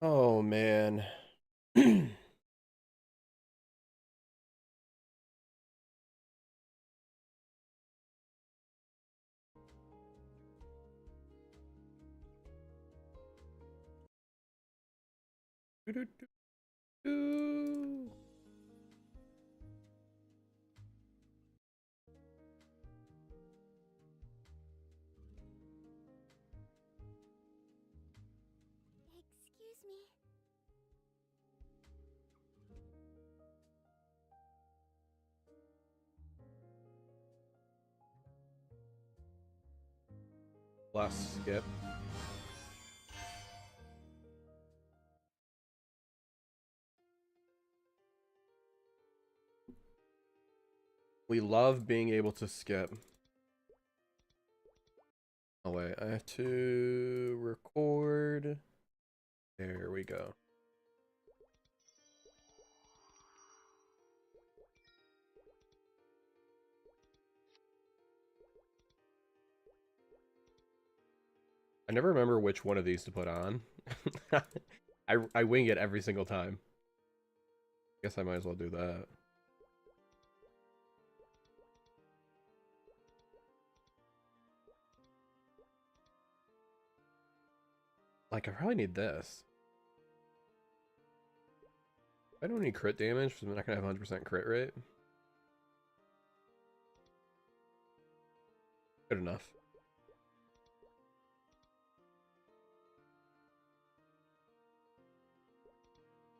Oh man. Doo-doo-doo-doo. Excuse me. Last skip. We love being able to skip. Oh wait, I have to record. There we go. I never remember which one of these to put on. I wing it every single time. Guess I might as well do that. Like, I probably need this. I don't need crit damage, because I'm not gonna have 100% crit rate. Good enough.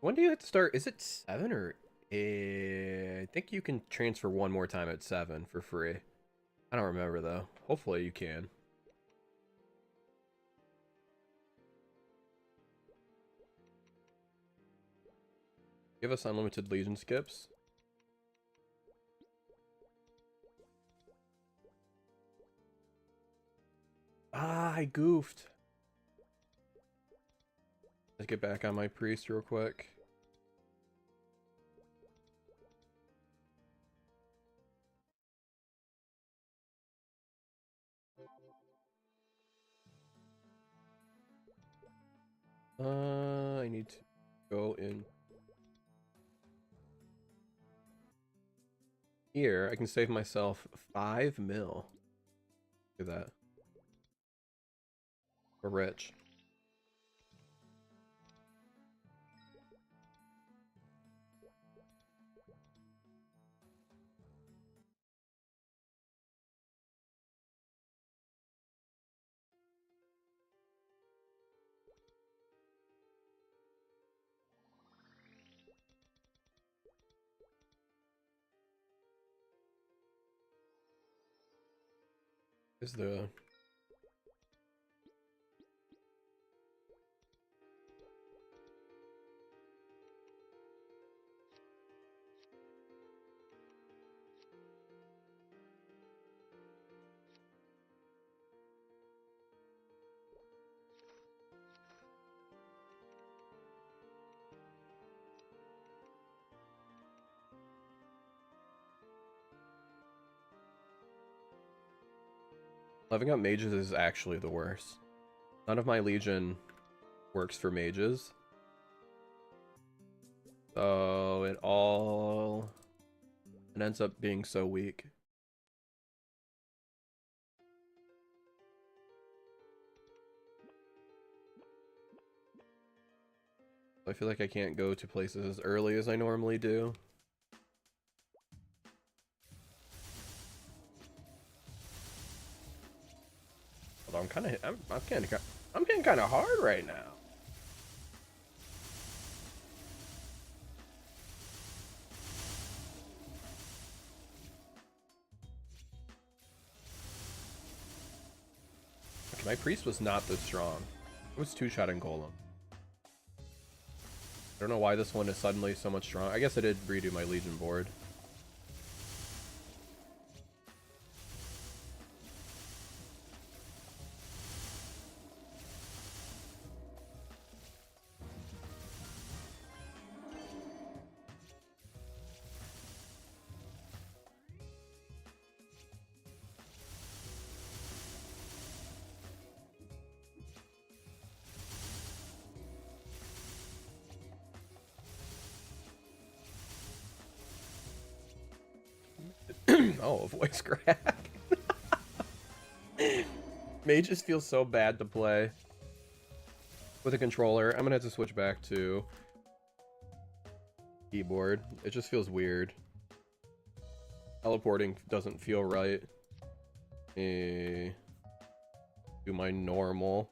When do you have to start? Is it 7 or I think you can transfer one more time at 7 for free. I don't remember though. Hopefully you can. Give us unlimited Legion skips. Ah, I goofed. Let's get back on my priest real quick. I need to go in here. I can save myself 5 mil. Look at that. We're rich. Is the leveling up mages is actually the worst. None of my Legion works for mages. So it ends up being so weak. I feel like I can't go to places as early as I normally do. Although I'm getting kind of hard right now. Okay, my priest was not this strong. It was two-shotting golem. I don't know why this one is suddenly so much strong. I guess I did redo my Legion board. Oh, a voice crack. Mages feel so bad to play with a controller. I'm gonna have to switch back to keyboard. It just feels weird. Teleporting doesn't feel right. Do my normal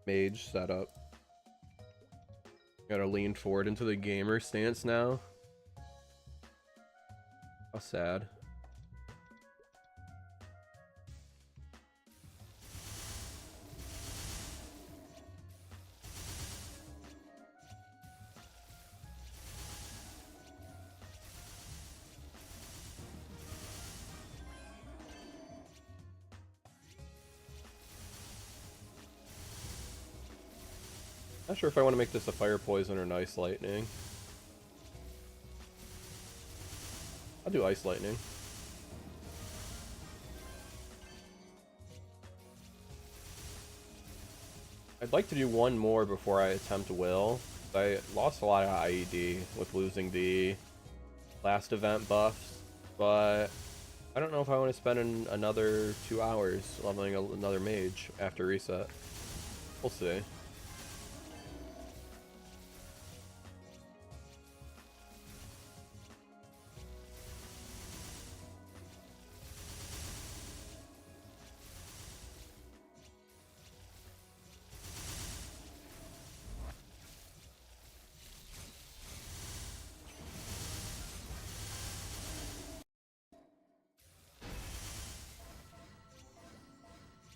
mage setup. Gotta lean forward into the gamer stance now. How sad. Not sure if I want to make this a fire poison or an ice lightning. I'll do ice lightning. I'd like to do one more before I attempt will. I lost a lot of IED with losing the last event buffs, but I don't know if I want to spend another 2 hours leveling another mage after reset. We'll see.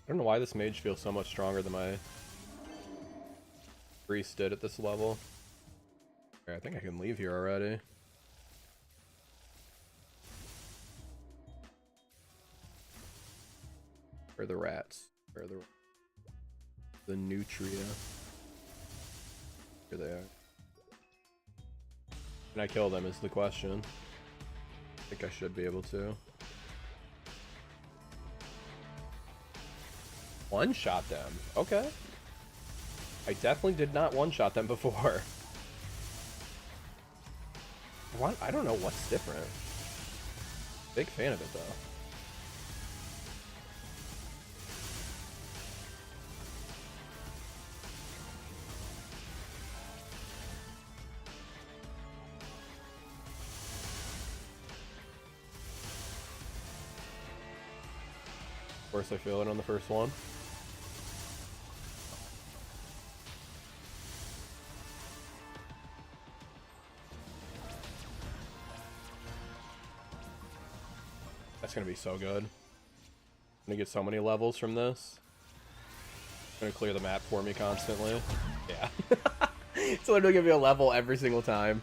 I don't know why this mage feels so much stronger than my priest did at this level. Okay, I think I can leave here already. Where are the rats? Where are the nutria? Here they are. Can I kill them is the question. I think I should be able to. One-shot them. Okay. I definitely did not one-shot them before. What? I don't know what's different. Big fan of it, though. Of course, I feel it on the first one. That's gonna be so good. I'm gonna get so many levels from this. It's gonna clear the map for me constantly. Yeah. It's literally gonna be a level every single time.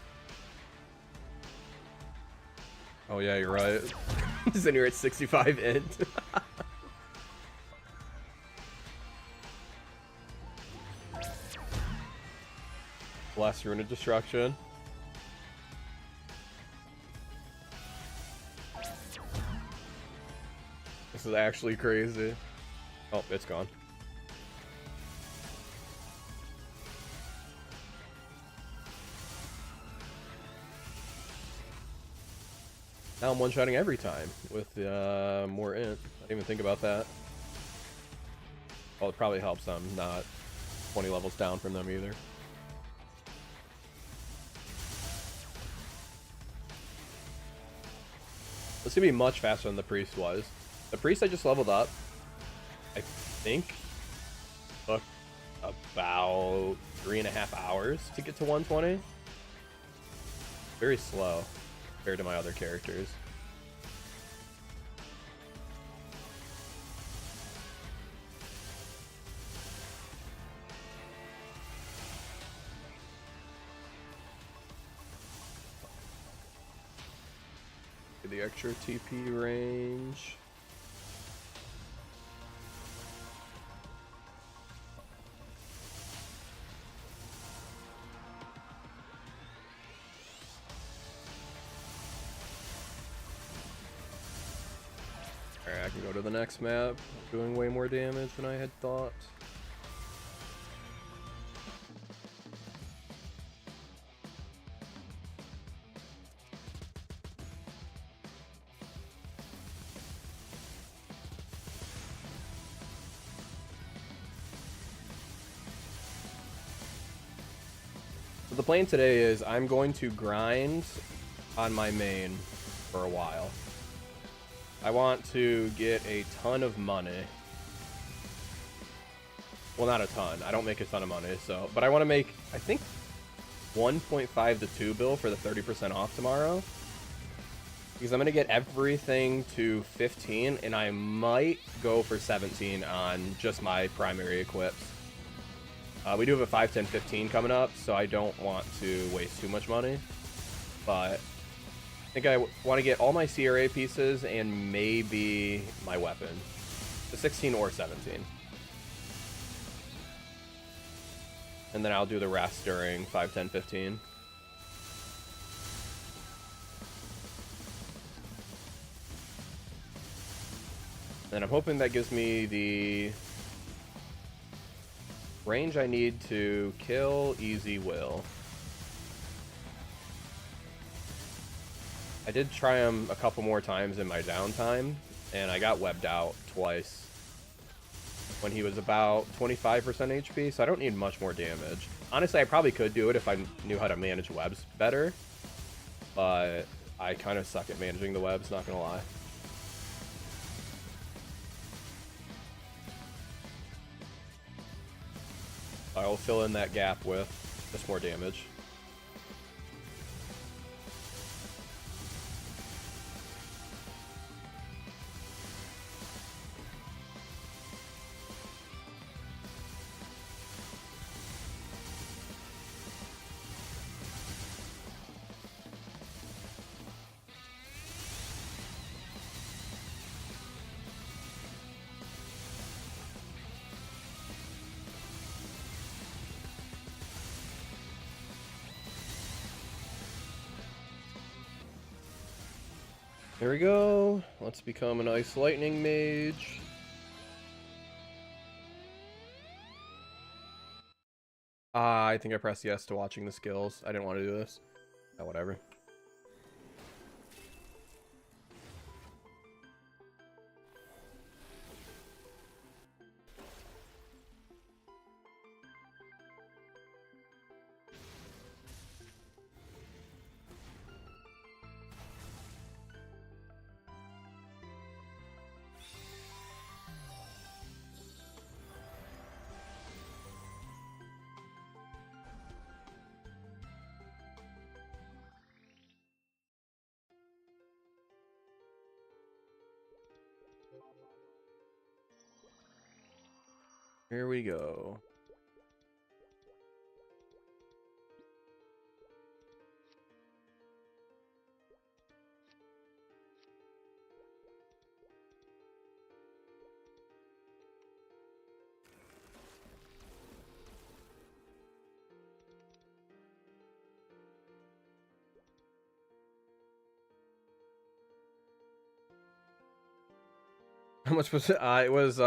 Oh yeah, you're right. Then you're at 65 int. Blast Rune of Destruction. This is actually crazy. Oh, it's gone. Now I'm one-shotting every time with more int. I didn't even think about that. Well, it probably helps I'm not 20 levels down from them either. This could be much faster than the priest was. The priest I just leveled up, I think, took about 3.5 hours to get to 120. Very slow compared to my other characters. Get the extra TP range. Alright, I can go to the next map. Doing way more damage than I had thought. So the plan today is I'm going to grind on my main for a while. I want to get a ton of money. Well, not a ton. I don't make a ton of money, so... But I want to make, I think, 1.5 to 2 bill for the 30% off tomorrow. Because I'm going to get everything to 15, and I might go for 17 on just my primary equips. We do have a 5, 10, 15 coming up, so I don't want to waste too much money. But I think I want to get all my CRA pieces and maybe my weapon. The 16 or 17. And then I'll do the rest during 5, 10, 15. And I'm hoping that gives me the range I need to kill Easy Will. I did try him a couple more times in my downtime, and I got webbed out twice when he was about 25% HP, so I don't need much more damage. Honestly, I probably could do it if I knew how to manage webs better, but I kind of suck at managing the webs, not gonna lie. I will fill in that gap with just more damage. There we go. Let's become an Ice Lightning Mage. I think I pressed yes to watching the skills. I didn't want to do this. Oh, whatever. Here we go. How much was it? It was,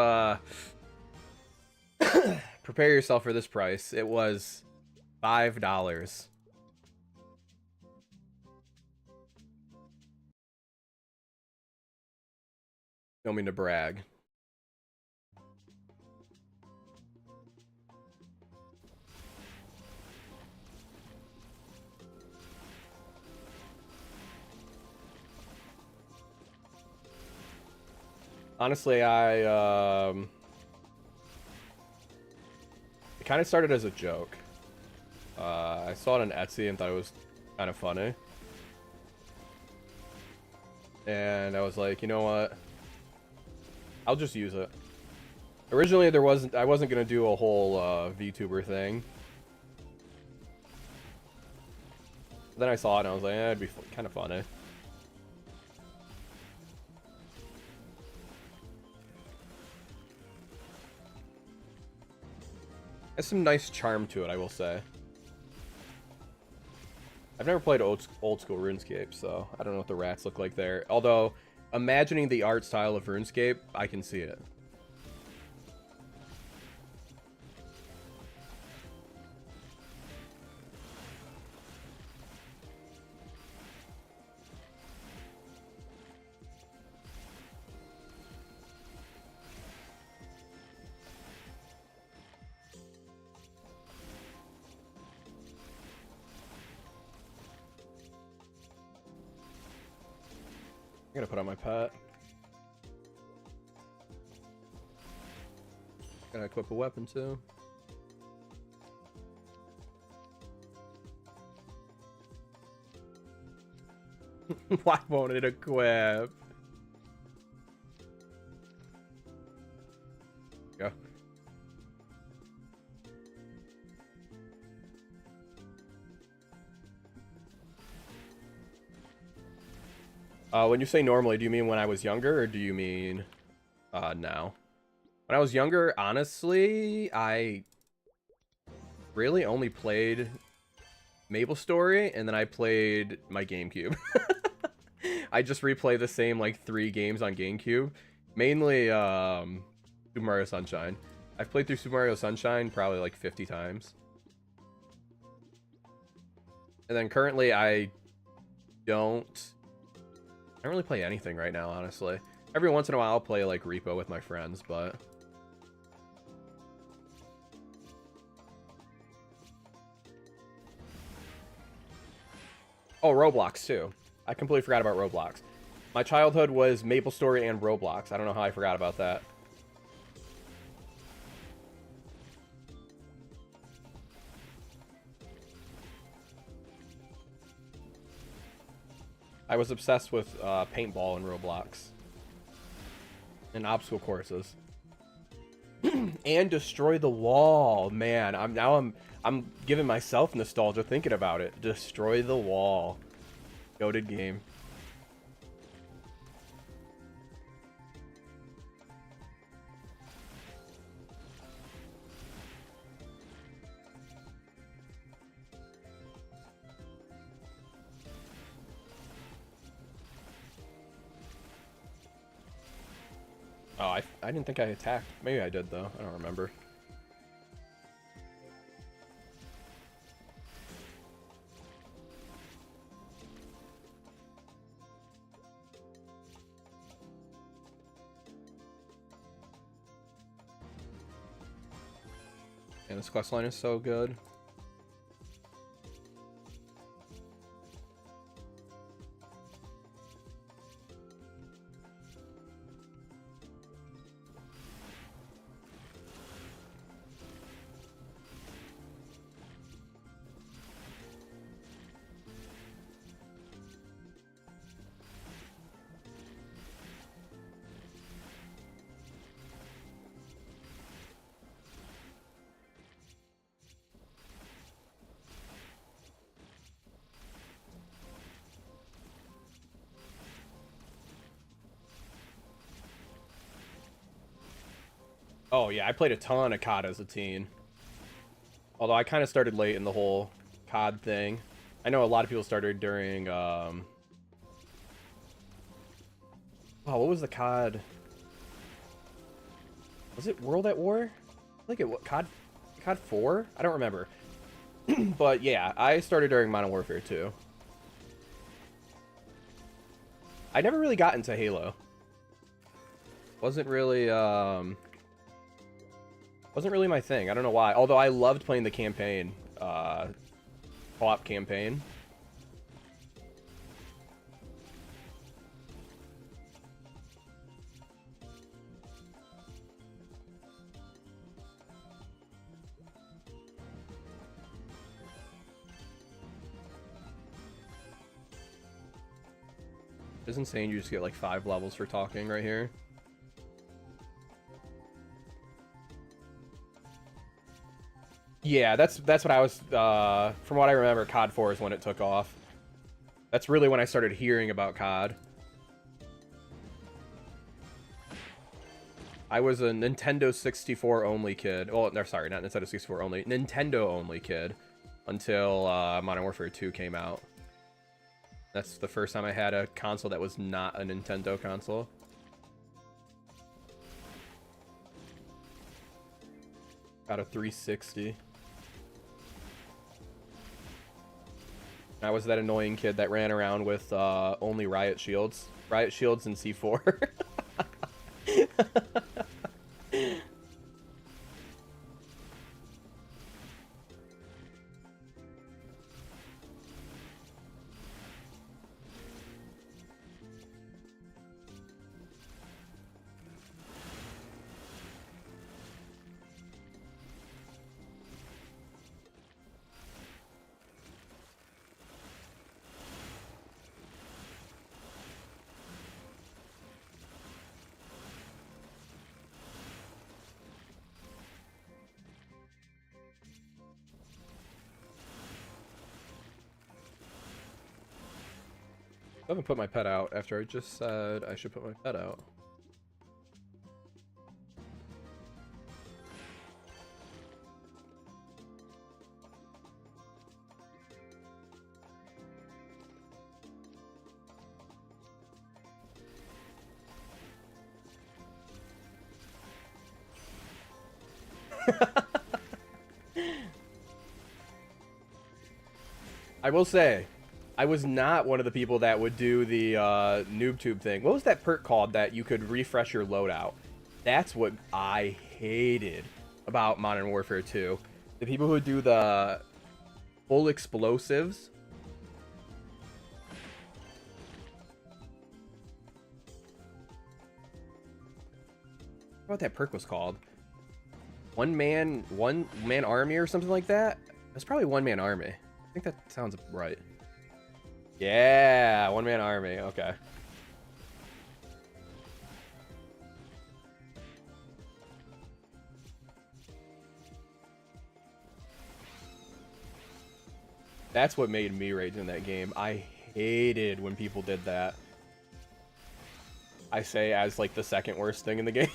prepare yourself for this price. It was $5. Don't mean to brag. Honestly, it kind of started as a joke. I saw it on Etsy and thought it was kind of funny. And I was like, you know what? I'll just use it. Originally, I wasn't gonna do a whole VTuber thing. Then I saw it and I was like, it'd be kind of funny. Has some nice charm to it, I will say. I've never played old school RuneScape, so I don't know what the rats look like there. Although, imagining the art style of RuneScape, I can see it. I gotta put on my pet. Gotta equip a weapon too. Why won't it equip? Go. When you say normally, do you mean when I was younger, or do you mean now? When I was younger, honestly, I really only played Maple Story, and then I played my GameCube. I just replay the same like 3 games on GameCube, mainly Super Mario Sunshine. I've played through Super Mario Sunshine probably like 50 times. And then currently I don't really play anything right now, honestly. Every once in a while I'll play like Repo with my friends, but oh, Roblox too. I completely forgot about Roblox. My childhood was Maple Story and Roblox. I don't know how I forgot about that. I was obsessed with paintball and Roblox. And obstacle courses. And Destroy the Wall. Man, I'm giving myself nostalgia thinking about it. Destroy the Wall. Goated game. Oh, I didn't think I attacked. Maybe I did, though. I don't remember. And this quest line is so good. Oh, yeah, I played a ton of COD as a teen. Although I kind of started late in the whole COD thing. I know a lot of people started during, oh, what was the COD? Was it World at War? I think it was COD 4? I don't remember. But yeah, I started during Modern Warfare 2. I never really got into Halo. Wasn't really my thing. I don't know why. Although I loved playing the campaign, co-op campaign. It's insane. You just get like 5 levels for talking right here. Yeah, that's what I was, from what I remember, COD 4 is when it took off. That's really when I started hearing about COD. I was a Nintendo 64 only kid. Oh, no, sorry, not Nintendo 64 only. Nintendo only kid until Modern Warfare 2 came out. That's the first time I had a console that was not a Nintendo console. Got a 360. I was that annoying kid that ran around with only riot shields. Riot shields and C4. I haven't put my pet out after I just said I should put my pet out. I will say, I was not one of the people that would do the noob tube thing. What was that perk called that you could refresh your loadout? That's what I hated about Modern Warfare 2. The people who do the full explosives. What that perk was called? One man army or something like that? That's probably one man army. I think that sounds right. Yeah, one man army. Okay. That's what made me rage in that game. I hated when people did that. I say as like the second worst thing in the game.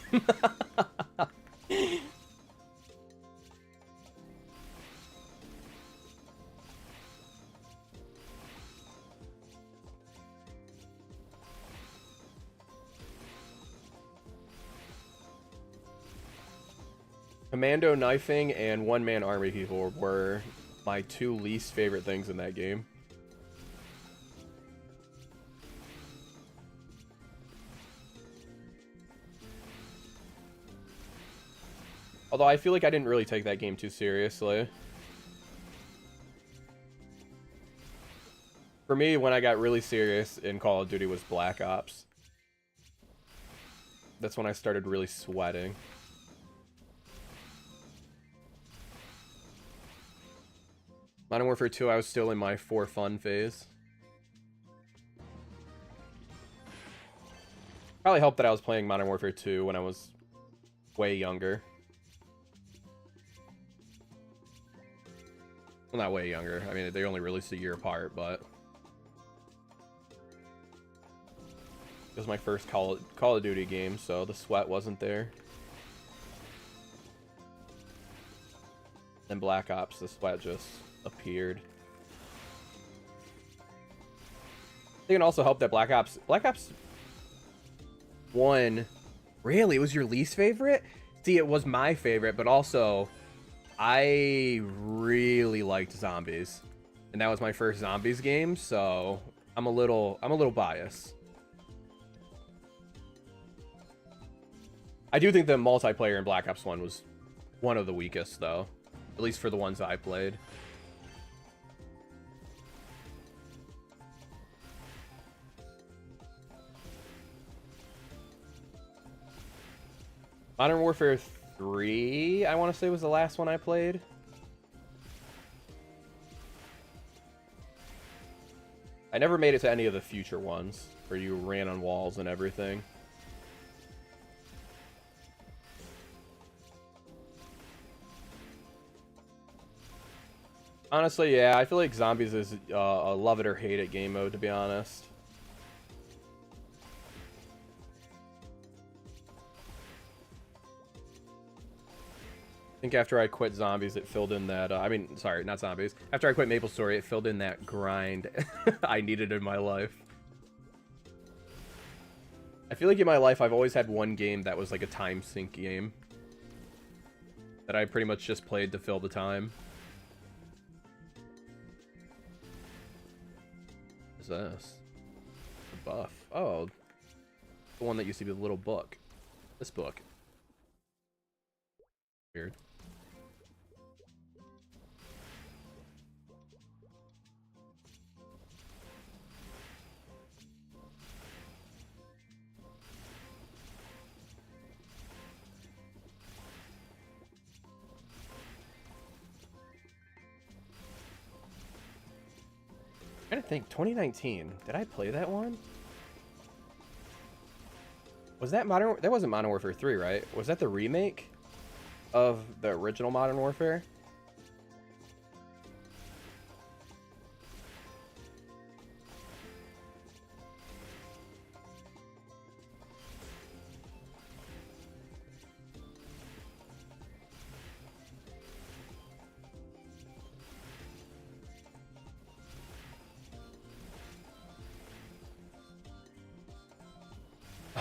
Commando knifing and one-man army people were my two least favorite things in that game. Although I feel like I didn't really take that game too seriously. For me, when I got really serious in Call of Duty was Black Ops. That's when I started really sweating. Modern Warfare 2, I was still in my for fun phase. Probably helped that I was playing Modern Warfare 2 when I was way younger. Well, not way younger. I mean, they only released a year apart, but it was my first Call of Duty game, so the sweat wasn't there. Then Black Ops, the sweat just appeared. I think it also helped that Black Ops 1, really, it was your least favorite? See, it was my favorite, but also I really liked zombies, and that was my first zombies game, so I'm a little biased. I do think the multiplayer in Black Ops 1 was one of the weakest, though, at least for the ones I played. Modern Warfare 3, I want to say, was the last one I played. I never made it to any of the future ones, where you ran on walls and everything. Honestly, yeah, I feel like Zombies is a love it or hate it game mode, to be honest. I think after I quit Zombies, it filled in that, I mean, sorry, not Zombies. After I quit MapleStory, it filled in that grind I needed in my life. I feel like in my life, I've always had one game that was like a time sink game that I pretty much just played to fill the time. What's this? A buff. Oh, the one that used to be the little book. This book. Weird. I'm trying to think, 2019, did I play that one? Was that Modern... That wasn't Modern Warfare 3, right? Was that the remake of the original Modern Warfare?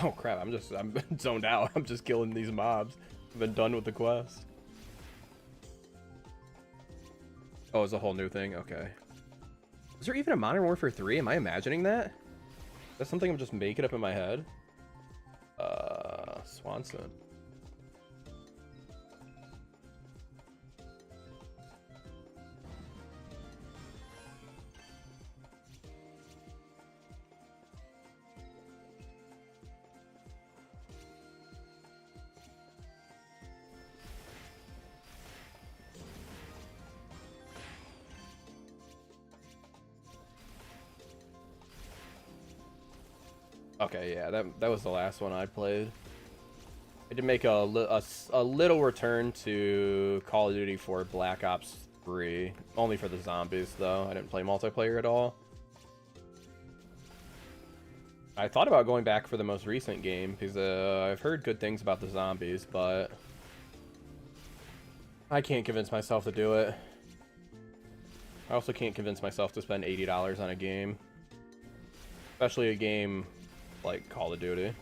Oh crap, I'm zoned out. I'm just killing these mobs. I've been done with the quest. Oh, it's a whole new thing? Okay. Is there even a Modern Warfare 3? Am I imagining that? That's something I'm just making up in my head? Swanson. Okay, yeah, that was the last one I played. I did make a little return to Call of Duty for Black Ops 3. Only for the zombies, though. I didn't play multiplayer at all. I thought about going back for the most recent game, because I've heard good things about the zombies, but I can't convince myself to do it. I also can't convince myself to spend $80 on a game. Especially a game like Call of Duty.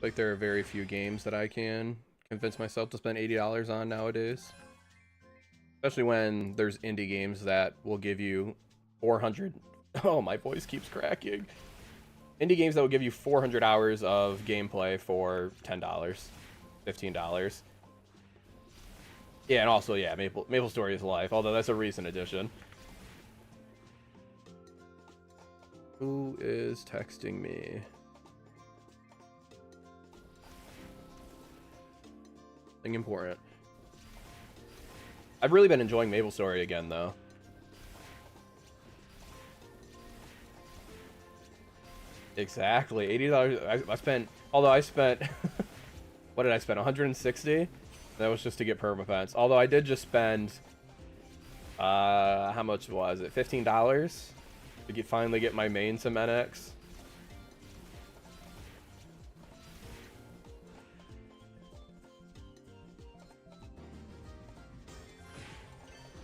Like, there are very few games that I can convince myself to spend $80 on nowadays. Especially when there's indie games that will give you 400... Oh, my voice keeps cracking. Indie games that will give you 400 hours of gameplay for $10, $15. Yeah, and also, yeah, Maple Story is Life, although that's a recent addition. Who is texting me? Something important. I've really been enjoying Maple Story again, though. Exactly. $80. I spent... Although I spent... What did I spend? 160? That was just to get permafence. Although I did just spend... how much was it? $15? To finally get my main some NX.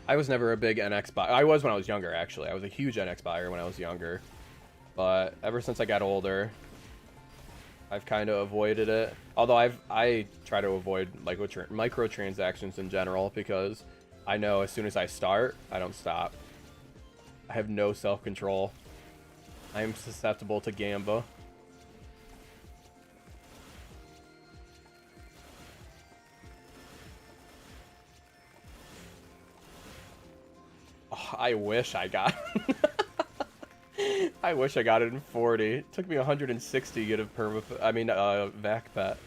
I was never a big NX buyer. I was when I was younger, actually. I was a huge NX buyer when I was younger. But ever since I got older, I've kind of avoided it. Although I try to avoid microtransactions in general, because I know as soon as I start, I don't stop. I have no self-control. I am susceptible to Gamba. Oh, I wish I got... I wish I got it in 40. It took me 160 to get a vac pet.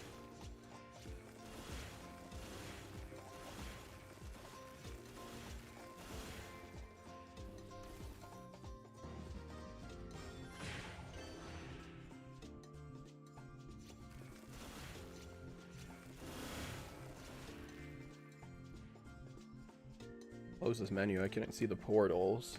Close this menu. I can't see the portals.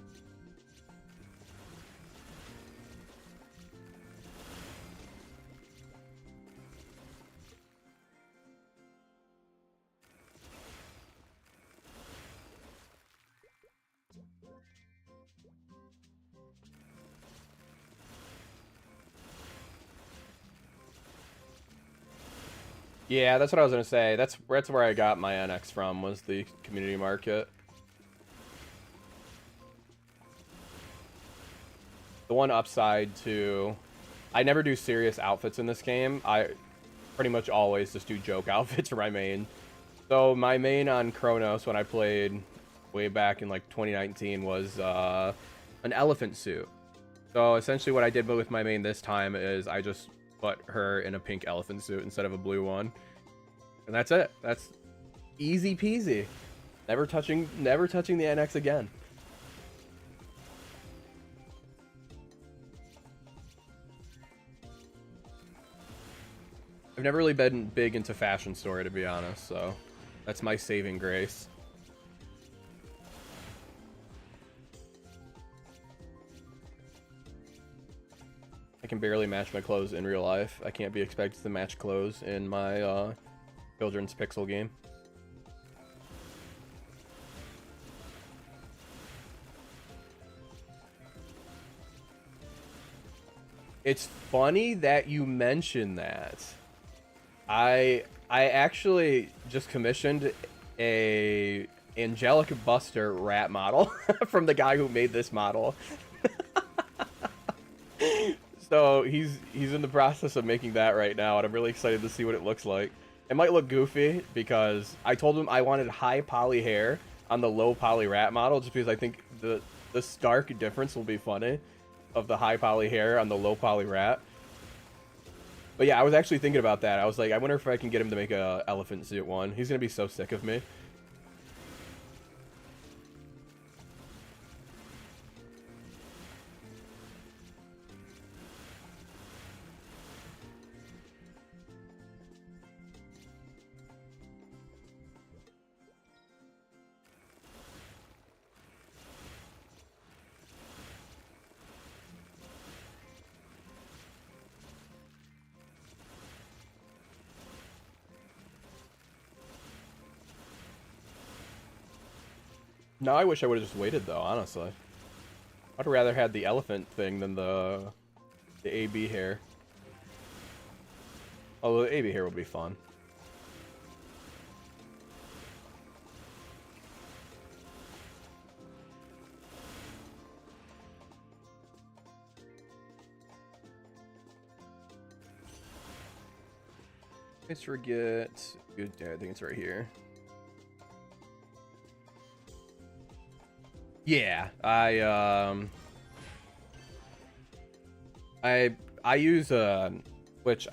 Yeah, that's what I was gonna say. That's where I got my NX from, was the community market. The one upside to... I never do serious outfits in this game. I pretty much always just do joke outfits for my main. So my main on Chronos when I played way back in like 2019 was an elephant suit. So essentially what I did with my main this time is I just put her in a pink elephant suit instead of a blue one. And that's it. That's easy peasy. Never touching the NX again. I've never really been big into Fashion Story, to be honest, so that's my saving grace. I can barely match my clothes in real life. I can't be expected to match clothes in my children's pixel game. It's funny that you mentioned that. I actually just commissioned a Angelic Buster rat model from the guy who made this model. So he's in the process of making that right now, and I'm really excited to see what it looks like. It might look goofy because I told him I wanted high poly hair on the low poly rat model, just because I think the stark difference will be funny of the high poly hair on the low poly rat. But yeah, I was actually thinking about that. I was like, I wonder if I can get him to make a elephant suit one. He's gonna be so sick of me. No, I wish I would have just waited though, honestly. I'd rather had the elephant thing than the AB hair. Although the AB hair would be fun. Let's forget. Good, yeah, I think it's right here. Yeah, I use which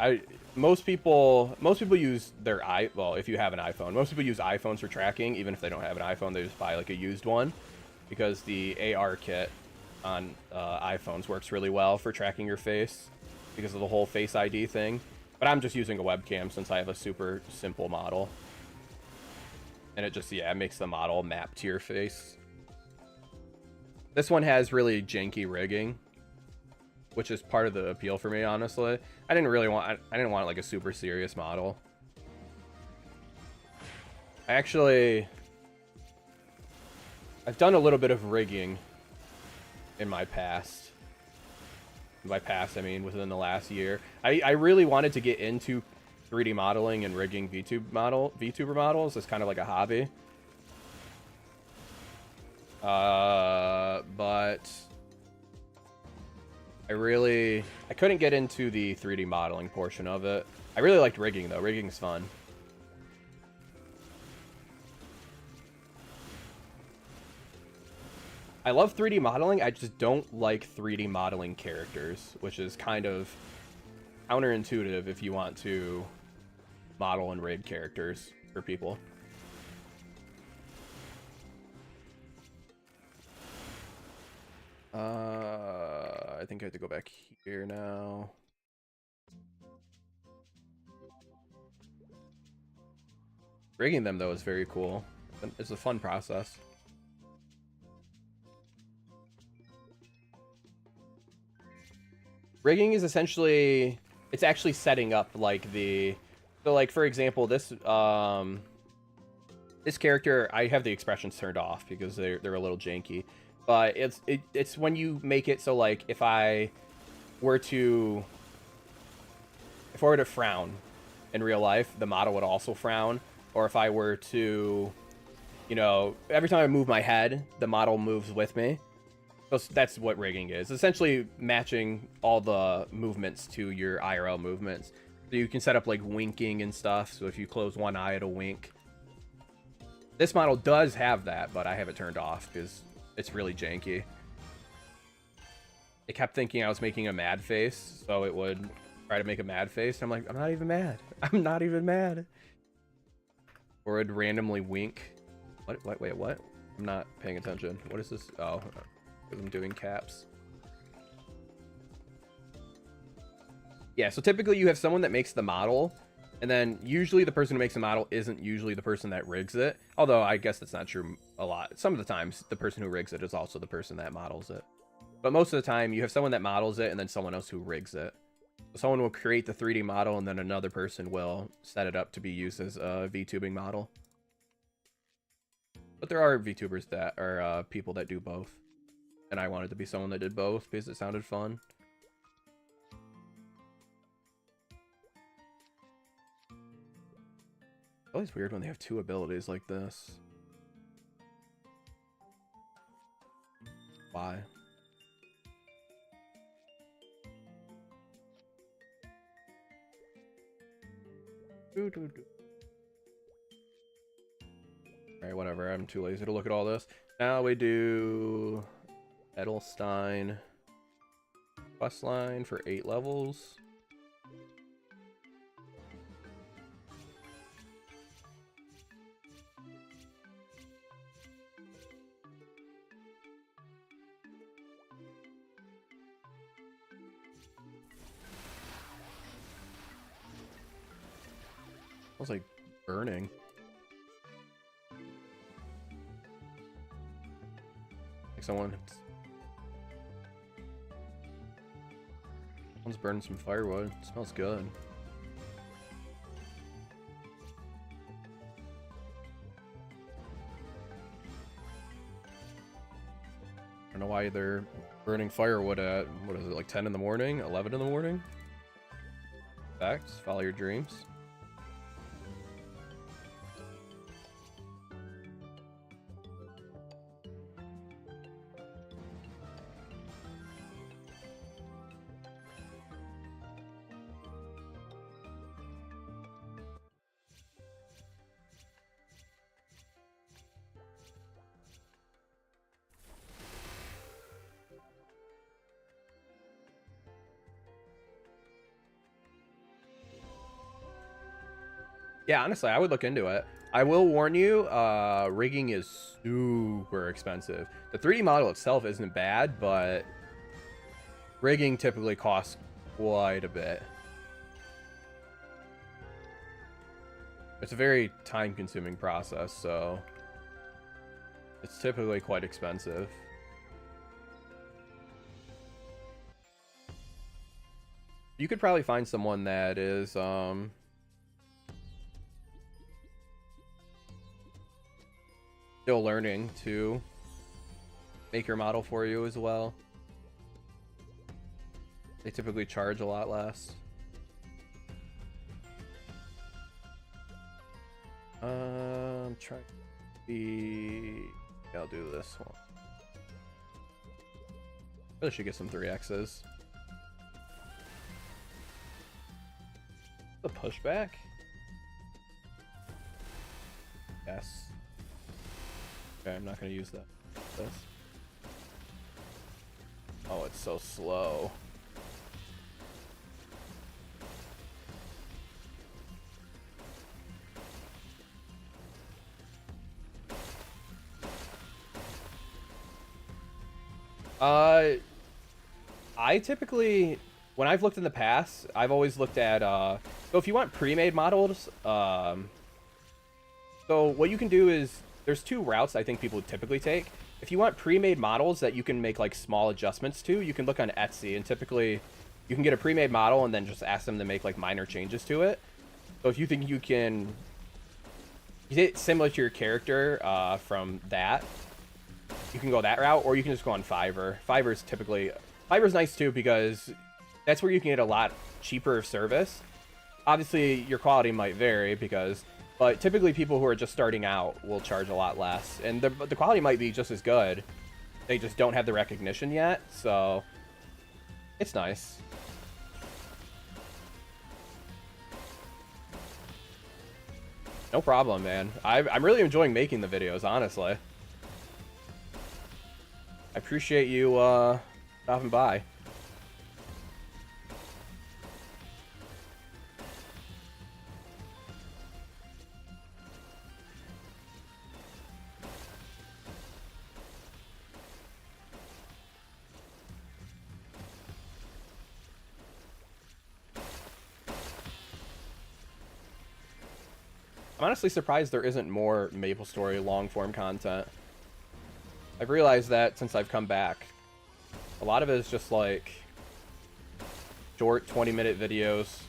most people use their well, if you have an iPhone, most people use iPhones for tracking. Even if they don't have an iPhone, they just buy like a used one, because the AR kit on iPhones works really well for tracking your face because of the whole Face ID thing. But I'm just using a webcam since I have a super simple model, and it just, yeah, it makes the model map to your face. This one has really janky rigging, which is part of the appeal for me, honestly. I didn't want like a super serious model. I've done a little bit of rigging in my past. By past, I mean within the last year. I really wanted to get into 3D modeling and rigging VTuber models as kind of like a hobby. But I couldn't get into the 3D modeling portion of it. I really liked rigging though. Rigging's fun. I love 3D modeling, I just don't like 3D modeling characters, which is kind of counterintuitive if you want to model and rig characters for people. I think I have to go back here now. Rigging them, though, is very cool. It's a fun process. Rigging is essentially, it's actually setting up like so like for example, this character, I have the expressions turned off because they're a little janky, but it's when you make it so like if I were to frown in real life, the model would also frown, or if I were to, you know, every time I move my head, the model moves with me. So that's what rigging is. Essentially matching all the movements to your IRL movements. So you can set up like winking and stuff. So if you close one eye, it'll wink. This model does have that, but I have it turned off because it's really janky. It kept thinking I was making a mad face, so it would try to make a mad face. I'm like, I'm not even mad. I'm not even mad. Or it'd randomly wink. What? Wait, what? I'm not paying attention. What is this? Oh. Because I'm doing caps. Yeah, so typically you have someone that makes the model, and then usually the person who makes the model isn't usually the person that rigs it. Although I guess that's not true a lot. Some of the times the person who rigs it is also the person that models it. But most of the time you have someone that models it and then someone else who rigs it. So someone will create the 3D model and then another person will set it up to be used as a VTubing model. But there are VTubers that are people that do both. And I wanted to be someone that did both because it sounded fun. always weird when they have two abilities like this. Why? Alright, whatever. I'm too lazy to look at all this. Now we do Edelstein questline for 8 levels. Smells like burning. Like someone's burning some firewood. It smells good. I don't know why they're burning firewood at, what is it, like 10 in the morning, 11 in the morning? Facts, follow your dreams. Yeah, honestly, I would look into it. I will warn you, rigging is super expensive. The 3D model itself isn't bad, but rigging typically costs quite a bit. It's a very time-consuming process, so it's typically quite expensive. You could probably find someone that is, still learning to make your model for you as well. They typically charge a lot less. I'm trying to be... Yeah, I'll do this one. Really should get some 3X's. The pushback? Yes. Okay, I'm not going to use that. This. Oh, it's so slow. I typically, when I've looked in the past, I've always looked at, so if you want pre-made models, so what you can do is, there's two routes I think people would typically take. If you want pre-made models that you can make like small adjustments to, you can look on Etsy, and typically you can get a pre-made model and then just ask them to make like minor changes to it. So if you think you can get it similar to your character from that, you can go that route, or you can just go on Fiverr. Fiverr's nice too, because that's where you can get a lot cheaper service. Obviously your quality might vary, but typically people who are just starting out will charge a lot less, and the quality might be just as good. They just don't have the recognition yet, so it's nice. No problem, man. I'm really enjoying making the videos, honestly. I appreciate you stopping by. I'm honestly surprised there isn't more MapleStory long-form content. I've realized that since I've come back. A lot of it is just like short 20-minute videos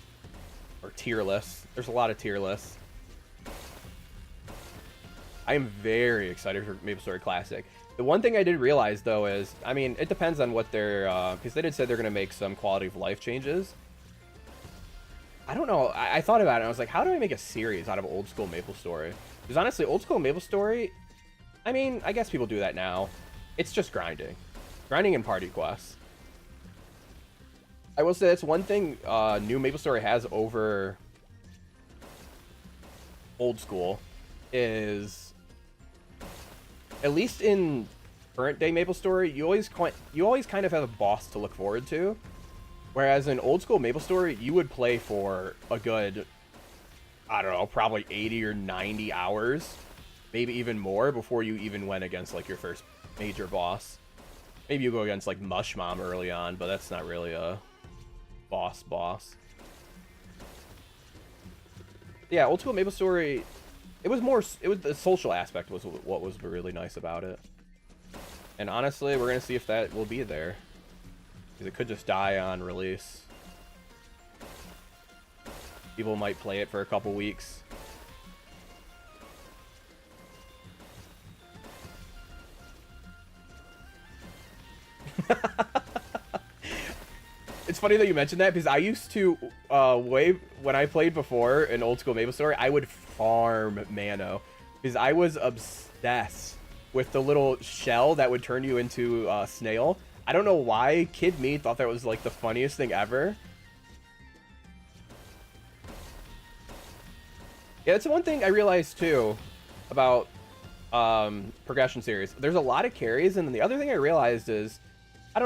or tier lists. There's a lot of tier lists. I am very excited for MapleStory Classic. The one thing I did realize though is, I mean, it depends on what they're, because they did say they're going to make some quality of life changes. I don't know. I thought about it. And I was like, how do I make a series out of old school MapleStory? Because honestly, old school MapleStory, I mean, I guess people do that now. It's just grinding. Grinding and party quests. I will say that's one thing new MapleStory has over old school is, at least in current day MapleStory, you always kind of have a boss to look forward to. Whereas in old school MapleStory, you would play for a good, I don't know, probably 80 or 90 hours, maybe even more, before you even went against like your first major boss. Maybe you go against like Mush Mom early on, but that's not really a boss. Yeah, old school MapleStory, it was the social aspect was what was really nice about it. And honestly, we're gonna see if that will be there. Because it could just die on release. People might play it for a couple weeks. It's funny that you mentioned that, because I used to, when I played before in old school MapleStory, I would farm Mano. Because I was obsessed with the little shell that would turn you into a snail. I don't know why kid me thought that was like the funniest thing ever. Yeah, that's one thing I realized too about progression series. There's a lot of carries, and then the other thing I realized is,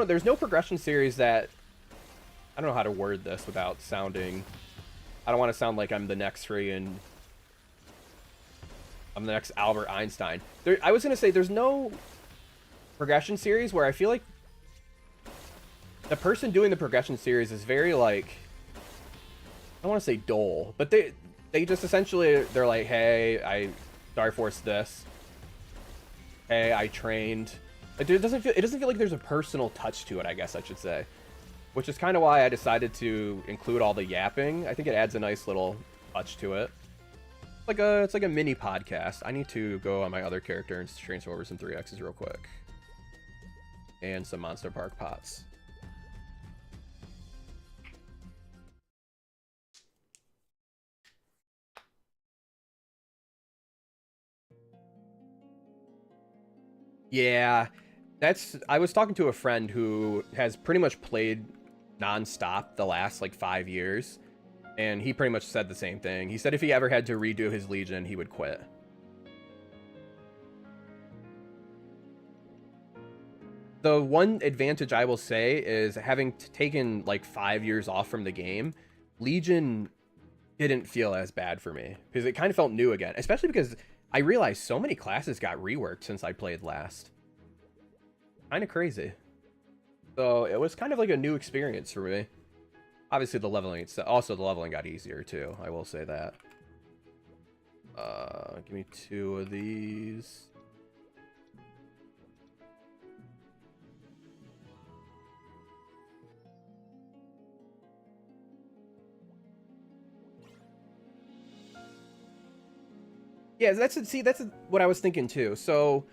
there's no progression series that, I don't know how to word this without sounding, I don't want to sound like I'm the next Albert Einstein. I was going to say, there's no progression series where I feel like the person doing the progression series is very, like, I don't want to say dull, but they just essentially, they're like, hey, I Dark Force this. Hey, I trained. Like, it doesn't feel like there's a personal touch to it, I guess I should say. Which is kind of why I decided to include all the yapping. I think it adds a nice little touch to it. It's like a mini podcast. I need to go on my other character and transfer over some 3Xs real quick. And some Monster Park pots. Yeah, I was talking to a friend who has pretty much played non-stop the last like 5 years, and he pretty much said the same thing. He said if he ever had to redo his Legion, he would quit. The one advantage I will say is, having taken like 5 years off from the game, Legion didn't feel as bad for me, because it kind of felt new again, especially because I realized so many classes got reworked since I played last. Kind of crazy. So it was kind of like a new experience for me. Obviously the leveling got easier too, I will say that. Give me 2 of these. Yeah, that's what I was thinking too. So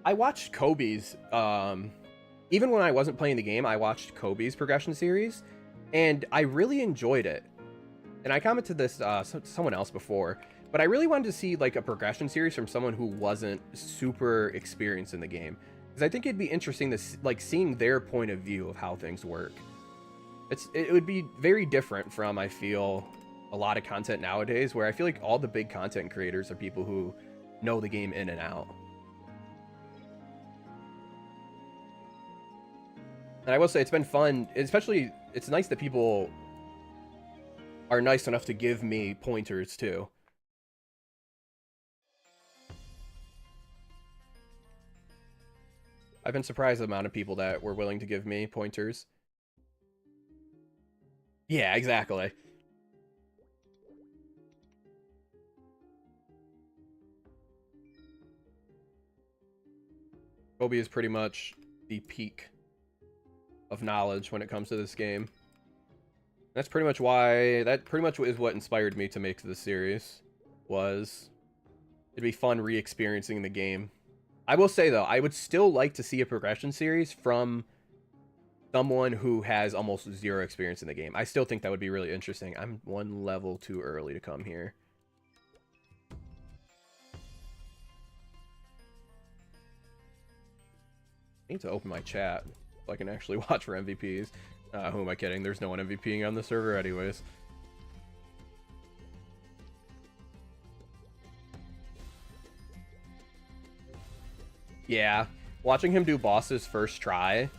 I watched Kobe's, even when I wasn't playing the game, I watched Kobe's progression series, and I really enjoyed it. And I commented this to someone else before, but I really wanted to see like a progression series from someone who wasn't super experienced in the game, because I think it'd be interesting to like seeing their point of view of how things work. It would be very different from, I feel, a lot of content nowadays, where I feel like all the big content creators are people who know the game in and out. And I will say it's been fun, especially it's nice that people are nice enough to give me pointers too. I've been surprised the amount of people that were willing to give me pointers. Yeah, exactly. Kobe is pretty much the peak of knowledge when it comes to this game. That's pretty much why, that pretty much is what inspired me to make this series, was it'd be fun re-experiencing the game. I will say though, I would still like to see a progression series from someone who has almost zero experience in the game. I still think that would be really interesting. I'm one level too early to come here. I need to open my chat so I can actually watch for MVPs. Who am I kidding? There's no one MVPing on the server anyways. Yeah, watching him do bosses first try,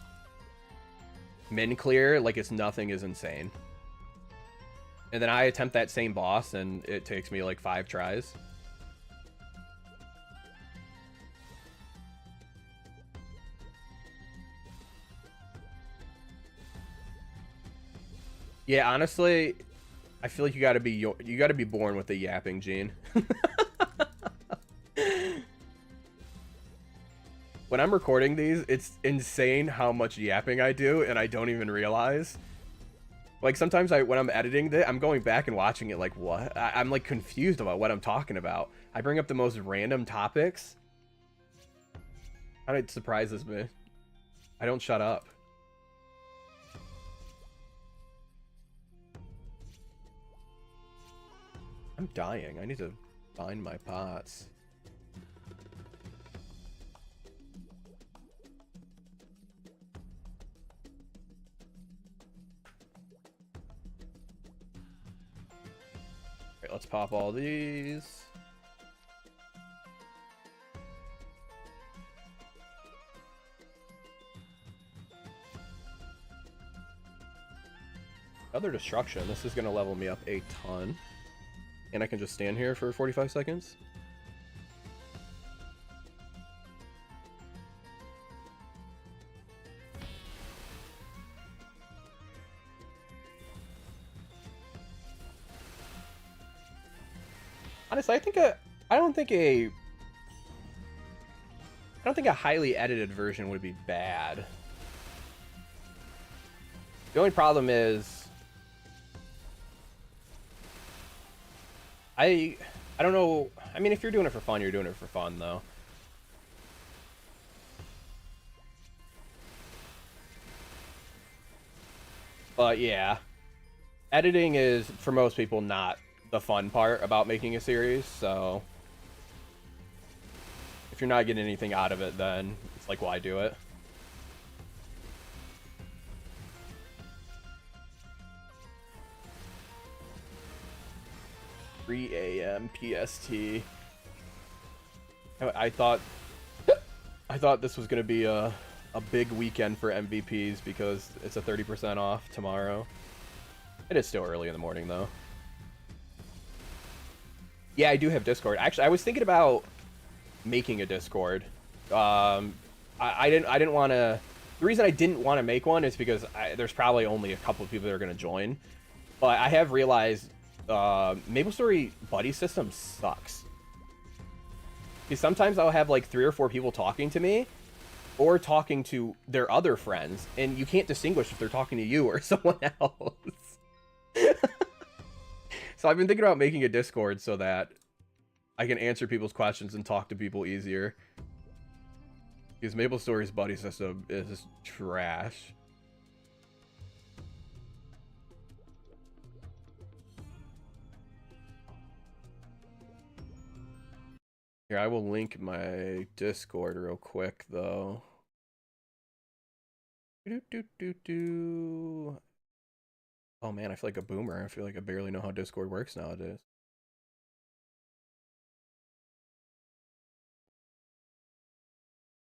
min clear, like it's nothing is insane. And then I attempt that same boss and it takes me like 5 tries. Yeah, honestly, I feel like you gotta be born with the yapping gene. When I'm recording these, it's insane how much yapping I do, and I don't even realize. Like, sometimes when I'm editing it, I'm going back and watching it like, what? I'm like confused about what I'm talking about. I bring up the most random topics. It surprises me. I don't shut up. I'm dying. I need to find my pots. Alright, let's pop all these. Other destruction. This is going to level me up a ton. And I can just stand here for 45 seconds. Honestly, I don't think a highly edited version would be bad. The only problem is I don't know. I mean, if you're doing it for fun, you're doing it for fun, though. But yeah, editing is, for most people, not the fun part about making a series, so if you're not getting anything out of it, then it's like, why do it? AM PST. I thought this was gonna be a big weekend for MVPs because it's a 30% off tomorrow. It is still early in the morning though. Yeah, I do have Discord. Actually, I was thinking about making a Discord. I didn't want to. The reason I didn't want to make one is because there's probably only a couple of people that are going to join. But I have realized MapleStory buddy system sucks. Because sometimes I'll have like 3 or 4 people talking to me, or talking to their other friends, and you can't distinguish if they're talking to you or someone else. So I've been thinking about making a Discord so that I can answer people's questions and talk to people easier. Because MapleStory's buddy system is trash. Here, I will link my Discord real quick, though. Oh man, I feel like a boomer. I feel like I barely know how Discord works nowadays.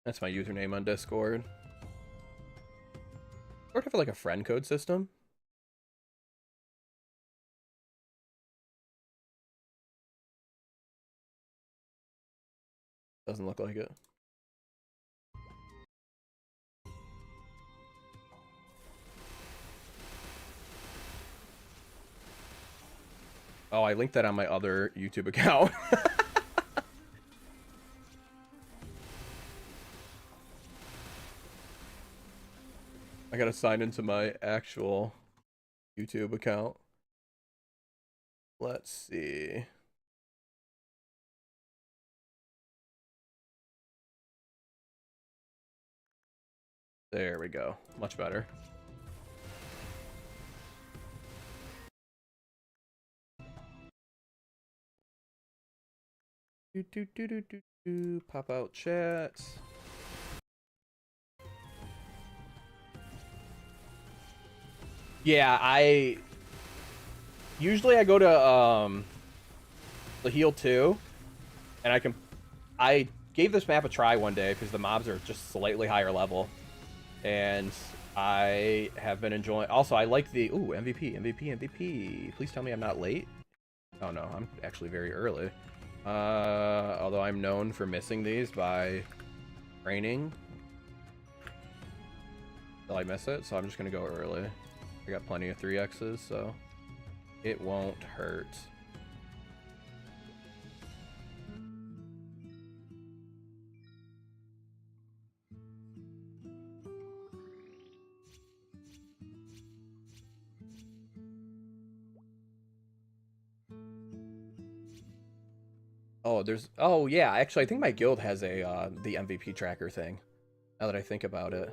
That's my username on Discord. Sort of like a friend code system. Doesn't look like it. Oh, I linked that on my other YouTube account. I gotta sign into my actual YouTube account. Let's see. There we go. Much better. Pop out chat. Yeah, I usually go to the heal 2, and I gave this map a try one day because the mobs are just slightly higher level, and I have been enjoying. Also, I like the MVP. Please tell me I'm not late. Oh no, I'm actually very early. Although I'm known for missing these by training till I miss it, so I'm just gonna go early. I got plenty of 3x's, so it won't hurt. Oh yeah, actually I think my guild has a the MVP tracker thing, now that I think about it.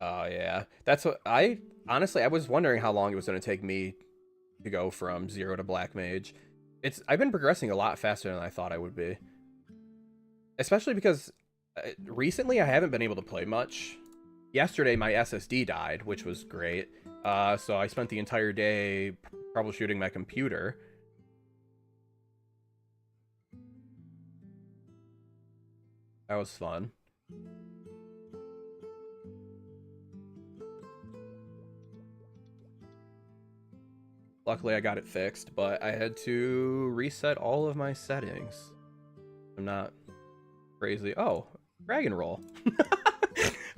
Oh yeah, that's what honestly I was wondering how long it was going to take me to go from 0 to black mage. I've been progressing a lot faster than I thought I would be, especially because recently I haven't been able to play much. Yesterday my SSD died, which was great. So I spent the entire day troubleshooting my computer. That was fun. Luckily I got it fixed, but I had to reset all of my settings. I'm not crazy. Oh, dragon roll.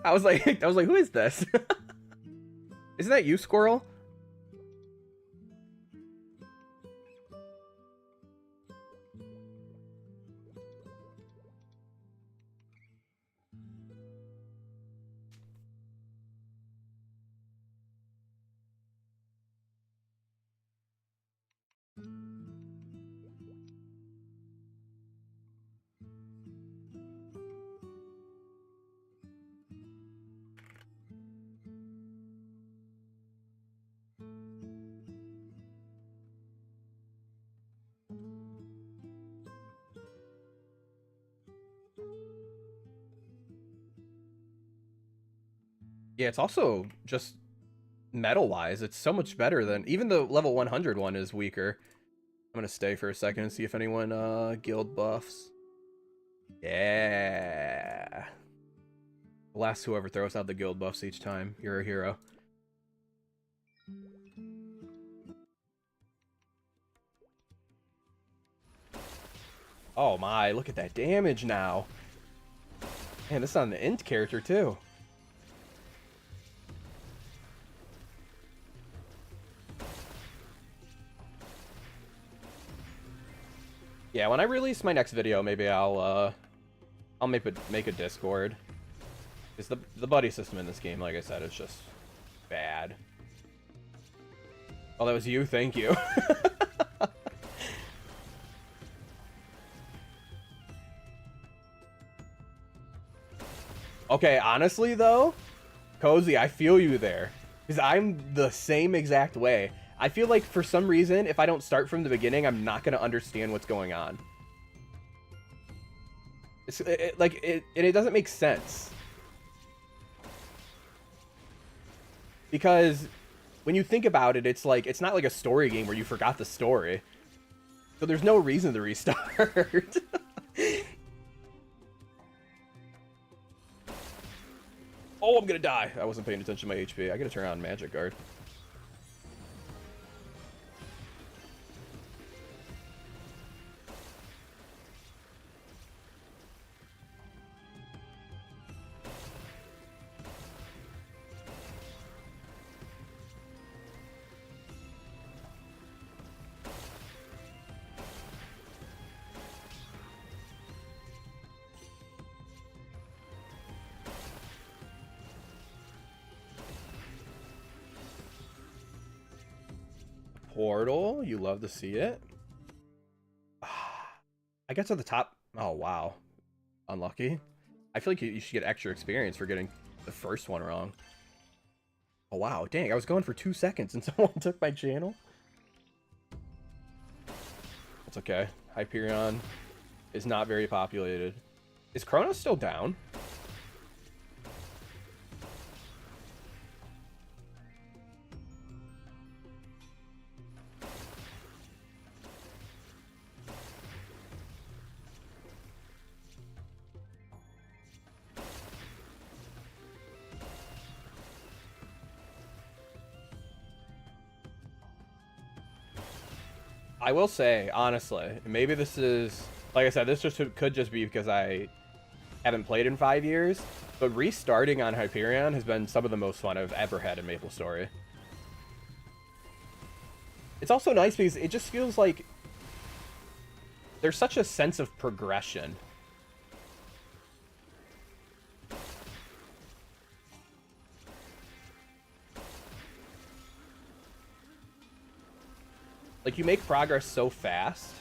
I was like, who is this? Isn't that you, Squirrel? Yeah, it's also just metal-wise, it's so much better than even the level 100 one is weaker. I'm gonna stay for a second and see if anyone guild buffs. Yeah. Blast whoever throws out the guild buffs each time. You're a hero. Oh my, look at that damage now. Man, this is on the int character too. Yeah, when I release my next video, maybe I'll make a Discord. Because the buddy system in this game, like I said, is just bad. Oh, that was you? Thank you. Okay, honestly though, Cozy, I feel you there. Because I'm the same exact way. I feel like for some reason, if I don't start from the beginning, I'm not going to understand what's going on. It doesn't make sense. Because when you think about it, it's not like a story game where you forgot the story. So there's no reason to restart. Oh, I'm gonna die. I wasn't paying attention to my HP. I gotta turn on Magic Guard. portal. You love to see it. I got to the top. Oh, wow. Unlucky. I feel like you should get extra experience for getting the first one wrong. Oh, wow. Dang, I was going for 2 seconds and someone took my channel. That's okay. Hyperion is not very populated. Is Chronos still down? I will say, honestly, maybe this is, like I said, this just could just be because I haven't played in 5 years, but restarting on Hyperion has been some of the most fun I've ever had in MapleStory. It's also nice because it just feels like there's such a sense of progression. Like, you make progress so fast.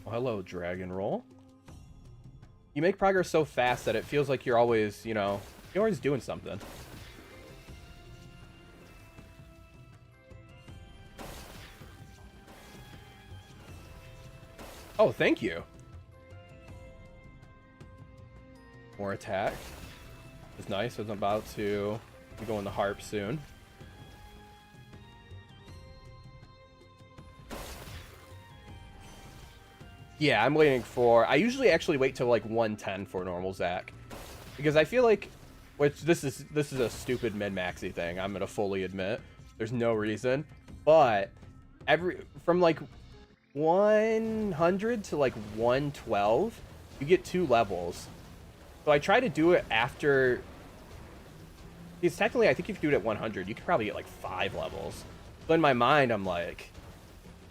Oh, hello, Dragon Roll. You make progress so fast that it feels like you're always, you know, you're always doing something. Oh, thank you. More attack. It's nice. I'm about to go in the harp soon. Yeah, I'm waiting for... I usually actually wait till like 110 for normal Zac. Because I feel like... Which, this is a stupid min-maxy thing, I'm gonna fully admit. There's no reason. But, from like 100 to like 112, you get 2 levels. So I try to do it after... Because technically, I think if you do it at 100, you could probably get like 5 levels. But in my mind, I'm like...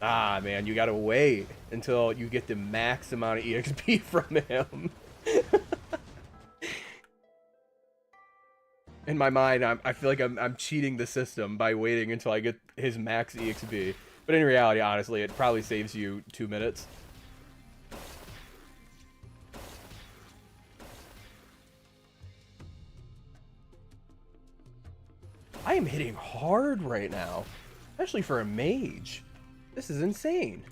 Ah, man, you gotta wait until you get the max amount of EXP from him. In my mind, I feel like I'm cheating the system by waiting until I get his max EXP. But in reality, honestly, it probably saves you 2 minutes. I am hitting hard right now, especially for a mage. This is insane.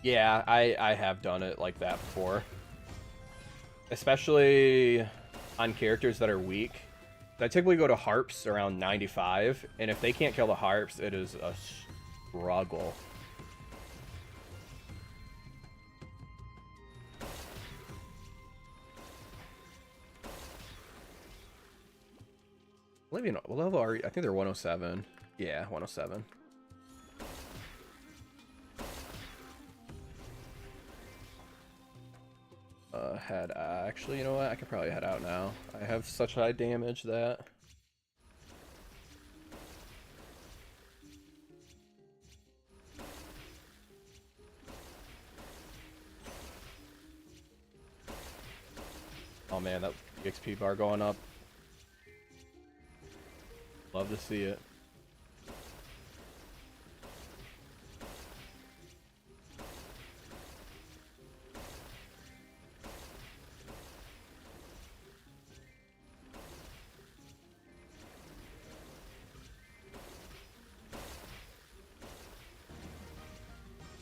Yeah, I have done it like that before. Especially on characters that are weak. I typically go to harps around 95, and if they can't kill the harps, it is a struggle. What level are you? I think they're 107. Yeah, 107. Actually, you know what? I could probably head out now. I have such high damage that... Oh man, that XP bar going up. Love to see it.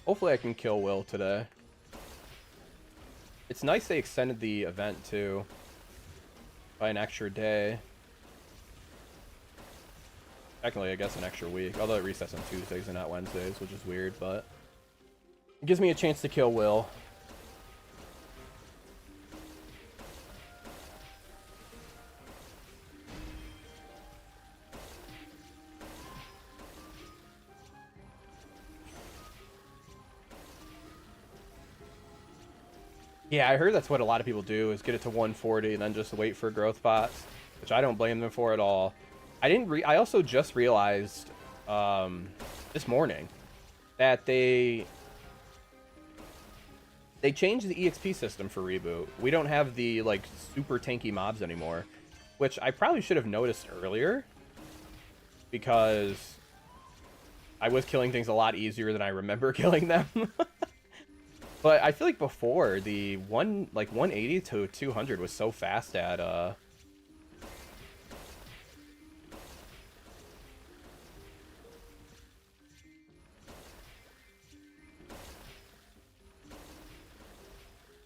Hopefully I can kill Will today. It's nice they extended the event too by an extra day. Technically, I guess an extra week, although it resets on Tuesdays and not Wednesdays, which is weird, but it gives me a chance to kill Will. Yeah, I heard that's what a lot of people do, is get it to 140 and then just wait for growth pots, which I don't blame them for at all. I also just realized this morning that they changed the EXP system for Reboot. We don't have the, like, super tanky mobs anymore, which I probably should have noticed earlier, because I was killing things a lot easier than I remember killing them. But I feel like before, the 180 to 200 was so fast at,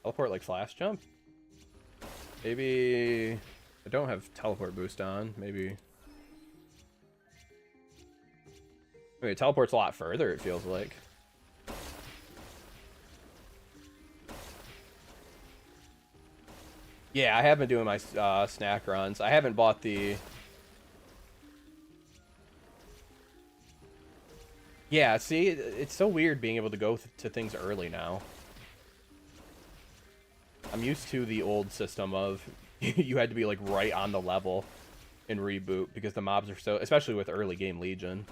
teleport like flash jump? Maybe I don't have teleport boost on. Maybe it teleports a lot further, it feels like. Yeah, I have been doing my snack runs. I haven't bought the... Yeah, see, it's so weird being able to go to things early now. I'm used to the old system of you had to be, like, right on the level in Reboot because the mobs are so... Especially with early game Legion.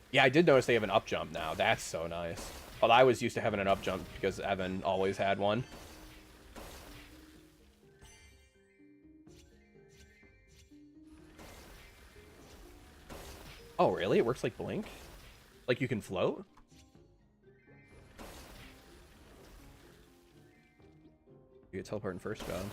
Yeah, I did notice they have an up jump now. That's so nice. Well, I was used to having an up jump because Evan always had one. Oh, really? It works like Blink? Like you can float? You get teleport in first job.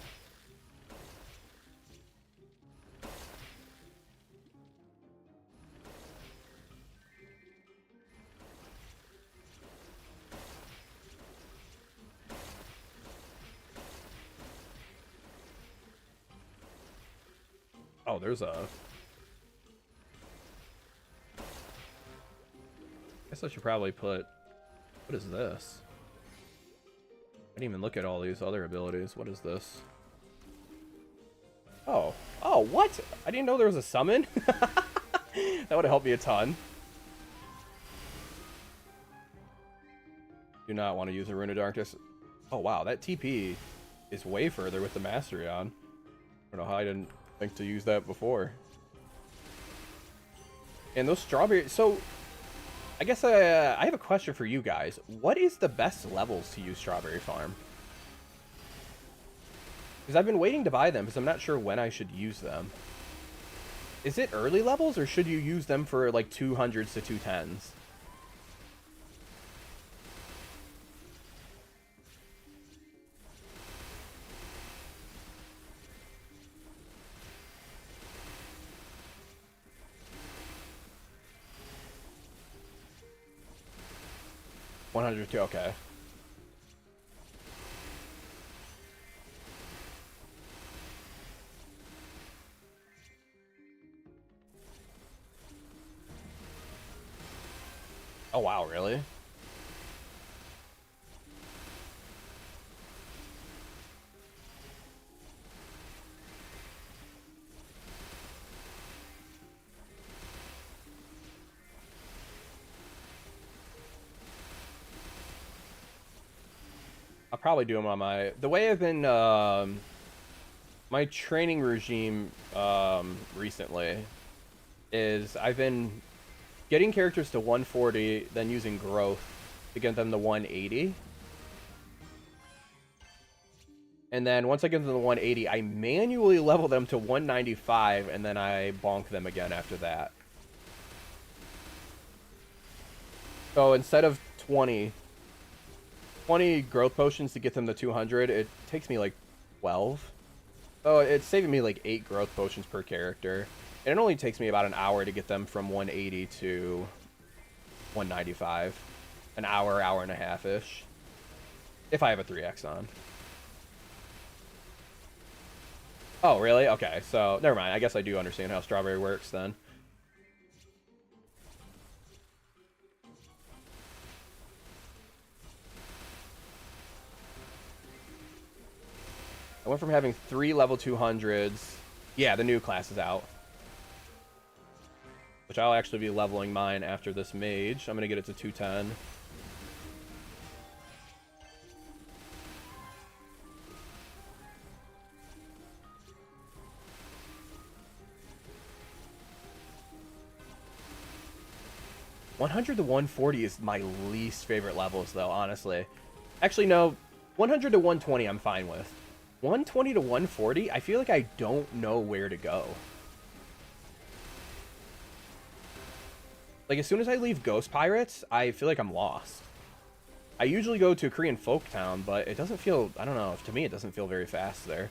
Oh, there's a... I guess I should probably put... What is this? I didn't even look at all these other abilities. What is this? Oh. Oh, what? I didn't know there was a summon? That would have helped me a ton. Do not want to use a Rune of Darkness. Oh, wow. That TP is way further with the Mastery on. I don't know how I didn't think to use that before. And those strawberries... So, I guess I have a question for you guys. What is the best levels to use Strawberry Farm? Because I've been waiting to buy them because I'm not sure when I should use them. Is it early levels or should you use them for like 200s to 210s? $102, okay. Oh wow, really? I'll probably do them on my... The way I've been... my training regime recently is I've been getting characters to 140, then using growth to get them to 180. And then once I get them to 180, I manually level them to 195, and then I bonk them again after that. So instead of 20 growth potions to get them to 200, it takes me like 12. So it's saving me like 8 growth potions per character. And it only takes me about an hour to get them from 180 to 195. An hour, hour and a half-ish. If I have a 3x on. Oh, really? Okay, so never mind. I guess I do understand how Strawberry works then. I went from having 3 level 200s. Yeah, the new class is out. Which I'll actually be leveling mine after this mage. I'm going to get it to 210. 100 to 140 is my least favorite levels, though, honestly. Actually, no. 100 to 120 I'm fine with. 120 to 140, I feel like I don't know where to go. Like, as soon as I leave Ghost Pirates, I feel like I'm lost. I usually go to Korean Folk Town, but it doesn't feel... I don't know. To me, it doesn't feel very fast there.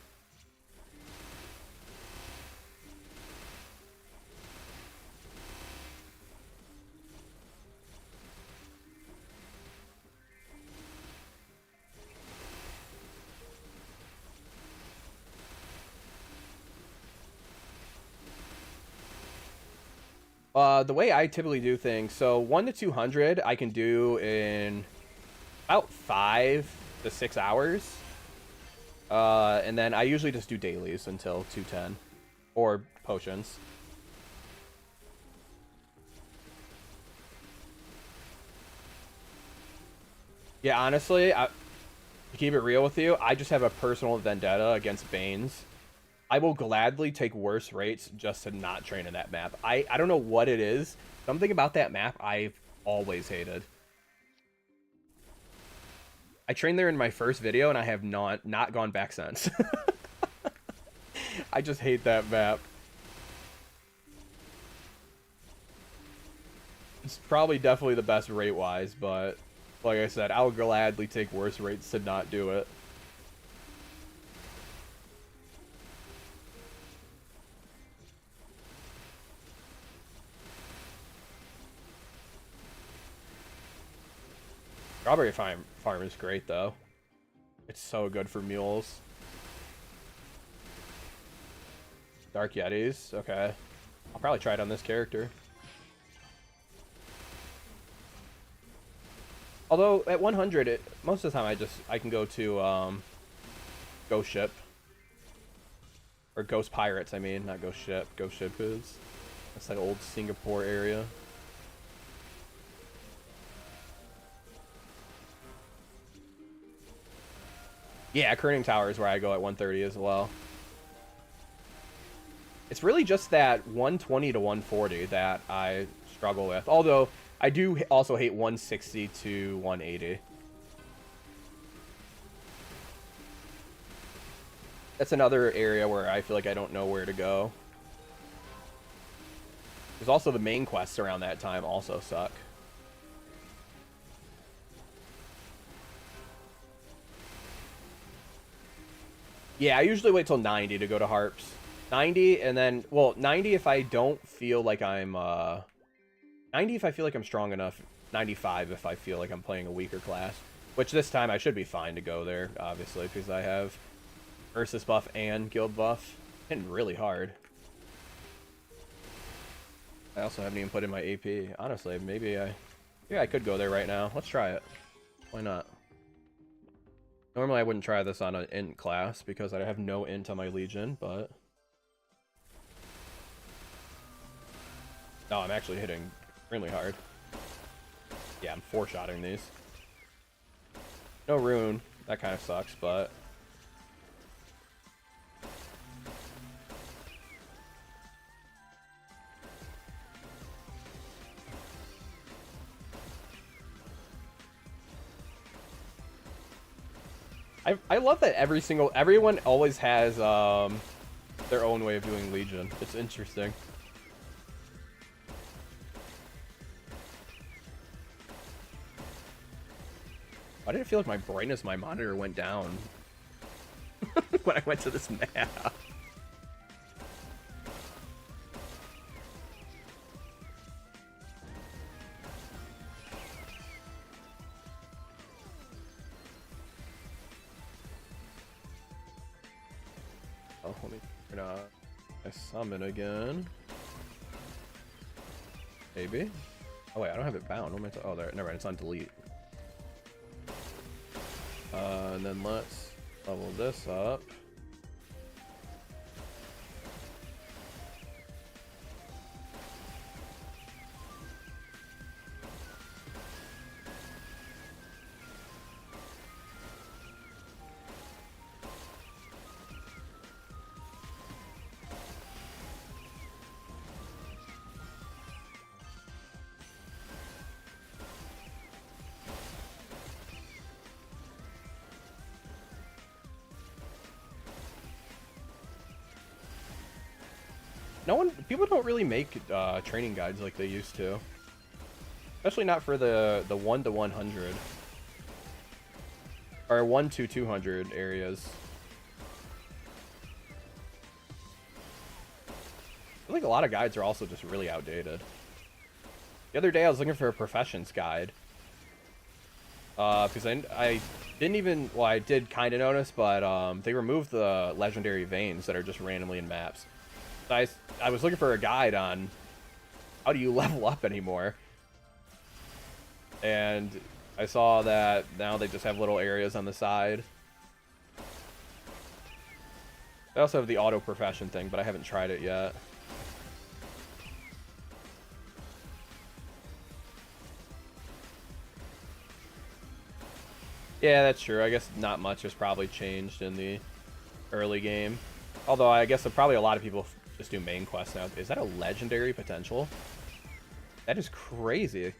The way I typically do things, so 1 to 200 I can do in about 5 to 6 hours. And then I usually just do dailies until 210. Or potions. Yeah, honestly, to keep it real with you, I just have a personal vendetta against Banes. I will gladly take worse rates just to not train in that map. I don't know what it is. Something about that map I've always hated. I trained there in my first video, and I have not gone back since. I just hate that map. It's probably definitely the best rate-wise, but like I said, I'll gladly take worse rates to not do it. Strawberry farm is great, though. It's so good for mules. Dark Yetis, okay. I'll probably try it on this character. Although, at 100, most of the time I can go to, Ghost Ship. Or Ghost Pirates, I mean, not Ghost Ship. Ghost Ship is. That's that old Singapore area. Yeah, Kerning Tower is where I go at 130 as well. It's really just that 120 to 140 that I struggle with. Although, I do also hate 160 to 180. That's another area where I feel like I don't know where to go. There's also the main quests around that time also suck. Yeah, I usually wait till 90 to go to Harps. 90, and then... Well, 90 if I don't feel like I'm, 90 if I feel like I'm strong enough. 95 if I feel like I'm playing a weaker class. Which this time I should be fine to go there, obviously, because I have Ursus buff and guild buff. Hitting really hard. I also haven't even put in my AP. Honestly, maybe I could go there right now. Let's try it. Why not? Normally I wouldn't try this on an int class because I have no int on my Legion, but... No, I'm actually hitting extremely hard. Yeah, I'm four-shotting these. No rune. That kind of sucks, but... I love that everyone always has their own way of doing Legion. It's interesting. Why did it feel like my brightness, my monitor went down when I went to this map? Oh, let me turn on my summon again. Maybe. Oh wait, I don't have it bound. What am I? Oh, there. Never mind. It's on delete. And then let's level this up. People don't really make training guides like they used to. Especially not for the 1 to 100. Or 1 to 200 areas. I think a lot of guides are also just really outdated. The other day I was looking for a professions guide. Because I didn't even... Well, I did kind of notice, but they removed the legendary veins that are just randomly in maps. So I was looking for a guide on how do you level up anymore. And I saw that now they just have little areas on the side. They also have the auto profession thing, but I haven't tried it yet. Yeah, that's true. I guess not much has probably changed in the early game. Although I guess probably a lot of people just do main quests now. Is that a legendary potential? That is crazy.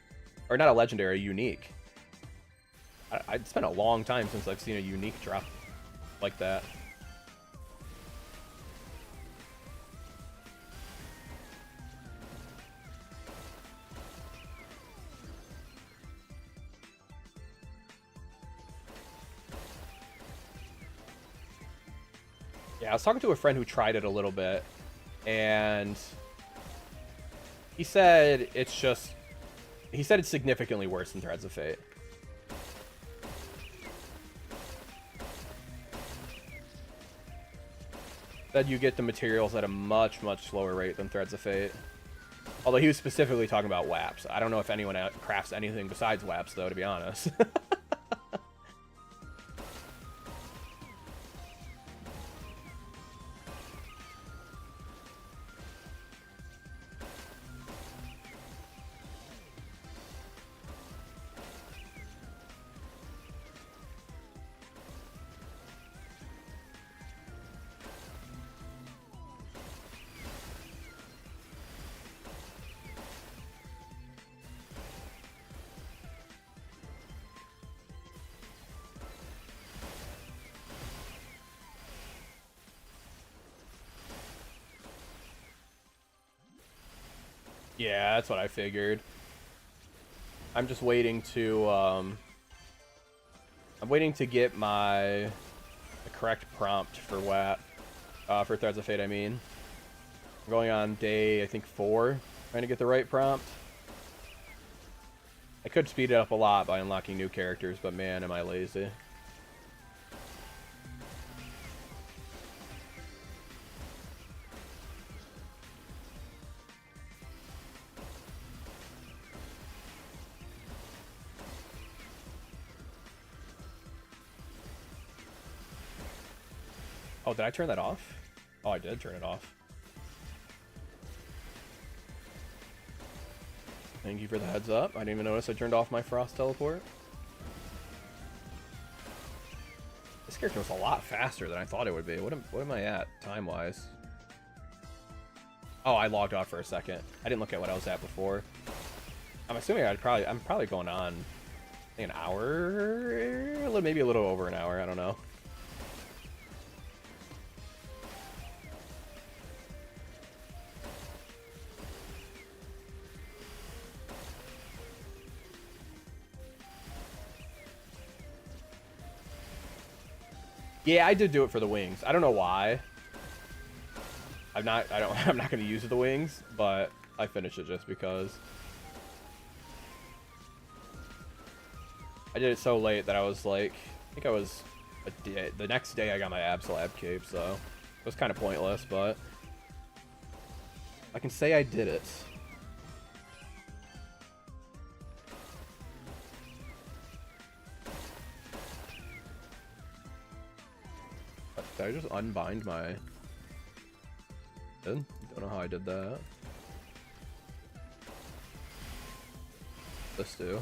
Or not a legendary, a unique. It's been a long time since I've seen a unique drop like that. Yeah, I was talking to a friend who tried it a little bit, and he said it's significantly worse than Threads of Fate. That you get the materials at a much, much slower rate than Threads of Fate. Although he was specifically talking about WAPs. I don't know if anyone crafts anything besides WAPs, though, to be honest. Yeah, that's what I figured. I'm just waiting to, I'm waiting to get the correct prompt for WAP, for Threads of Fate, I mean. I'm going on day, I think, 4, trying to get the right prompt. I could speed it up a lot by unlocking new characters, but man, am I lazy. Oh, did I turn that off? Oh, I did turn it off. Thank you for the heads up. I didn't even notice I turned off my frost teleport. This character was a lot faster than I thought it would be. What am I at, time-wise? Oh, I logged off for a second. I didn't look at what I was at before. I'm assuming I'm probably going on, I think, an hour? Maybe a little over an hour, I don't know. Yeah, I did do it for the wings. I don't know why. I'm not going to use the wings, but I finished it just because. I did it so late that I was like, I think I was the next day I got my Absolab cape, so it was kind of pointless, but I can say I did it. Did I just unbind my... Don't know how I did that. This do.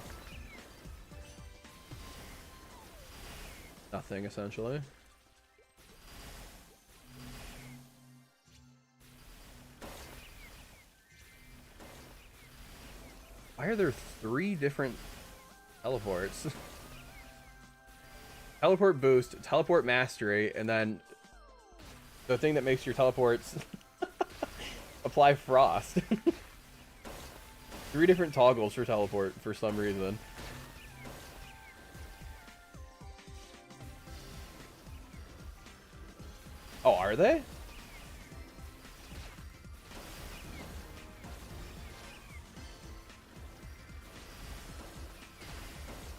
Nothing, essentially. Why are there 3 different teleports? Teleport boost, teleport mastery, and then the thing that makes your teleports apply frost. 3 different toggles for teleport for some reason. Oh, are they?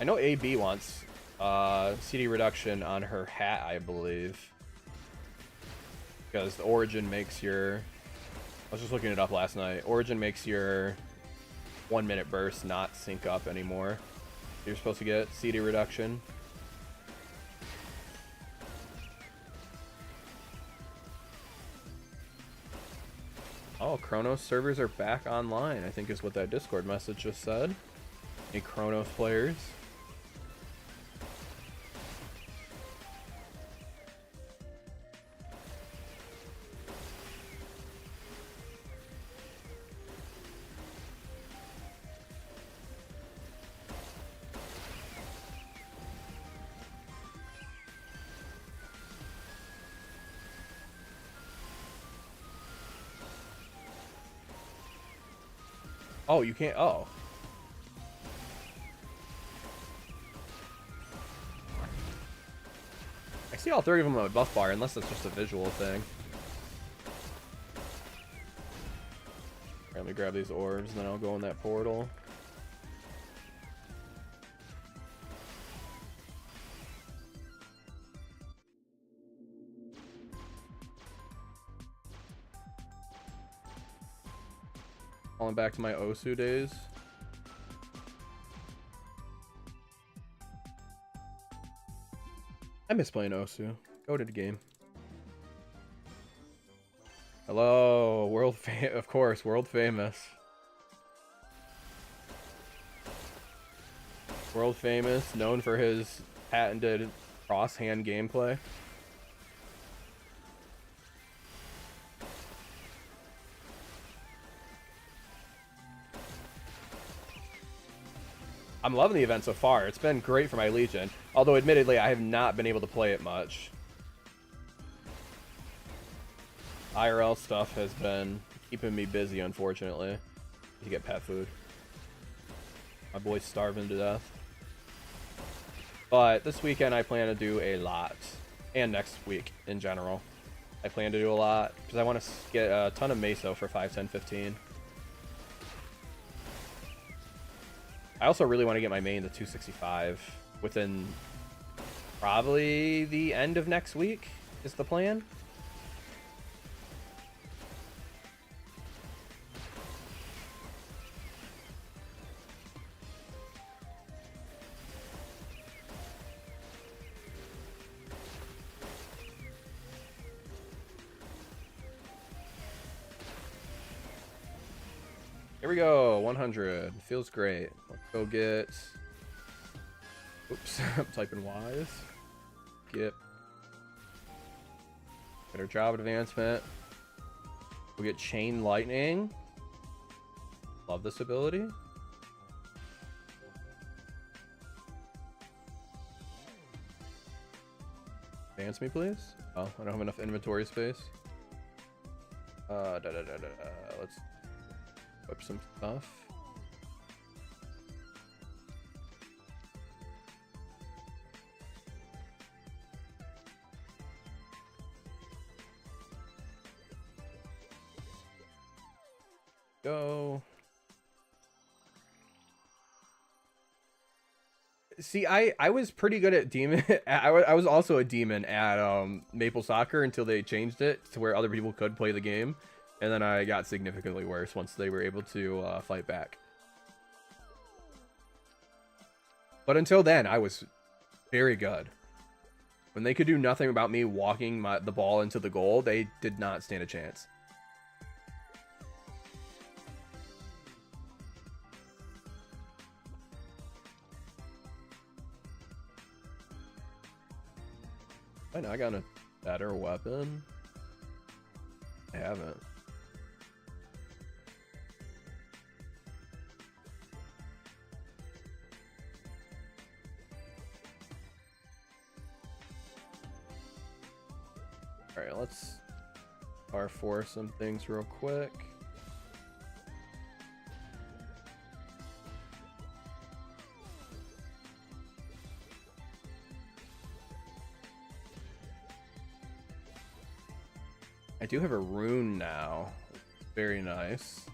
I know AB wants CD reduction on her hat, I believe. Because the Origin makes your... I was just looking it up last night. Origin makes your 1-minute burst not sync up anymore. You're supposed to get CD reduction. Oh, Chronos servers are back online, I think is what that Discord message just said. Any Chronos players? Oh, you can't. Oh. I see all 3 of them on the buff bar, unless that's just a visual thing. Alright, let me grab these orbs, and then I'll go in that portal. Falling back to my Osu days. I miss playing Osu. Go to the game. Hello, of course, world famous. World famous, known for his patented cross-hand gameplay. I'm loving the event so far. It's been great for my Legion. Although, admittedly, I have not been able to play it much. IRL stuff has been keeping me busy, unfortunately. To get pet food. My boy's starving to death. But this weekend, I plan to do a lot. And next week, in general. I plan to do a lot. Because I want to get a ton of meso for 5, 10, 15. I also really want to get my main to 265 within probably the end of next week is the plan. Here we go, 100. Feels great. Let's go get... Oops, I'm typing Y's. Get our job advancement. We'll get Chain Lightning. Love this ability. Advance me, please. Oh, I don't have enough inventory space. Let's whip some stuff. Go. See, I was pretty good at demon. I was also a demon at Maple Soccer until they changed it to where other people could play the game. And then I got significantly worse once they were able to fight back. But until then, I was very good. When they could do nothing about me walking the ball into the goal, they did not stand a chance. I know I got a better weapon. I haven't. Alright, let's R4 some things real quick. I do have a rune now. Very nice.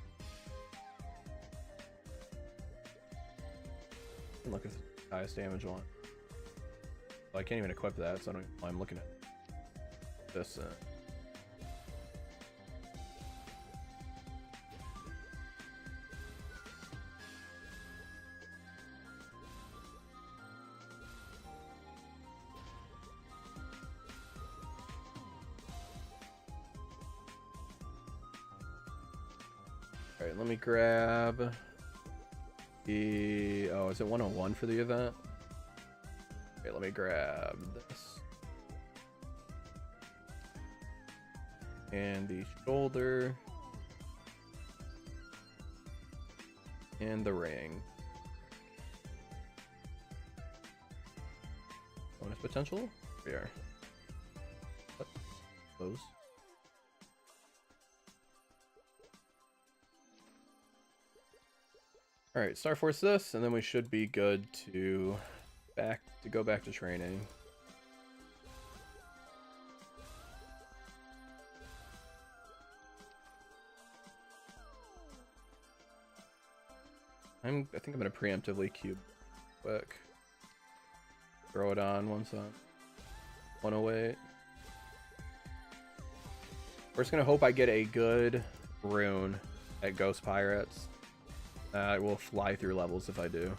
Look at the highest damage one. Well, I can't even equip that, so I don't. I'm looking at this. All right, let me grab the. Oh, is it 101 for the event? Okay, let me grab this. And the shoulder. And the ring. Bonus potential? We are. What? Close. Alright, Star Force this, and then we should be good to go back to training. I think I'm gonna preemptively cube quick. Throw it on once on 108. We're just gonna hope I get a good rune at Ghost Pirates. I will fly through levels if I do.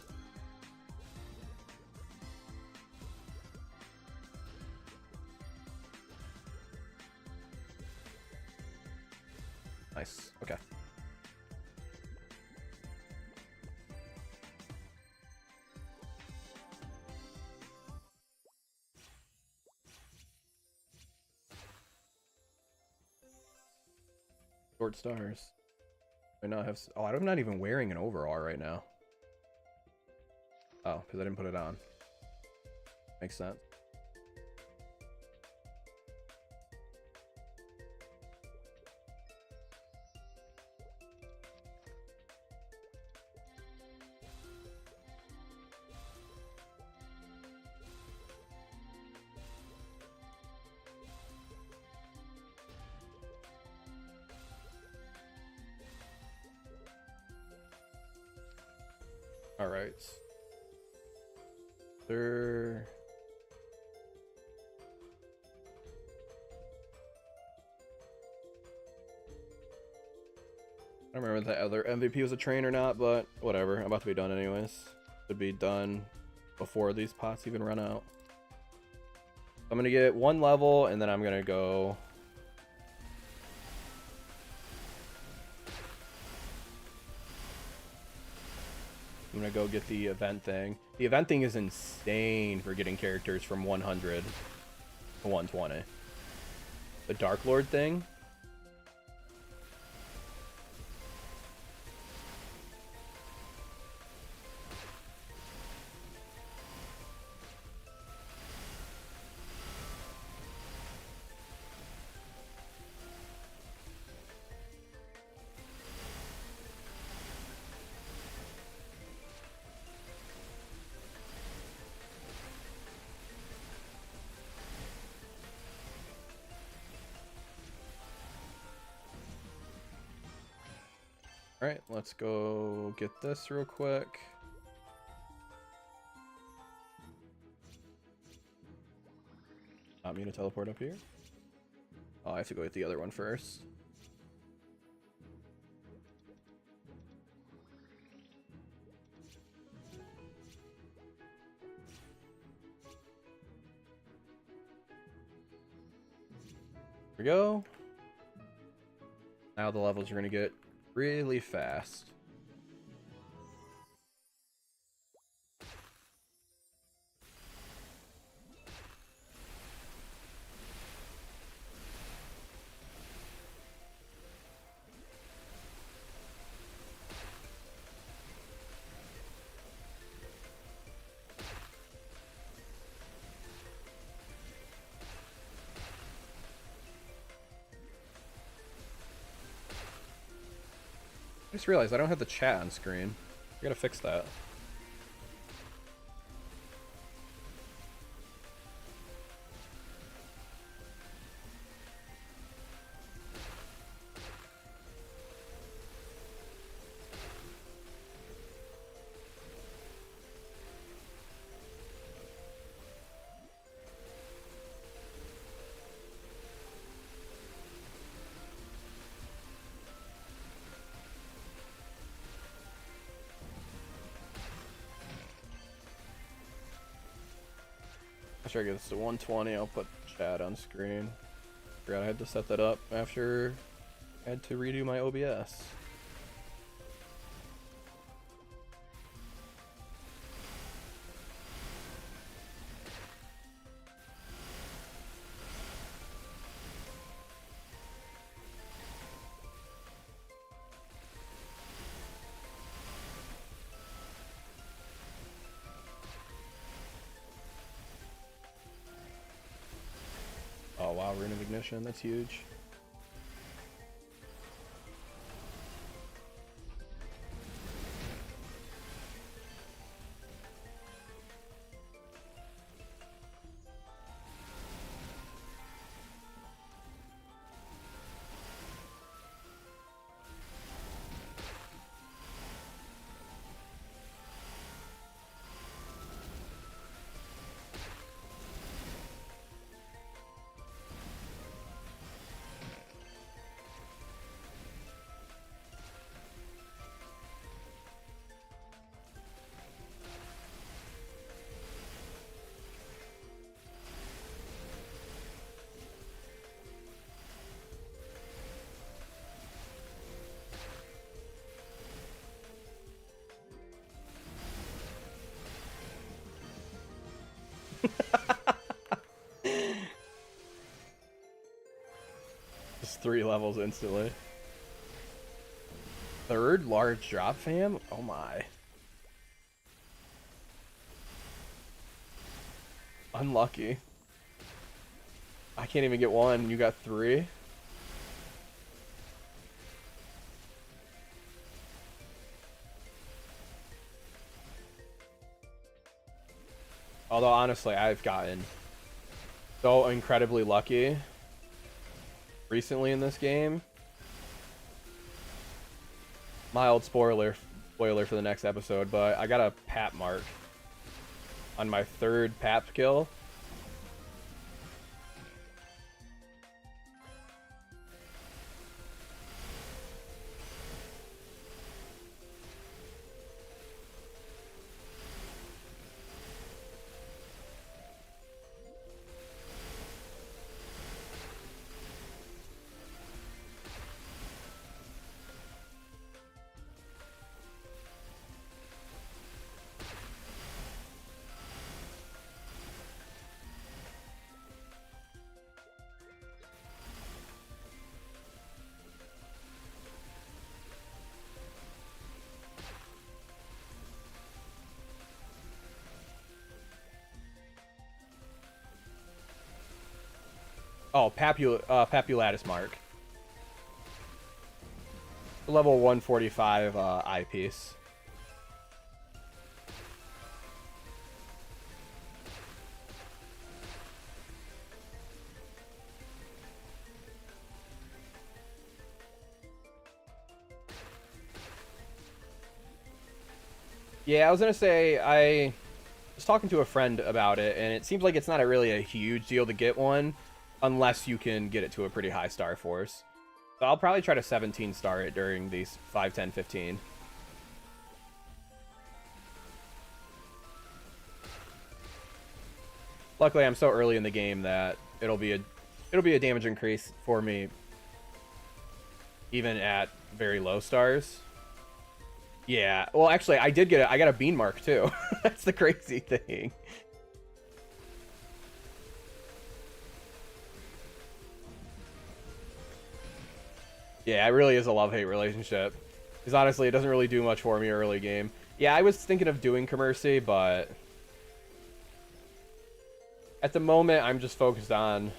Nice. Okay. Short stars. I not have. Oh, I'm not even wearing an overall right now. Oh, because I didn't put it on. Makes sense. All right. There. I don't remember if that other MVP was a train or not, but whatever. I'm about to be done anyways. Should be done before these pots even run out. I'm gonna get one level, and then I'm gonna go. I'm gonna go get the event thing. The event thing is insane for getting characters from 100 to 120. The Dark Lord thing. Alright, let's go get this real quick. Not me to teleport up here. Oh, I have to go get the other one first. Here we go. Now the levels are going to get really fast. I just realized I don't have the chat on screen. I gotta fix that. After I get this to 120, I'll put chat on screen. Forgot I had to set that up after I had to redo my OBS. Oh wow, Rune of Ignition, that's huge. Just 3 levels instantly. Third large drop fam? Oh my. Unlucky. I can't even get one. You got 3? Although honestly, I've gotten so incredibly lucky recently in this game. Mild spoiler for the next episode, but I got a pap mark on my 3rd pap kill. Oh, Papulatus mark. Level 145 eyepiece. Yeah, I was gonna say, I was talking to a friend about it, and it seems like it's not really a huge deal to get one, unless you can get it to a pretty high star force. So I'll probably try to 17 star it during these 5, 10, 15. Luckily, I'm so early in the game that it'll be a damage increase for me, even at very low stars. Yeah, well, actually, I got a bean mark too. That's the crazy thing. Yeah, it really is a love-hate relationship. Because honestly, it doesn't really do much for me early game. Yeah, I was thinking of doing Commercy, but at the moment, I'm just focused on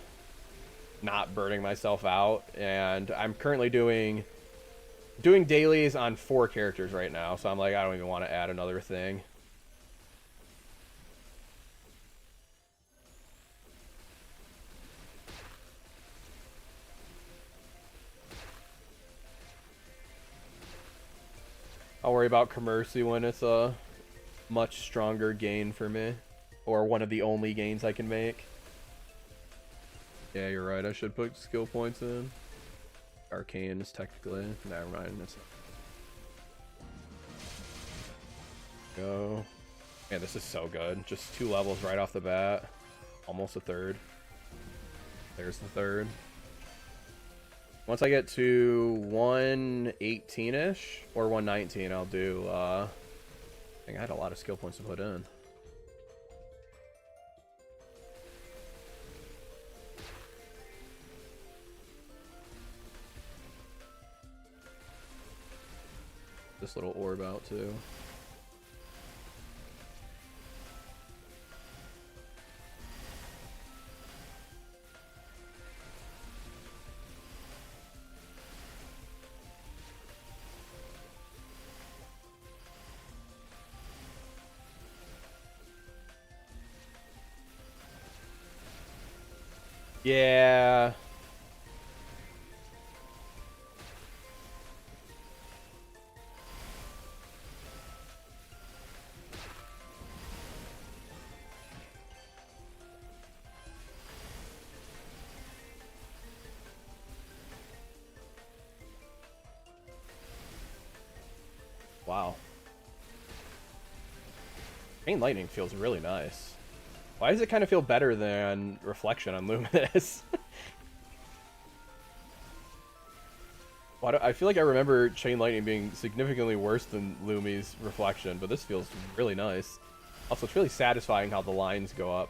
not burning myself out, and I'm currently doing dailies on 4 characters right now, so I'm like, I don't even want to add another thing. I'll worry about Commercy when it's a much stronger gain for me, or one of the only gains I can make. Yeah, you're right, I should put skill points in. Arcane is technically, never mind. It's go. Man, this is so good. Just 2 levels right off the bat. almost a third. There's the third. Once I get to 118-ish or 119, I'll do, I think I had a lot of skill points to put in. This little orb out too. Yeah. Wow. Chain Lightning feels really nice. Why does it kind of feel better than Reflection on Luminous? I feel like I remember Chain Lightning being significantly worse than Lumi's Reflection, but this feels really nice. Also, it's really satisfying how the lines go up.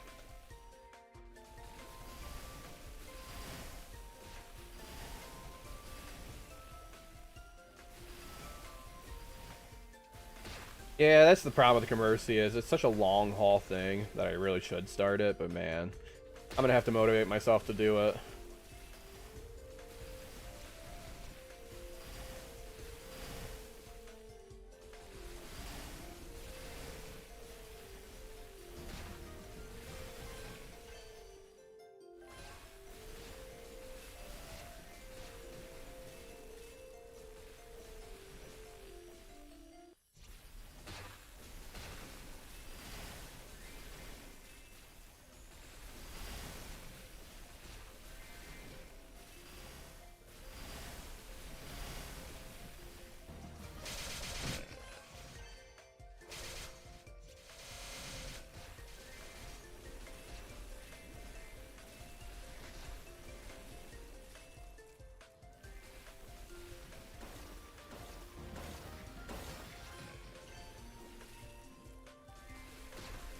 Yeah, that's the problem with Commercy is it's such a long haul thing that I really should start it, but man, I'm gonna have to motivate myself to do it.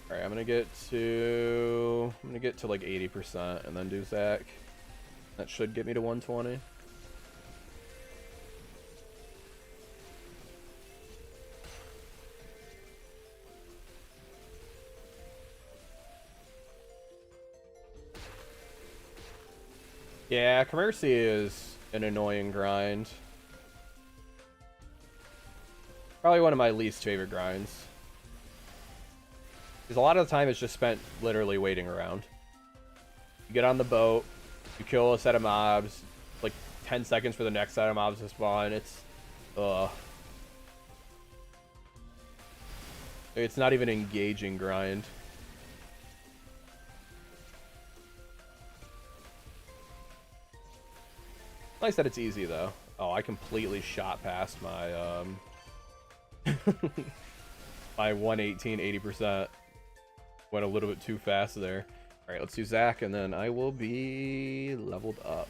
Alright, I'm gonna get to like 80% and then do Zac. That should get me to 120. Yeah, Commercy is an annoying grind. Probably one of my least favorite grinds. Because a lot of the time it's just spent literally waiting around. You get on the boat, you kill a set of mobs, like 10 seconds for the next set of mobs to spawn. It's, it's not even an engaging grind. Nice that it's easy though. Oh, I completely shot past my my 118 80%. Went a little bit too fast there. Alright, let's do Zac, and then I will be leveled up.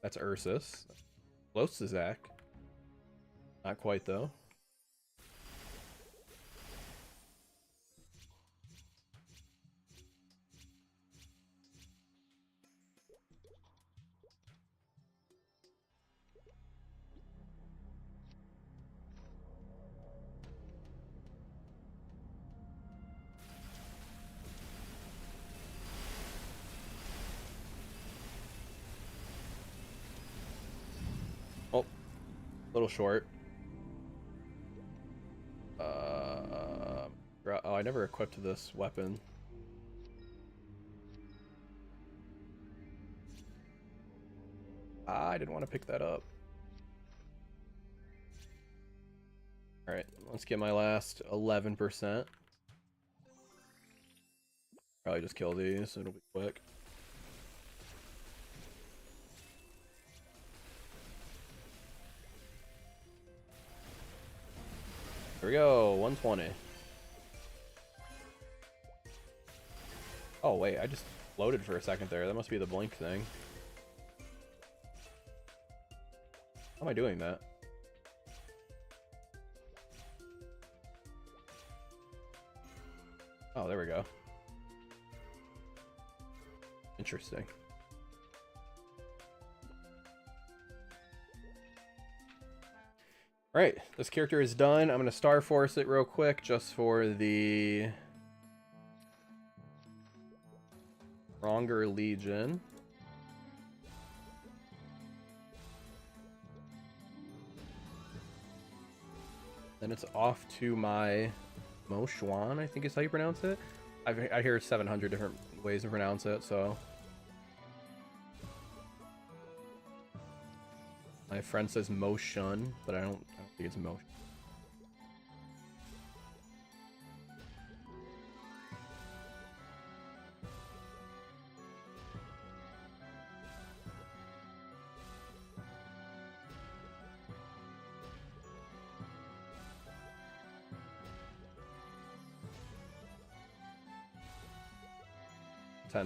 That's Ursus. Close to Zac. Not quite, though. Oh, a little short. Oh, I never equipped this weapon. I didn't want to pick that up. Alright, let's get my last 11%. Probably just kill these, it'll be quick. Here we go, 120. Oh wait, I just floated for a second there. That must be the blink thing. How am I doing that? Oh, there we go. Interesting. Alright, this character is done. I'm going to Star Force it real quick just for the Stronger Legion. Then it's off to my Mo Xuan, I think is how you pronounce it. I hear 700 different ways to pronounce it, so. My friend says Motion, but I don't think it's Motion.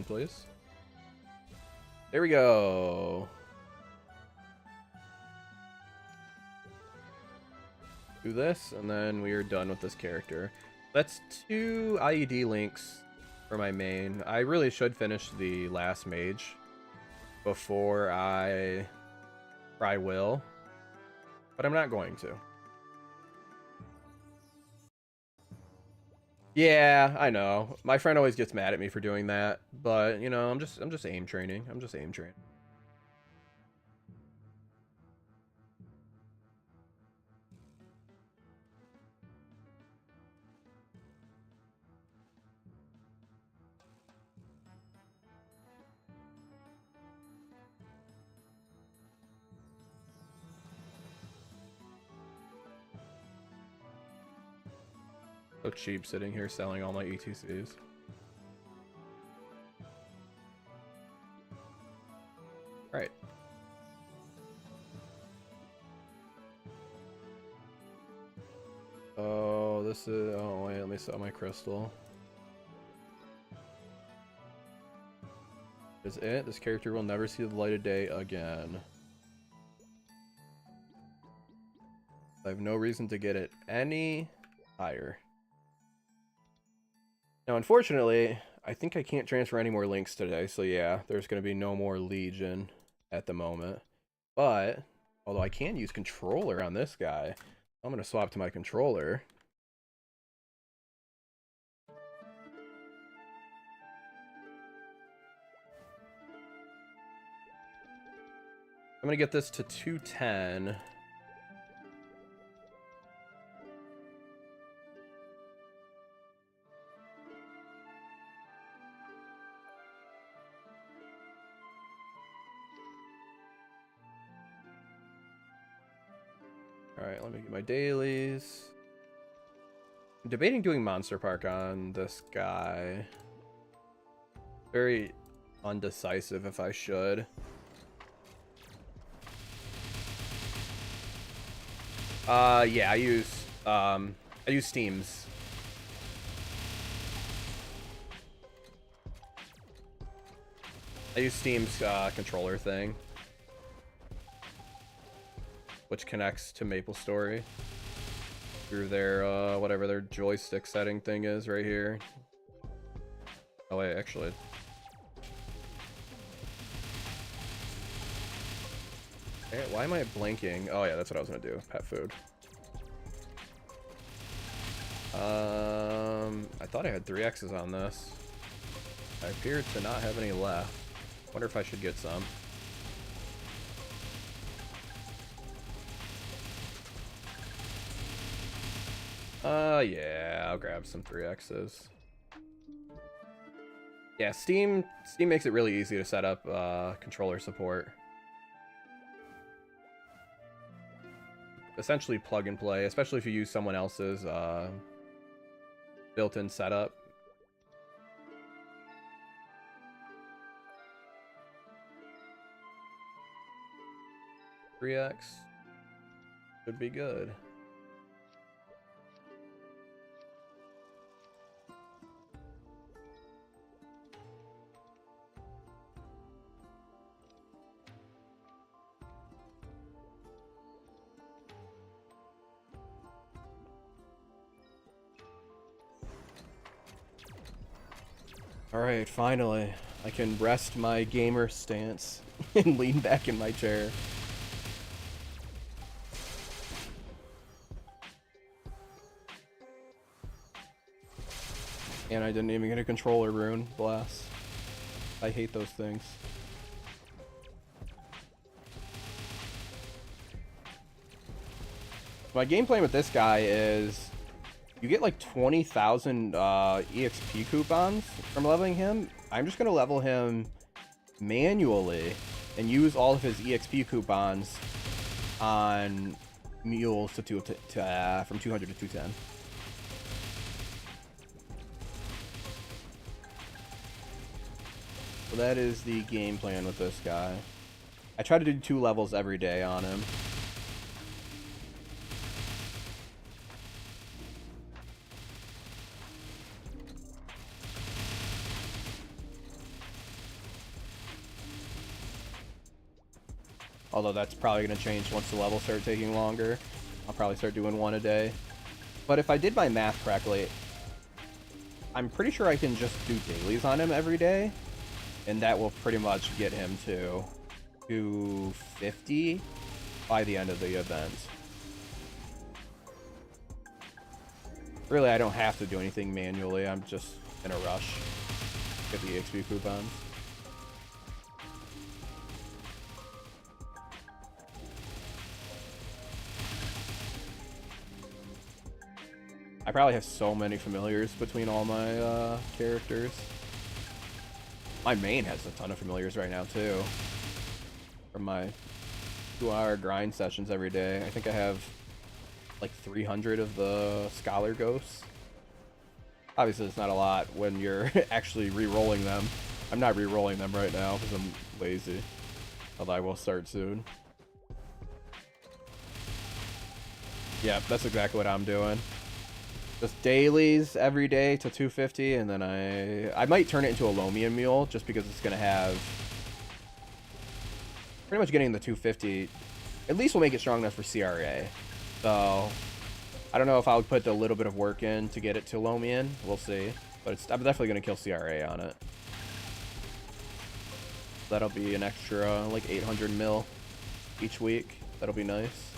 Please. There we go. Do this, and then we are done with this character. That's 2 IED links for my main. I really should finish the last mage before I will, but I'm not going to. Yeah, I know. My friend always gets mad at me for doing that, but you know, I'm just aim training. I'm just aim training. So cheap sitting here selling all my ETCs. Right. Oh, this is... Oh, wait, let me sell my crystal. Is it? This character will never see the light of day again. I have no reason to get it any higher. Now, unfortunately, I think I can't transfer any more links today, so yeah, there's going to be no more Legion at the moment. But, although I can use controller on this guy, I'm going to swap to my controller. I'm going to get this to 210. Alright, let me get my dailies. I'm debating doing Monster Park on this guy. Very undecisive if I should. Yeah, I use Steam's. I use Steam's controller thing, which connects to MapleStory through their whatever their joystick setting thing is right here. Oh wait, actually. Hey, why am I blinking? Oh yeah, that's what I was gonna do. Pet food. I thought I had 3 X's on this. I appear to not have any left. Wonder if I should get some. Yeah, I'll grab some 3 X's. Yeah, Steam makes it really easy to set up controller support. Essentially plug and play, especially if you use someone else's built-in setup. $3X should be good. Alright, finally. I can rest my gamer stance and lean back in my chair. And I didn't even get a controller rune. Bless. I hate those things. My game plan with this guy is you get like 20,000 EXP coupons from leveling him. I'm just going to level him manually and use all of his EXP coupons on mules from 200 to 210. So that is the game plan with this guy. I try to do 2 levels every day on him. Although that's probably going to change once the levels start taking longer. I'll probably start doing 1 a day. But if I did my math correctly, I'm pretty sure I can just do dailies on him every day. And that will pretty much get him to 250 by the end of the event. Really, I don't have to do anything manually. I'm just in a rush to get the XP coupons. I probably have so many familiars between all my characters. My main has a ton of familiars right now, too. From my 2-hour grind sessions every day. I think I have like 300 of the Scholar Ghosts. Obviously, it's not a lot when you're actually re-rolling them. I'm not re-rolling them right now because I'm lazy. Although I will start soon. Yeah, that's exactly what I'm doing. Just dailies every day to 250, and then I might turn it into a Lomian Mule, just because it's going to have... Pretty much getting the 250, at least will make it strong enough for CRA. So, I don't know if I'll put a little bit of work in to get it to Lomian. We'll see. But I'm definitely going to kill CRA on it. That'll be an extra, like, 800 mil each week. That'll be nice.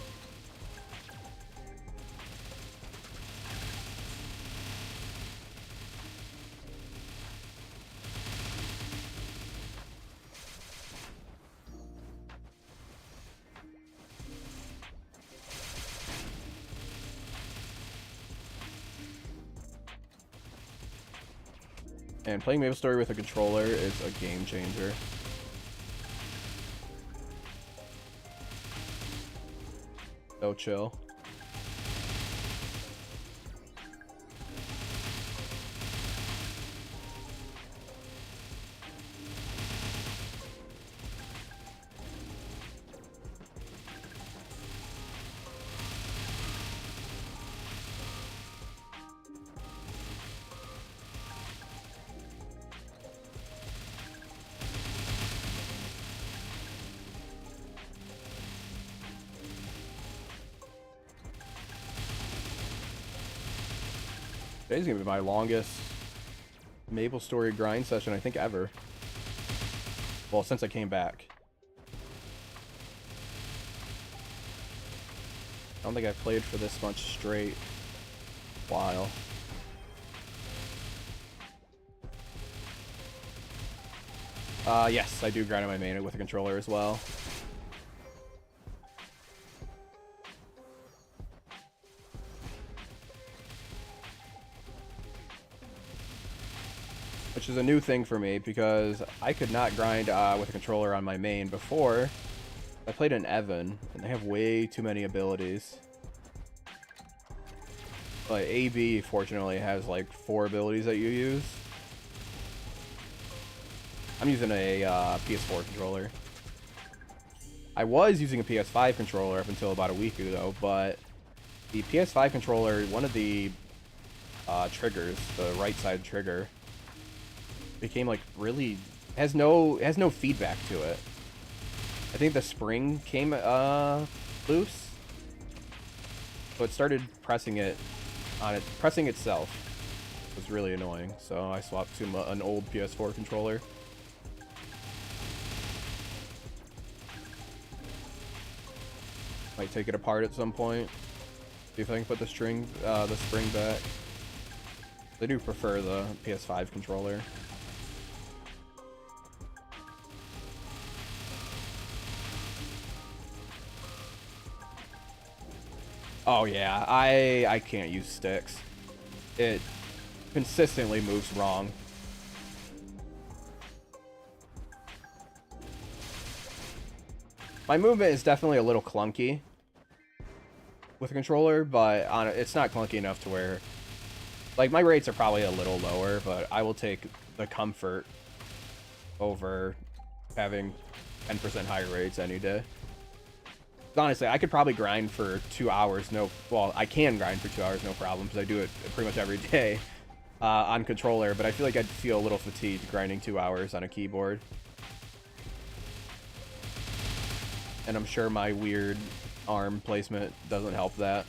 And playing MapleStory with a controller is a game changer. So chill. Today's gonna be my longest MapleStory grind session, I think, ever. Well, since I came back. I don't think I've played for this much straight while. Yes, I do grind on my main with a controller as well. Which is a new thing for me, because I could not grind with a controller on my main before. I played an Evan, and they have way too many abilities. Like, AB, fortunately, has like 4 abilities that you use. I'm using a PS4 controller. I was using a PS5 controller up until about a week ago, but the PS5 controller, one of the triggers, the right side trigger, became like really has no feedback to it. I think the spring came loose, so it started pressing itself. It was really annoying, so I swapped to an old PS4 controller. Might take it apart at some point. See if I can put the spring back. I do prefer the PS5 controller. Oh yeah, I can't use sticks. It consistently moves wrong. My movement is definitely a little clunky with a controller, but it's not clunky enough to where, like, my rates are probably a little lower, but I will take the comfort over having 10% higher rates any day. Honestly, I could probably grind for 2 hours. Well, I can grind for 2 hours, no problem, because I do it pretty much every day on controller. But I feel like I'd feel a little fatigued grinding 2 hours on a keyboard. And I'm sure my weird arm placement doesn't help that.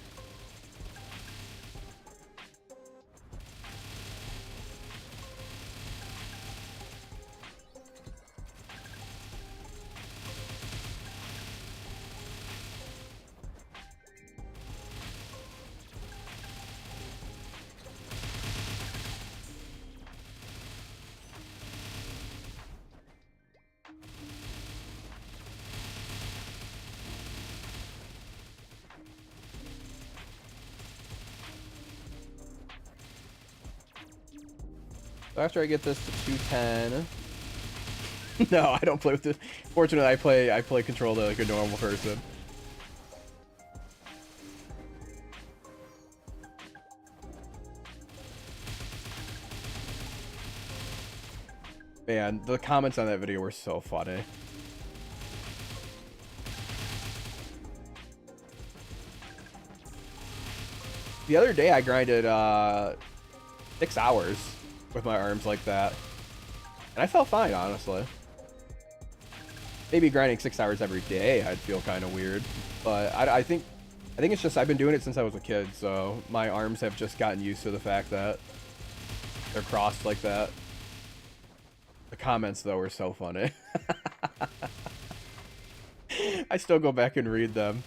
So after I get this to 210, no, I don't play with this. Fortunately, I play controller like a normal person. Man, the comments on that video were so funny. The other day I grinded 6 hours with my arms like that, and I felt fine, honestly. Maybe grinding 6 hours every day I'd feel kind of weird, but I think it's just I've been doing it since I was a kid, so my arms have just gotten used to the fact that they're crossed like that. The comments though were so funny. I still go back and read them.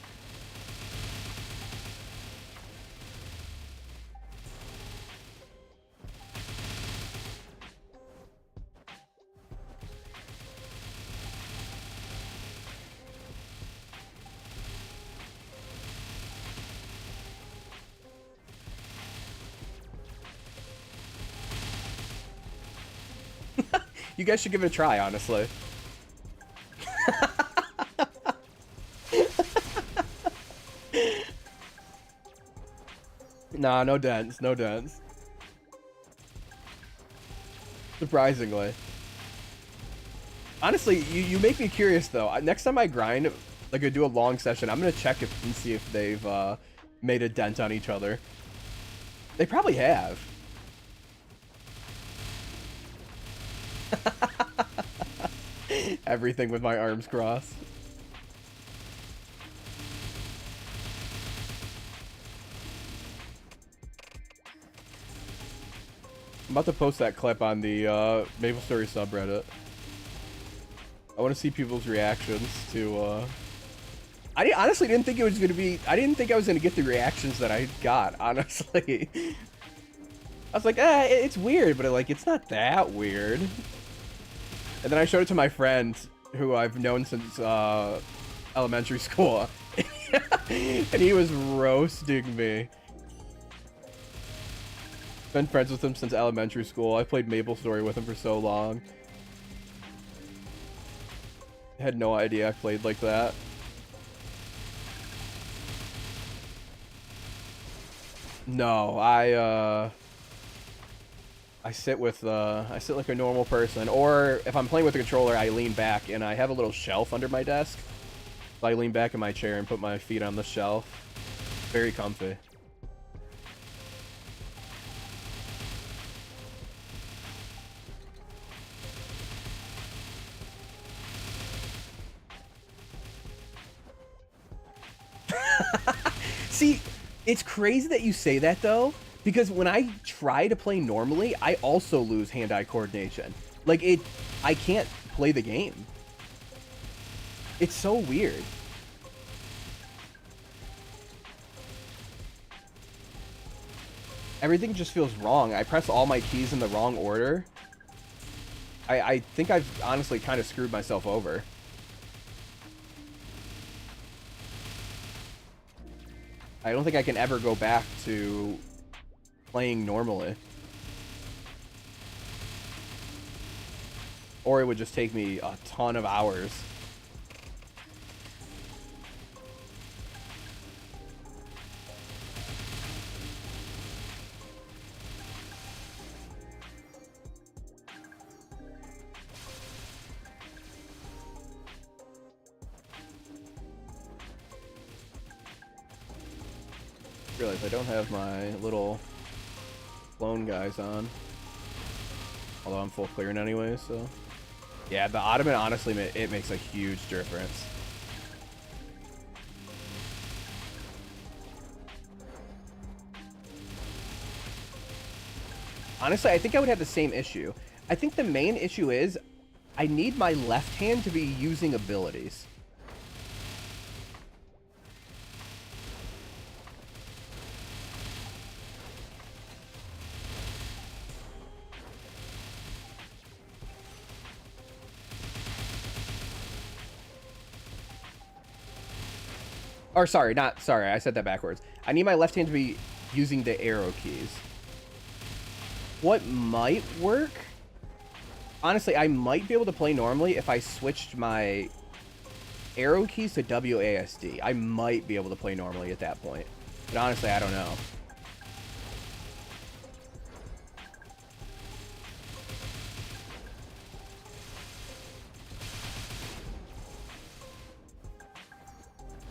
You guys should give it a try, honestly. Nah, no dents, no dents. Surprisingly. Honestly, you make me curious, though. Next time I grind, like I do a long session, I'm gonna check and see if they've made a dent on each other. They probably have. Everything with my arms crossed. I'm about to post that clip on the Maple Story subreddit. I want to see people's reactions to I honestly didn't think it was gonna be. I didn't think I was gonna get the reactions that I got, honestly. I was like, it's weird, but like, it's not that weird. And then I showed it to my friend, who I've known since elementary school. And he was roasting me. Been friends with him since elementary school. I played Maple Story with him for so long. I had no idea I played like that. No, I sit like a normal person, or if I'm playing with a controller, I lean back, and I have a little shelf under my desk. So I lean back in my chair and put my feet on the shelf. Very comfy. See, it's crazy that you say that, though, Because when I try to play normally, I also lose hand-eye coordination. Like, I can't play the game. It's so weird. Everything just feels wrong. I press all my keys in the wrong order. I think I've honestly kind of screwed myself over. I don't think I can ever go back to playing normally. Or it would just take me a ton of hours. Realize I don't have my little clone guys on. Although I'm full clearing anyway, so... Yeah, the Ottoman, honestly, it makes a huge difference. Honestly, I think I would have the same issue. I think the main issue is I need my left hand to be using abilities. Or sorry, I said that backwards. I need my left hand to be using the arrow keys. What might work? Honestly, I might be able to play normally if I switched my arrow keys to WASD. I might be able to play normally at that point. But honestly, I don't know.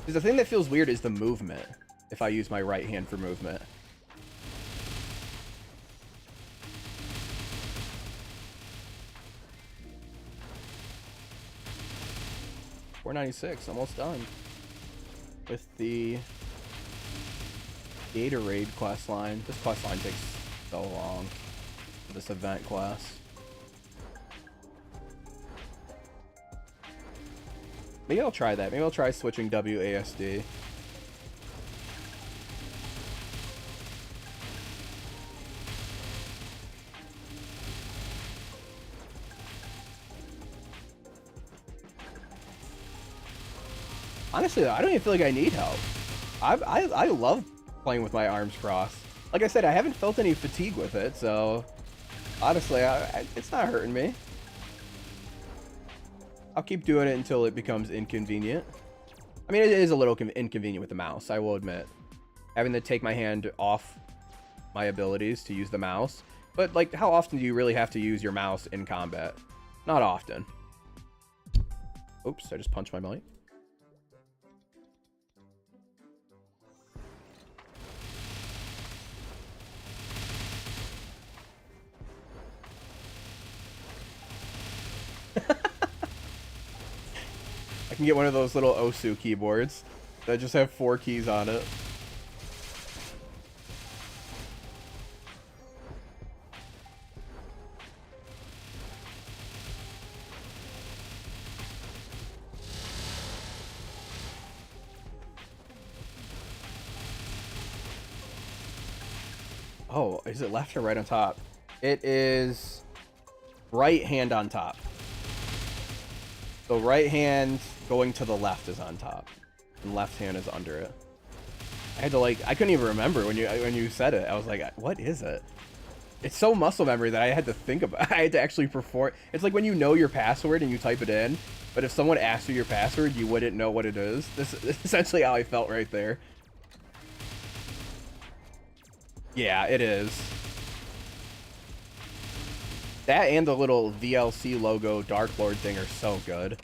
Because the thing that feels weird is the movement, if I use my right hand for movement. $4.96, almost done. With the Gatorade quest line. This quest line takes so long. This event quest. Maybe I'll try that. Maybe I'll try switching WASD. Honestly, though, I don't even feel like I need help. I love playing with my arms crossed. Like I said, I haven't felt any fatigue with it, so honestly, it's not hurting me. I'll keep doing it until it becomes inconvenient. I mean, it is a little inconvenient with the mouse, I will admit. Having to take my hand off my abilities to use the mouse. But, like, how often do you really have to use your mouse in combat? Not often. Oops, I just punched my mic. I can get one of those little Osu keyboards that just have 4 keys on it. Oh, is it left or right on top? It is right hand on top. So right hand going to the left is on top, and left hand is under it. I had to, like, I couldn't even remember when you said it. I was like, what is it? It's so muscle memory that I had to think about. I had to actually perform. It's like when you know your password and you type it in, but if someone asked you your password, you wouldn't know what it is. This is essentially how I felt right there. Yeah, it is. That and the little VLC logo Dark Lord thing are so good.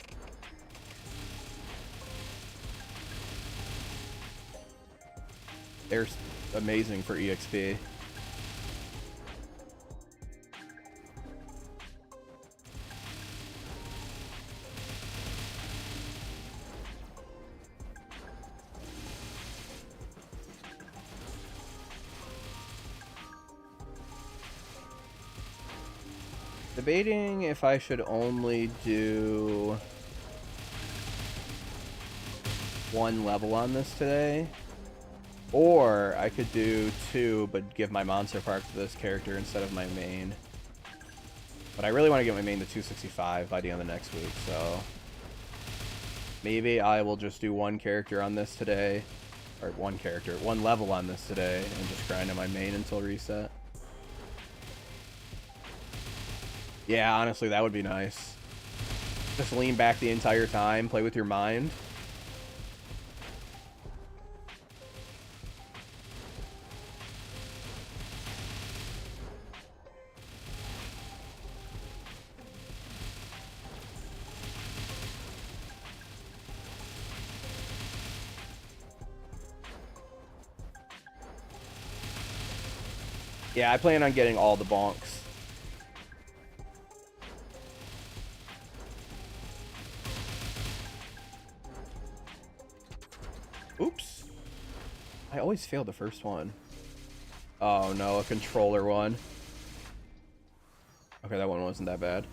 They're amazing for EXP. Debating if I should only do 1 level on this today, or I could do 2 but give my monster park to this character instead of my main. But I really want to get my main to 265 by the end of next week, so maybe I will just do 1 character on this today, or 1 level on this today, and just grind on my main until reset. Yeah, honestly, that would be nice. Just lean back the entire time, play with your mind. Yeah, I plan on getting all the bonks. Oops. I always fail the first one. Oh no, a controller one. Okay, that one wasn't that bad.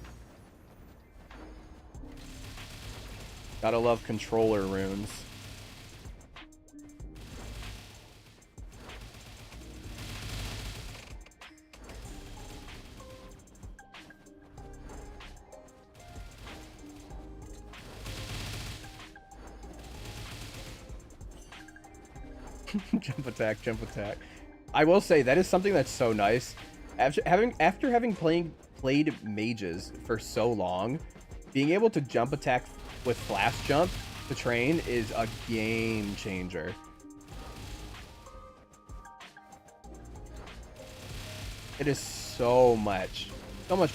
Gotta love controller runes. Jump attack, jump attack. I will say that is something that's so nice. After having played mages for so long, being able to jump attack with flash jump to train is a game changer. It is so much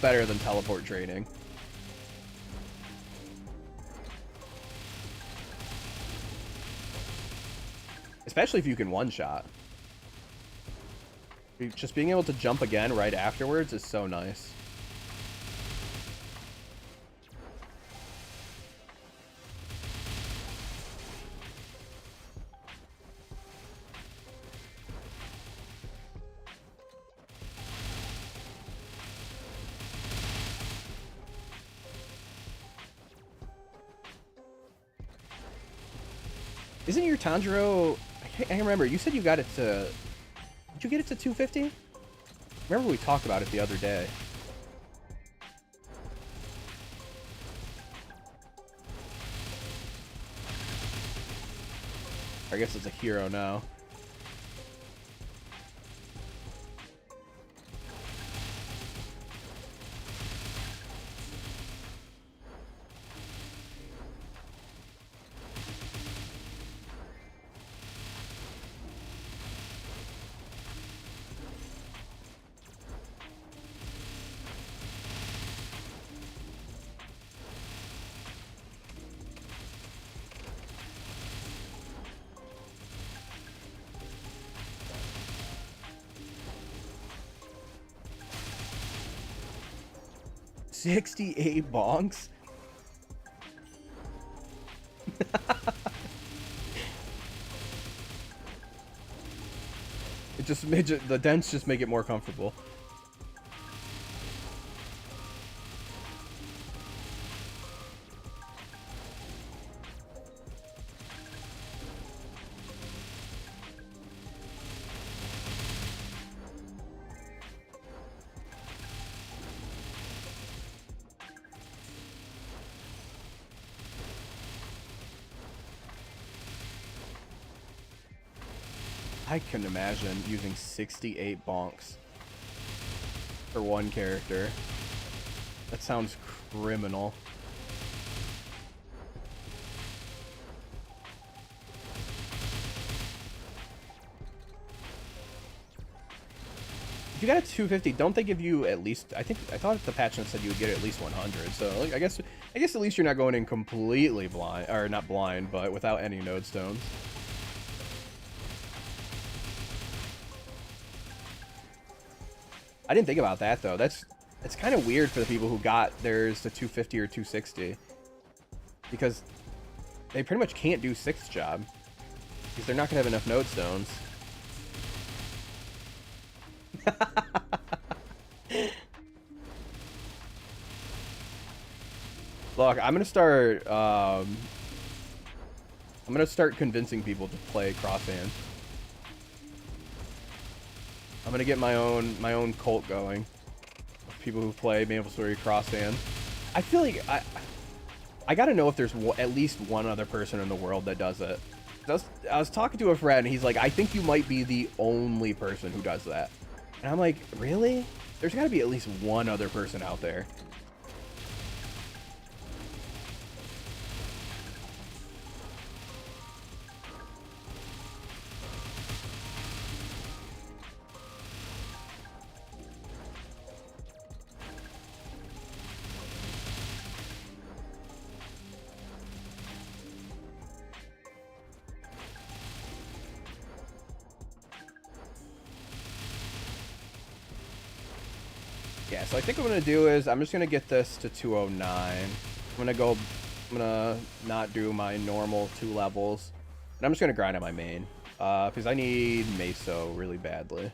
better than teleport training. Especially if you can one-shot. Just being able to jump again right afterwards is so nice. Isn't your Tanjiro... I can't remember. You said you got it to... Did you get it to 250? Remember we talked about it the other day. I guess it's a hero now. $68 bonks? It just made it, the dents just make it more comfortable. I can imagine using 68 bonks for 1 character. That sounds criminal. If you got a 250, don't they give you at least... I thought the patch note said you would get at least 100. So like, I guess at least you're not going in completely blind, or not blind, but without any node stones. I didn't think about that though. It's kind of weird for the people who got theirs to 250 or 260, because they pretty much can't do 6th job because they're not gonna have enough node stones. Look, I'm gonna start convincing people to play Crosshand. I'm gonna get my own cult going. People who play MapleStory Crosshand. I feel like I gotta know if there's at least one other person in the world that does it. I was talking to a friend, and he's like, I think you might be the only person who does that. And I'm like, really? There's gotta be at least one other person out there. Yeah, so I think what I'm gonna do is I'm just gonna get this to 209. I'm gonna not do my normal 2 levels, and I'm just gonna grind on my main because I need meso really badly.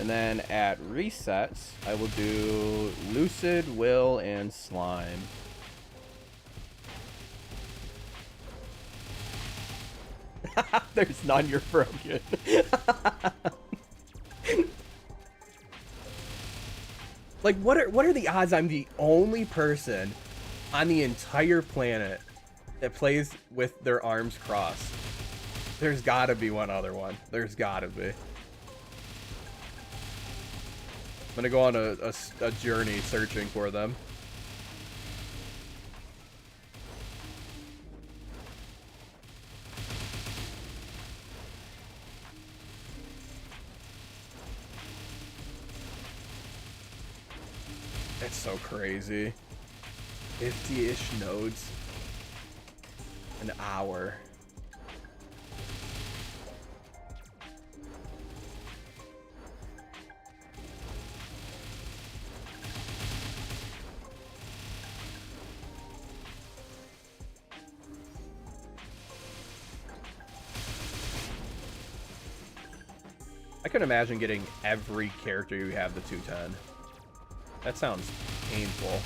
And then at resets, I will do Lucid, Will, and Slime. There's none, you're broken. Like, what are the odds I'm the only person on the entire planet that plays with their arms crossed? There's gotta be one other one. There's gotta be. I'm gonna go on a journey searching for them. That's so crazy. 50-ish nodes. An hour. I can imagine getting every character you have the 210. That sounds painful.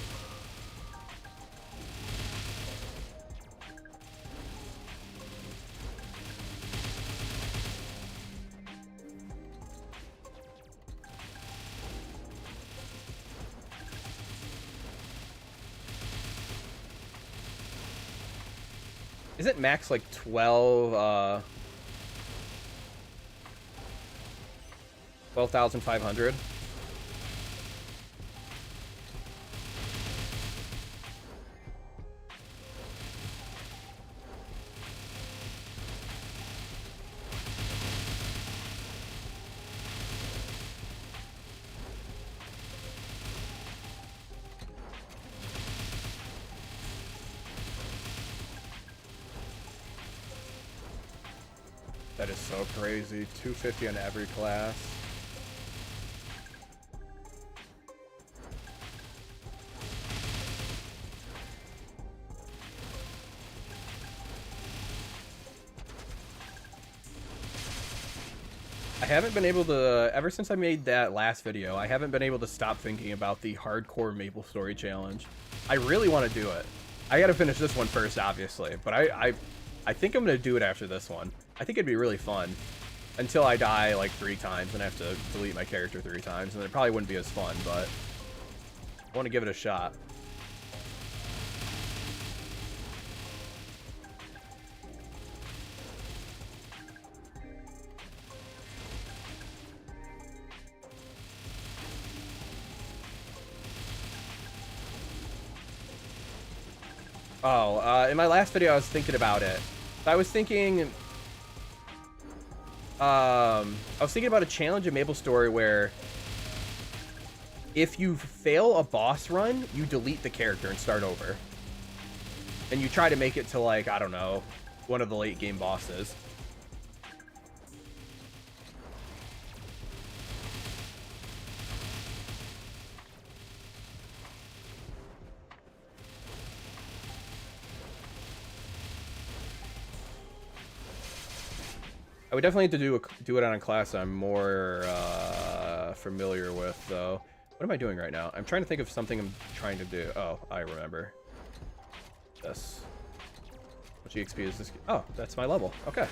Is it max like 12,500? That is so crazy. 250 on every class. I haven't been able to, ever since I made that last video, I haven't been able to stop thinking about the hardcore MapleStory challenge. I really want to do it. I gotta finish this one first, obviously, but I think I'm gonna do it after this one. I think it'd be really fun. Until I die like 3 times and I have to delete my character 3 times, and it probably wouldn't be as fun, but I want to give it a shot. Oh, in my last video I was thinking about it. I was thinking about a challenge in MapleStory where if you fail a boss run, you delete the character and start over. And you try to make it to, like, I don't know, one of the late game bosses. I would definitely have to do it on a class I'm more familiar with, though. What am I doing right now? I'm trying to think of something I'm trying to do. Oh, I remember. This. What EXP is this? Oh, that's my level. Okay.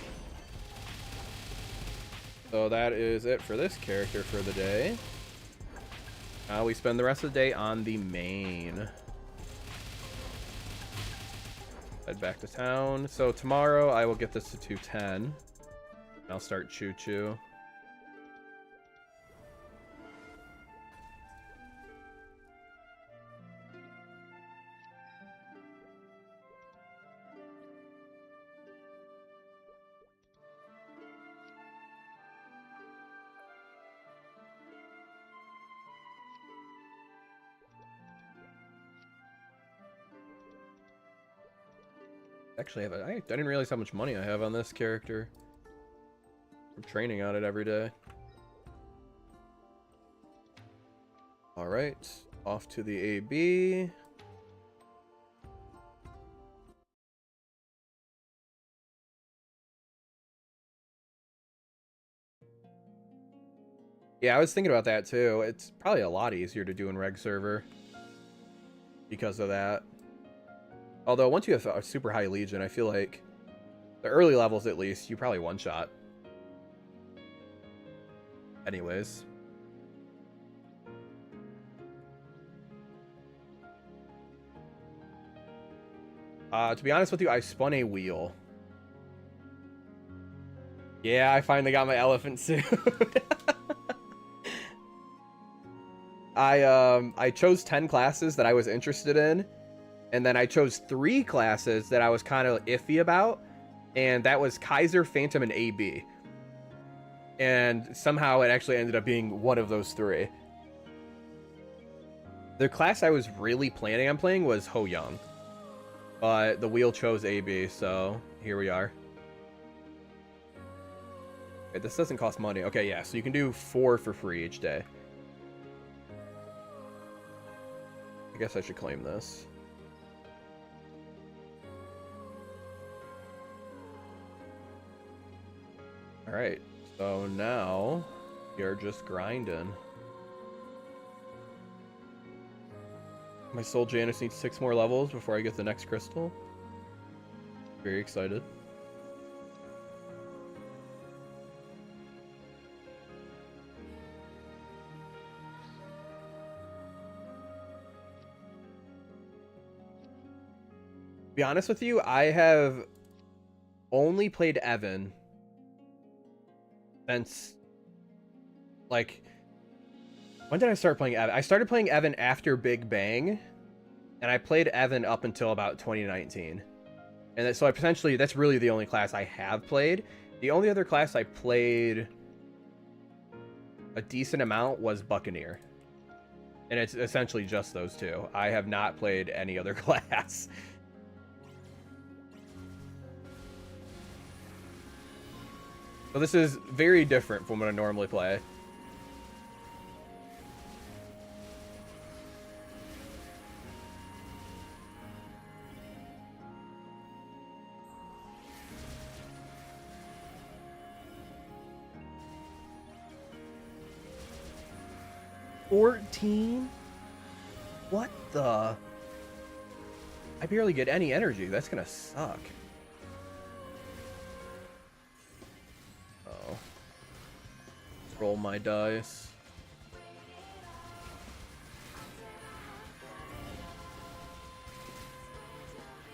So that is it for this character for the day. Now we spend the rest of the day on the main. Head back to town. So tomorrow I will get this to 210. I'll start Choo Choo. Actually, I didn't realize how much money I have on this character. I'm training on it every day. Alright, off to the AB. Yeah, I was thinking about that too. It's probably a lot easier to do in reg server because of that. Although once you have a super high legion, I feel like the early levels at least, you probably one-shot. Anyways. To be honest with you, I spun a wheel. Yeah, I finally got my elephant suit. I chose 10 classes that I was interested in, and then I chose 3 classes that I was kind of iffy about, and that was Kaiser, Phantom, and AB. And somehow it actually ended up being one of those 3. The class I was really planning on playing was Ho Young, but the wheel chose AB, so here we are. Okay, this doesn't cost money. Okay, yeah, so you can do 4 for free each day. I guess I should claim this. Alright, so now you're just grinding. My soul Janus needs 6 more levels before I get the next crystal. Very excited. To be honest with you, I have only played Evan since, like, when did I start playing Evan? I started playing Evan after Big Bang, and I played Evan up until about 2019. And so that's really the only class I have played. The only other class I played a decent amount was Buccaneer. And it's essentially just those 2. I have not played any other class. So this is very different from what I normally play. $14? What the? I barely get any energy. That's gonna suck. Oh. Roll my dice.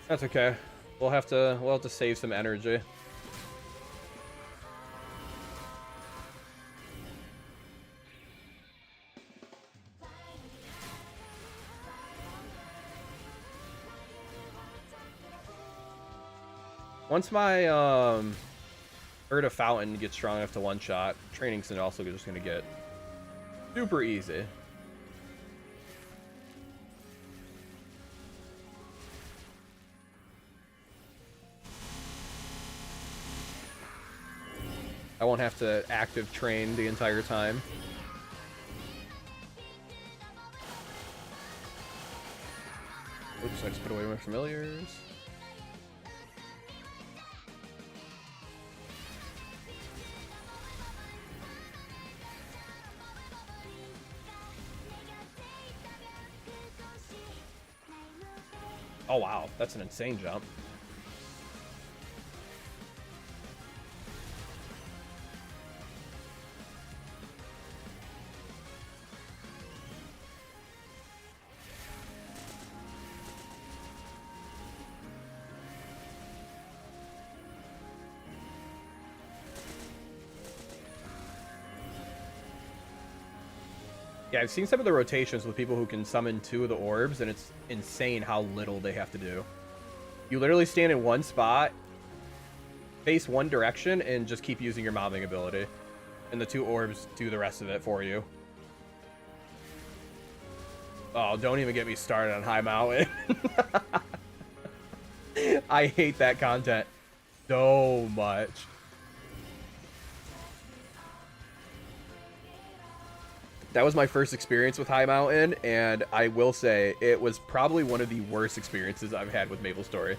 That's okay. We'll have to save some energy. Once my Urda Fountain gets strong enough to one-shot, training's also just gonna get super easy. I won't have to active train the entire time. Oops, I just put away my familiars. Oh, wow. That's an insane jump. Yeah, I've seen some of the rotations with people who can summon 2 of the orbs, and it's insane how little they have to do. You literally stand in one spot, face one direction, and just keep using your mobbing ability. And the 2 orbs do the rest of it for you. Oh, don't even get me started on High Mountain. I hate that content so much. That was my first experience with High Mountain, and I will say it was probably one of the worst experiences I've had with MapleStory.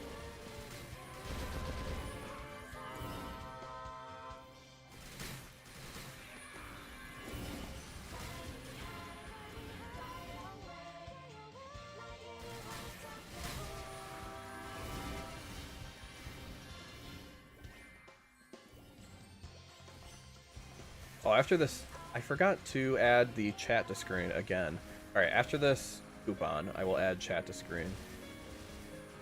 Oh, after this, I forgot to add the chat to screen again. Alright, after this coupon, I will add chat to screen.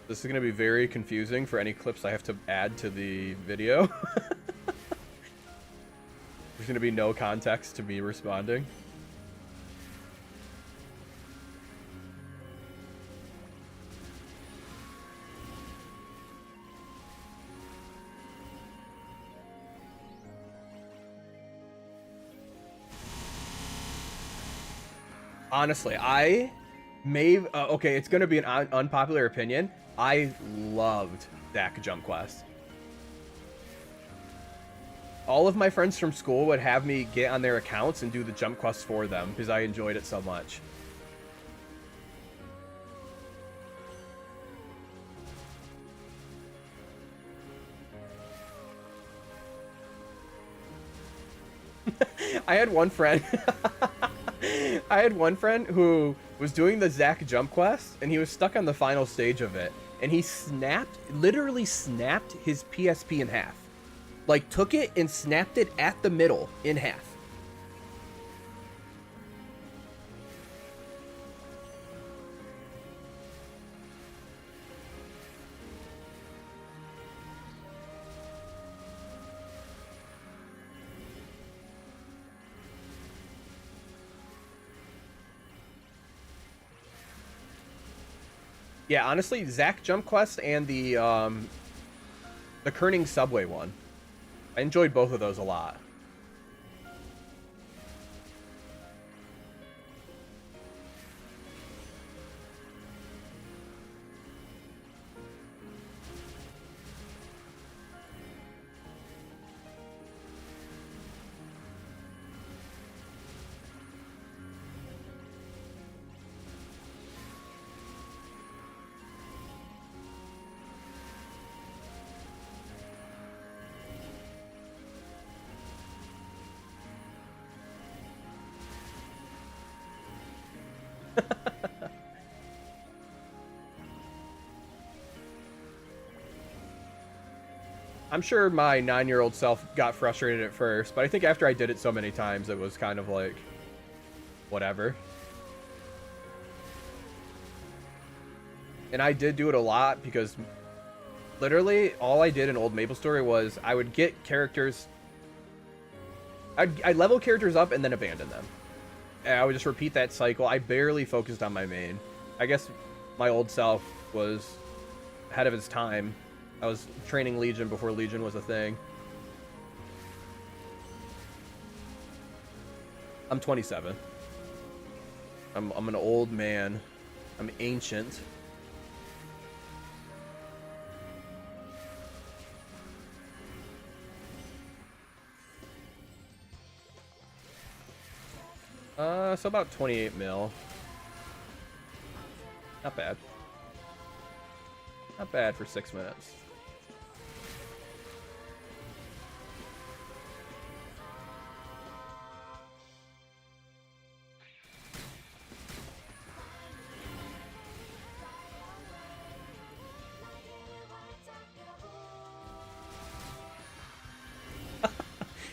This is going to be very confusing for any clips I have to add to the video. There's going to be no context to me responding. Honestly, I may... okay, it's going to be an unpopular opinion. I loved Dak Jump Quest. All of my friends from school would have me get on their accounts and do the jump quests for them because I enjoyed it so much. I had one friend... I had one friend who was doing the Zack jump quest, and he was stuck on the final stage of it, and he literally snapped his PSP in half. Like, took it and snapped it at the middle in half. Yeah, honestly, Zack Jump Quest and the Kerning Subway one. I enjoyed both of those a lot. I'm sure my 9-year-old self got frustrated at first, but I think after I did it so many times, it was kind of like, whatever. And I did do it a lot because literally all I did in old MapleStory was I would get characters... I'd level characters up and then abandon them. And I would just repeat that cycle. I barely focused on my main. I guess my old self was ahead of its time. I was training Legion before Legion was a thing. I'm 27. I'm an old man. I'm ancient. So about 28 mil. Not bad. Not bad for 6 minutes.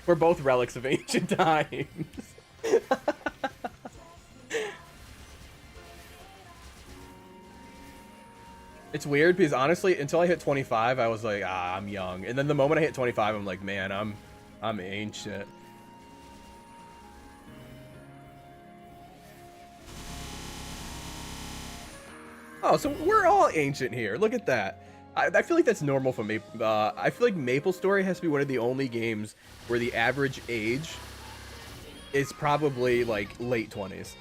We're both relics of ancient times. It's weird because honestly, until I hit 25, I was like, ah, I'm young. And then the moment I hit 25, I'm like, man, I'm ancient. Oh, so we're all ancient here. Look at that. I feel like that's normal for me. I feel like MapleStory has to be one of the only games where the average age is probably like late 20s.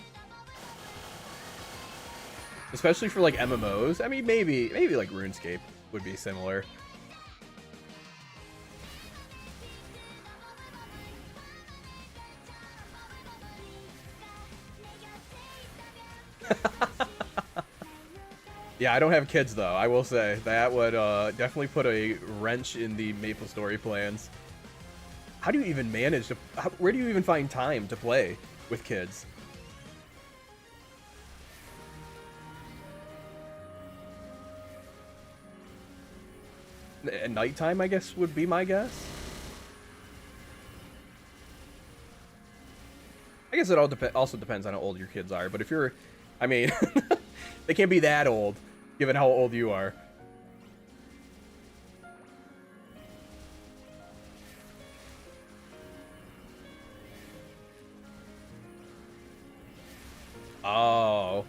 Especially for like MMOs. I mean, maybe like RuneScape would be similar. Yeah, I don't have kids though. I will say that would definitely put a wrench in the MapleStory plans. How do you even manage to? Where do you even find time to play with kids? At nighttime, I guess, would be my guess. I guess it all also depends on how old your kids are. But if you're, I mean, they can't be that old, given how old you are. Oh.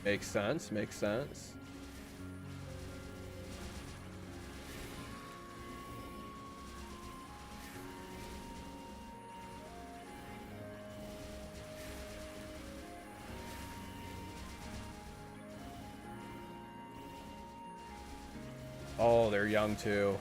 Makes sense, makes sense. Oh, they're young too.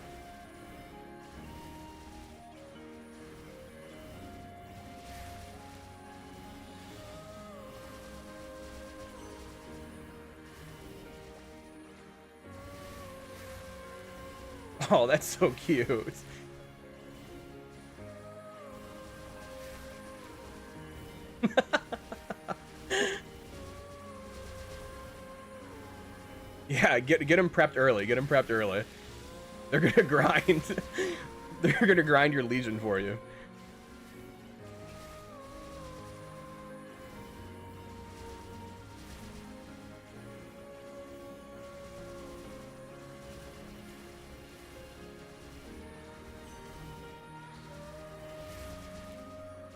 Oh, that's so cute. Yeah, get them prepped early. Get them prepped early. They're gonna grind. They're gonna grind your Legion for you.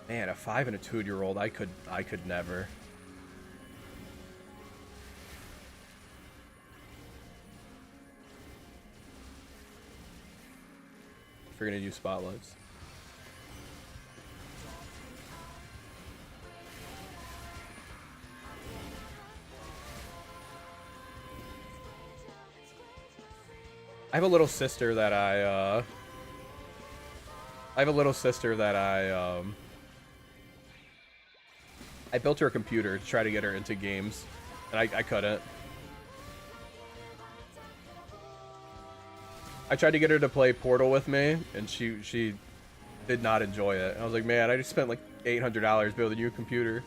Man, a 5 and a 2-year-old, I could never. If you're gonna do spotlights. I have a little sister that I I built her a computer to try to get her into games, and I couldn't. I tried to get her to play Portal with me, and she did not enjoy it. And I was like, man, I just spent like $800 building you a computer.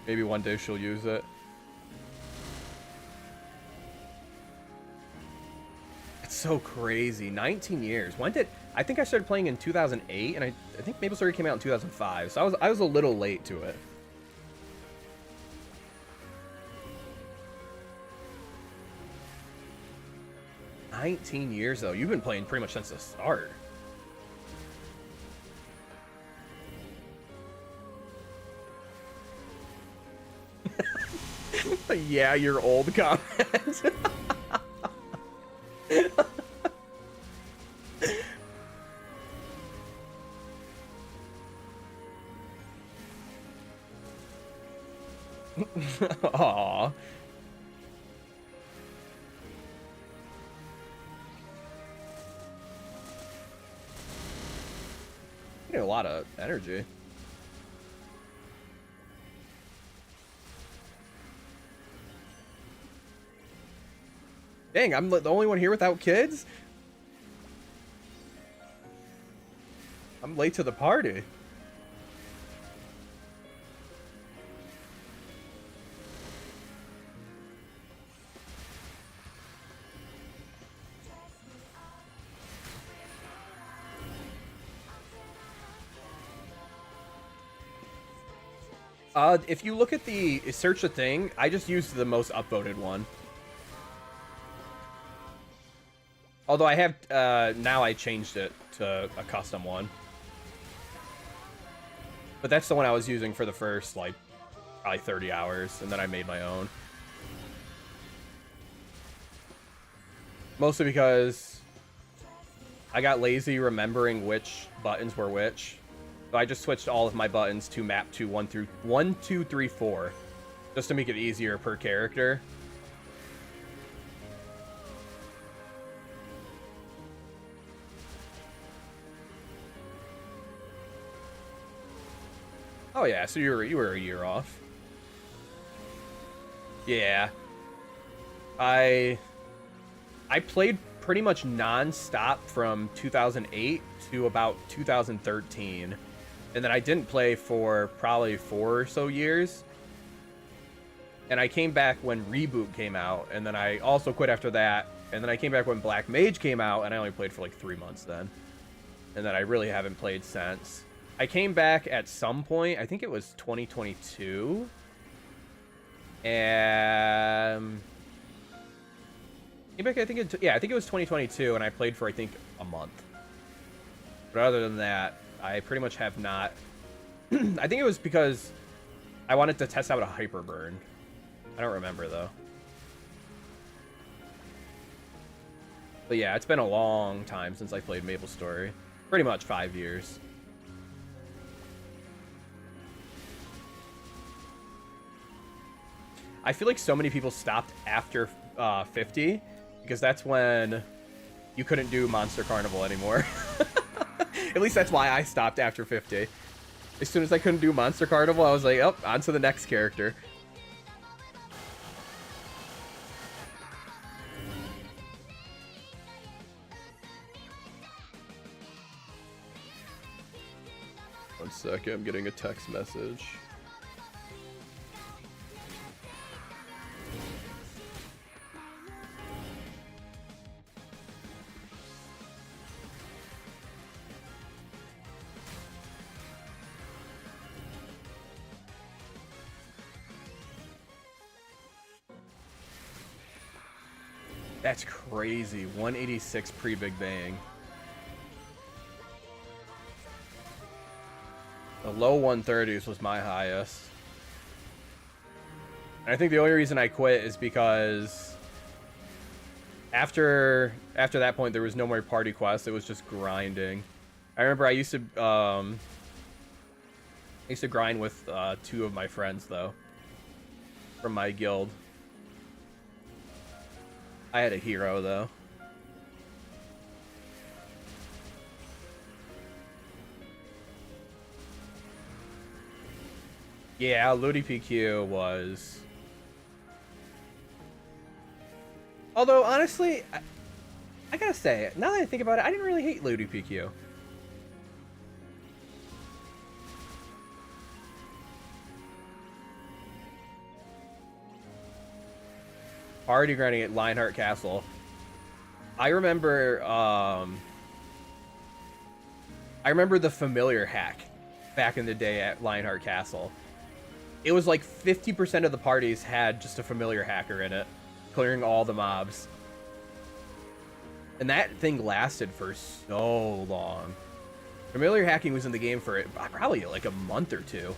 Maybe one day she'll use it. It's so crazy. 19 years. When did I think I started playing in 2008, and I think MapleStory came out in 2005. So I was a little late to it. "19 years though. You've been playing pretty much since the start." Yeah, you're old comment. Aww. You need a lot of energy. Dang, I'm the only one here without kids? I'm late to the party. If you look at the search the thing, I just used the most upvoted one. Although I have, now I changed it to a custom one. But that's the one I was using for the first, like, probably 30 hours, and then I made my own. Mostly because I got lazy remembering which buttons were which. So I just switched all of my buttons to map to 1, 2, 3, 4. Just to make it easier per character. Oh yeah, so you were a year off. Yeah. I played pretty much non-stop from 2008 to about 2013. And then I didn't play for probably 4 or so years. And I came back when Reboot came out, and then I also quit after that. And then I came back when Black Mage came out, and I only played for like 3 months then. And then I really haven't played since. I came back at some point, I think it was 2022. And came back, I think it was 2022, and I played for I think a month. But other than that, I pretty much have not. I think it was because I wanted to test out a hyper burn. I don't remember though. But yeah, it's been a long time since I played MapleStory. Pretty much 5 years. I feel like so many people stopped after 50 because that's when you couldn't do Monster Carnival anymore. At least that's why I stopped after 50. As soon as I couldn't do Monster Carnival, I was like, oh, on to the next character. One second, I'm getting a text message. That's crazy. 186 pre-Big Bang. The low 130s was my highest. And I think the only reason I quit is because after that point there was no more party quests. It was just grinding. I remember I used to grind with 2 of my friends though from my guild. I had a hero, though. Yeah, Ludi PQ was... Although, honestly, I gotta say, now that I think about it, I didn't really hate Ludi PQ. Already grinding at Lionheart Castle. I remember the familiar hack back in the day at Lionheart Castle. It was like 50% of the parties had just a familiar hacker in it, clearing all the mobs. And that thing lasted for so long. Familiar hacking was in the game for probably like a month or 2.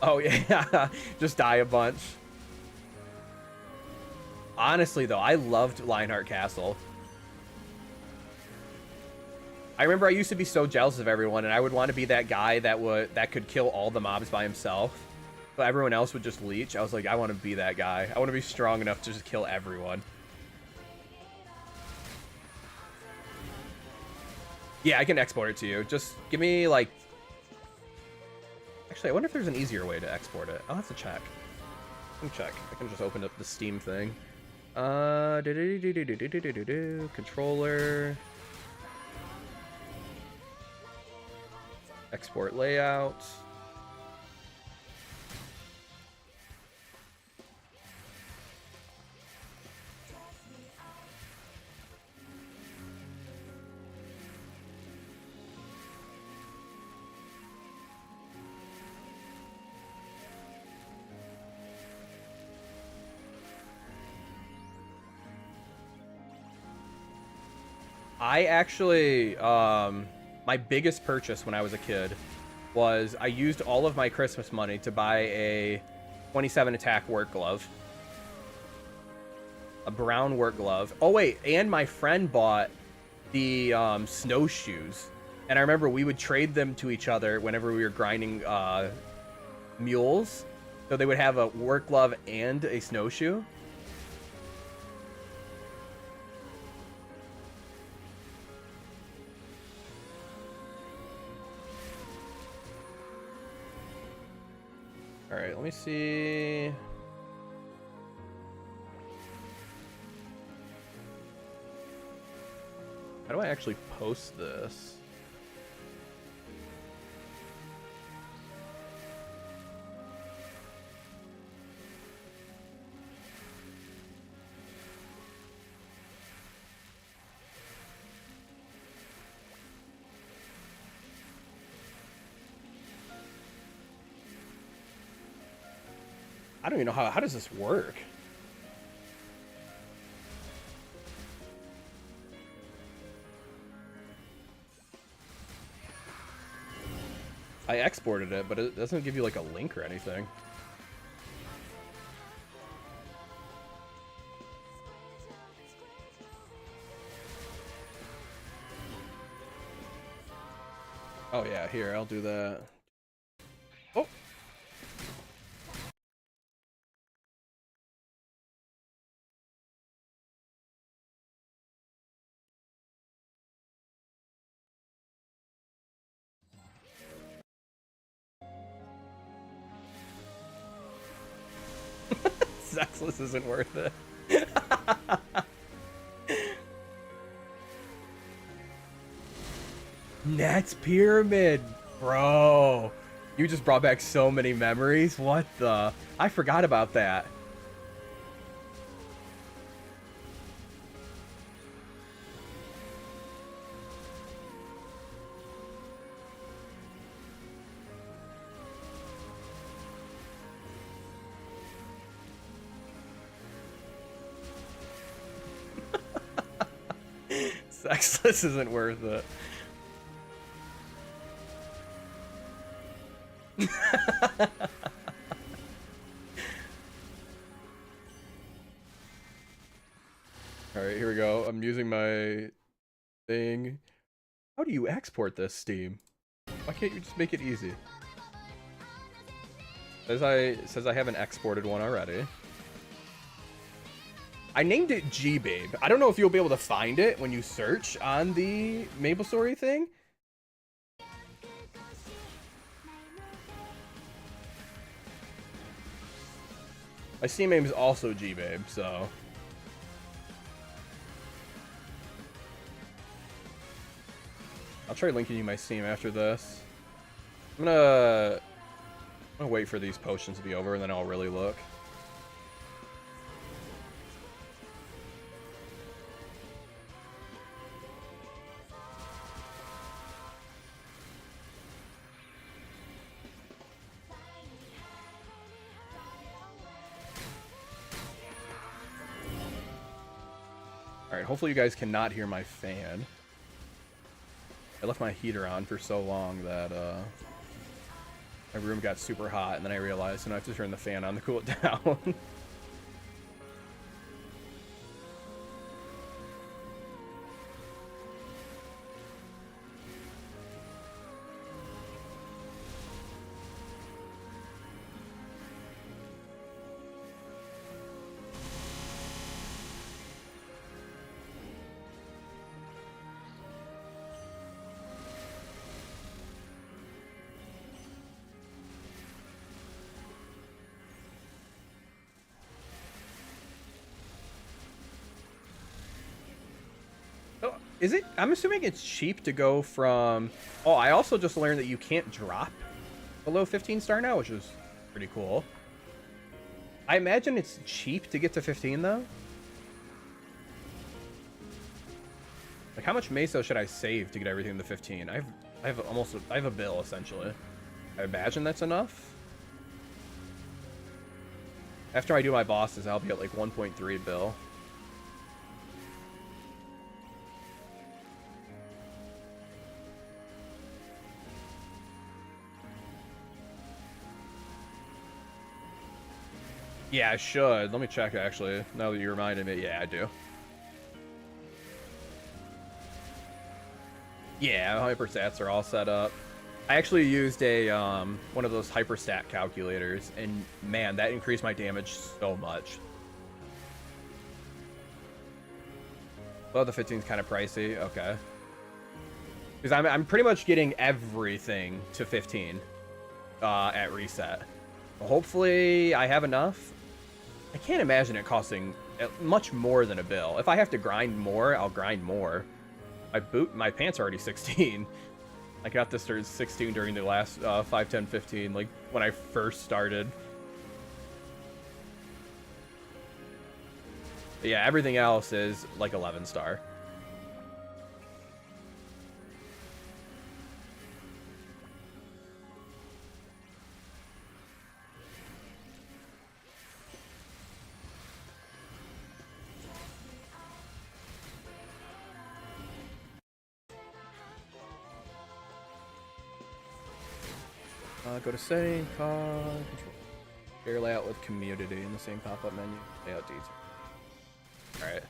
Oh, yeah. Just die a bunch. Honestly, though, I loved Lionheart Castle. I remember I used to be so jealous of everyone, and I would want to be that guy that could kill all the mobs by himself. But everyone else would just leech. I was like, I want to be that guy. I want to be strong enough to just kill everyone. Yeah, I can export it to you. Just give me, like... Actually, I wonder if there's an easier way to export it. I'll have to check. Let me check. I can just open up the Steam thing. Controller. Export layout. I actually, my biggest purchase when I was a kid was I used all of my Christmas money to buy a 27 attack work glove. A brown work glove. Oh, wait, and my friend bought the snowshoes. And I remember we would trade them to each other whenever we were grinding mules. So they would have a work glove and a snowshoe. All right, let me see. How do I actually post this? I don't even know how does this work? I exported it, but it doesn't give you like a link or anything. Oh yeah, here, I'll do that. Oh. Sexless isn't worth it. Nat's Pyramid, bro. You just brought back so many memories. What the? I forgot about that. Sexless isn't worth it. Alright, here we go. I'm using my thing. How do you export this, Steam? Why can't you just make it easy? It says I haven't exported one already. I named it G-Babe. I don't know if you'll be able to find it when you search on the MapleStory thing. My Steam name is also G-Babe, so... I'll try linking you my Steam after this. I'm gonna wait for these potions to be over, and then I'll really look. Alright, hopefully you guys cannot hear my fan. I left my heater on for so long that my room got super hot, and then I realized I have to turn the fan on to cool it down. Is it? I'm assuming it's cheap to go from... Oh, I also just learned that you can't drop below 15 star now, which is pretty cool. I imagine it's cheap to get to 15, though. Like, how much meso should I save to get everything to 15? I have a bill, essentially. I imagine that's enough. After I do my bosses, I'll be at like 1.3 bill. Yeah, I should. Let me check, actually. Now that you reminded me. Yeah, I do. Yeah, hyperstats are all set up. I actually used a one of those hyperstat calculators, and man, that increased my damage so much. Well, the 15 is kind of pricey. Okay. Because I'm pretty much getting everything to 15 at reset. Hopefully, I have enough. I can't imagine it costing much more than a bill. If I have to grind more, I'll grind more. My pants are already 16. I got this to 16 during the last 5, 10, 15, like when I first started. But yeah, everything else is like 11 star. Go to setting, control. Share layout with community in the same pop-up menu. Layout details. Alright.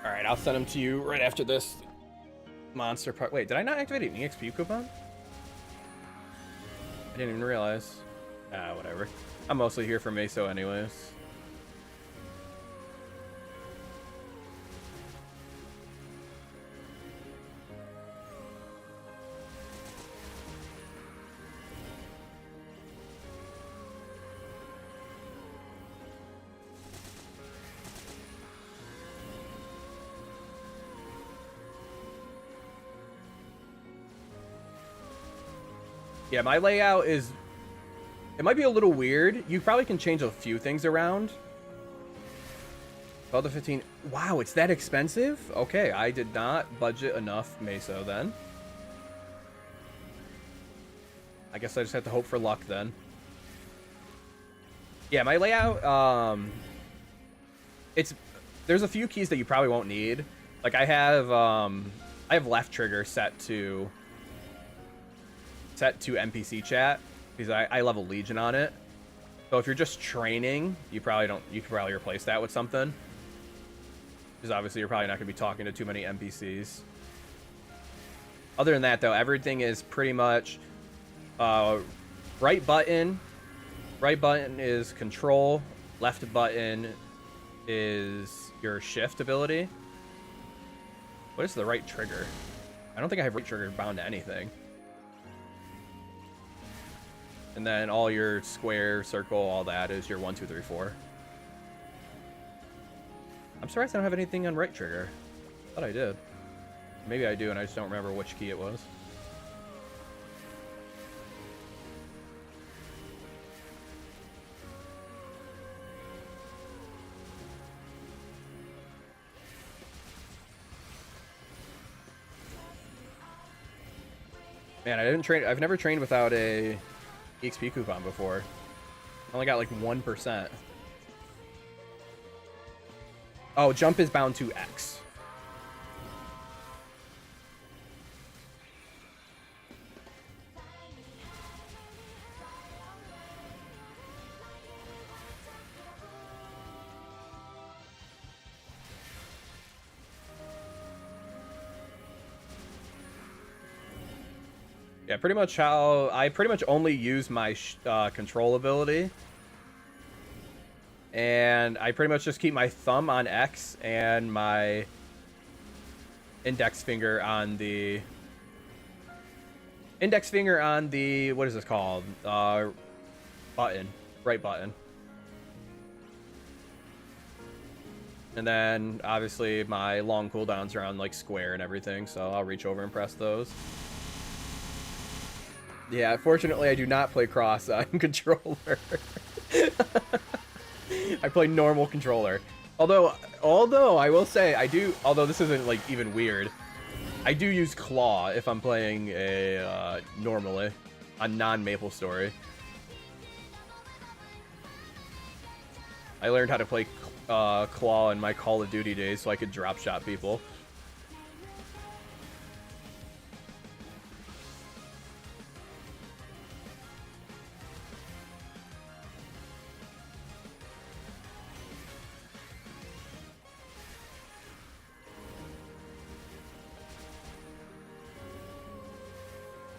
Alright, I'll send them to you right after this monster part. Wait, did I not activate an EXP coupon? I didn't even realize. Ah, whatever. I'm mostly here for Meso anyways. Yeah, my layout is... It might be a little weird. You probably can change a few things around. 12 to 15. Wow, it's that expensive? Okay, I did not budget enough Meso then. I guess I just have to hope for luck then. Yeah, my layout, there's a few keys that you probably won't need. Like I have left trigger set to NPC chat because I level Legion on it. So if you're just training, you could probably replace that with something. Because obviously you're probably not going to be talking to too many NPCs. Other than that, though, everything is pretty much right button is control, left button is your shift ability. What is the right trigger? I don't think I have right trigger bound to anything. And then all your square, circle, all that is your 1, 2, 3, 4. I'm surprised I don't have anything on right trigger. I thought I did. Maybe I do, and I just don't remember which key it was. Man, I've never trained without a EXP coupon before. I only got like 1%. Oh, jump is bound to X. Yeah, pretty much how I pretty much only use my control ability. And I pretty much just keep my thumb on X and my index finger on the what is this called? Button, right button. And then obviously my long cooldowns are on like square and everything, so I'll reach over and press those. Yeah, fortunately I do not play cross controller. I play normal controller. Although I will say I do. Although this isn't like even weird, I do use claw if I'm playing a normally a non-Maple Story. I learned how to play claw in my Call of Duty days so I could drop shot people.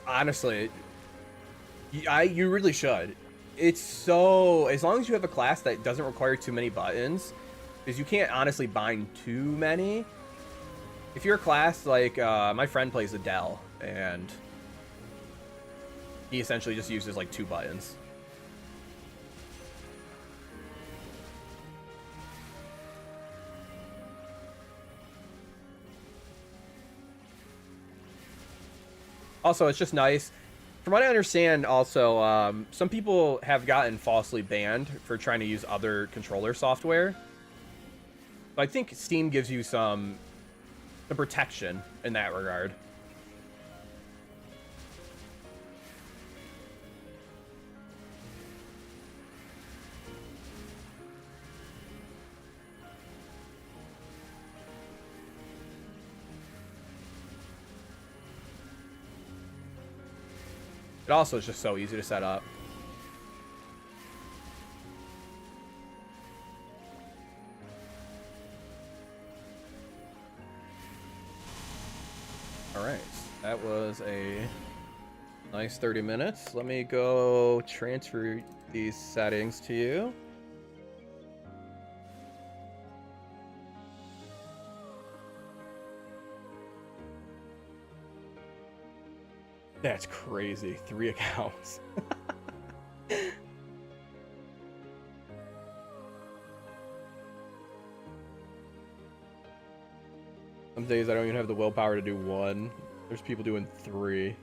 Honestly, you really should. It's so, as long as you have a class that doesn't require too many buttons, because you can't honestly bind too many. If you're a class like my friend plays Adele, and he essentially just uses like 2 buttons. Also, it's just nice. From what I understand, also, some people have gotten falsely banned for trying to use other controller software. But I think Steam gives you some protection in that regard. It also is just so easy to set up. Alright, that was a nice 30 minutes. Let me go transfer these settings to you. That's crazy. 3 accounts. Some days I don't even have the willpower to do 1. There's people doing 3.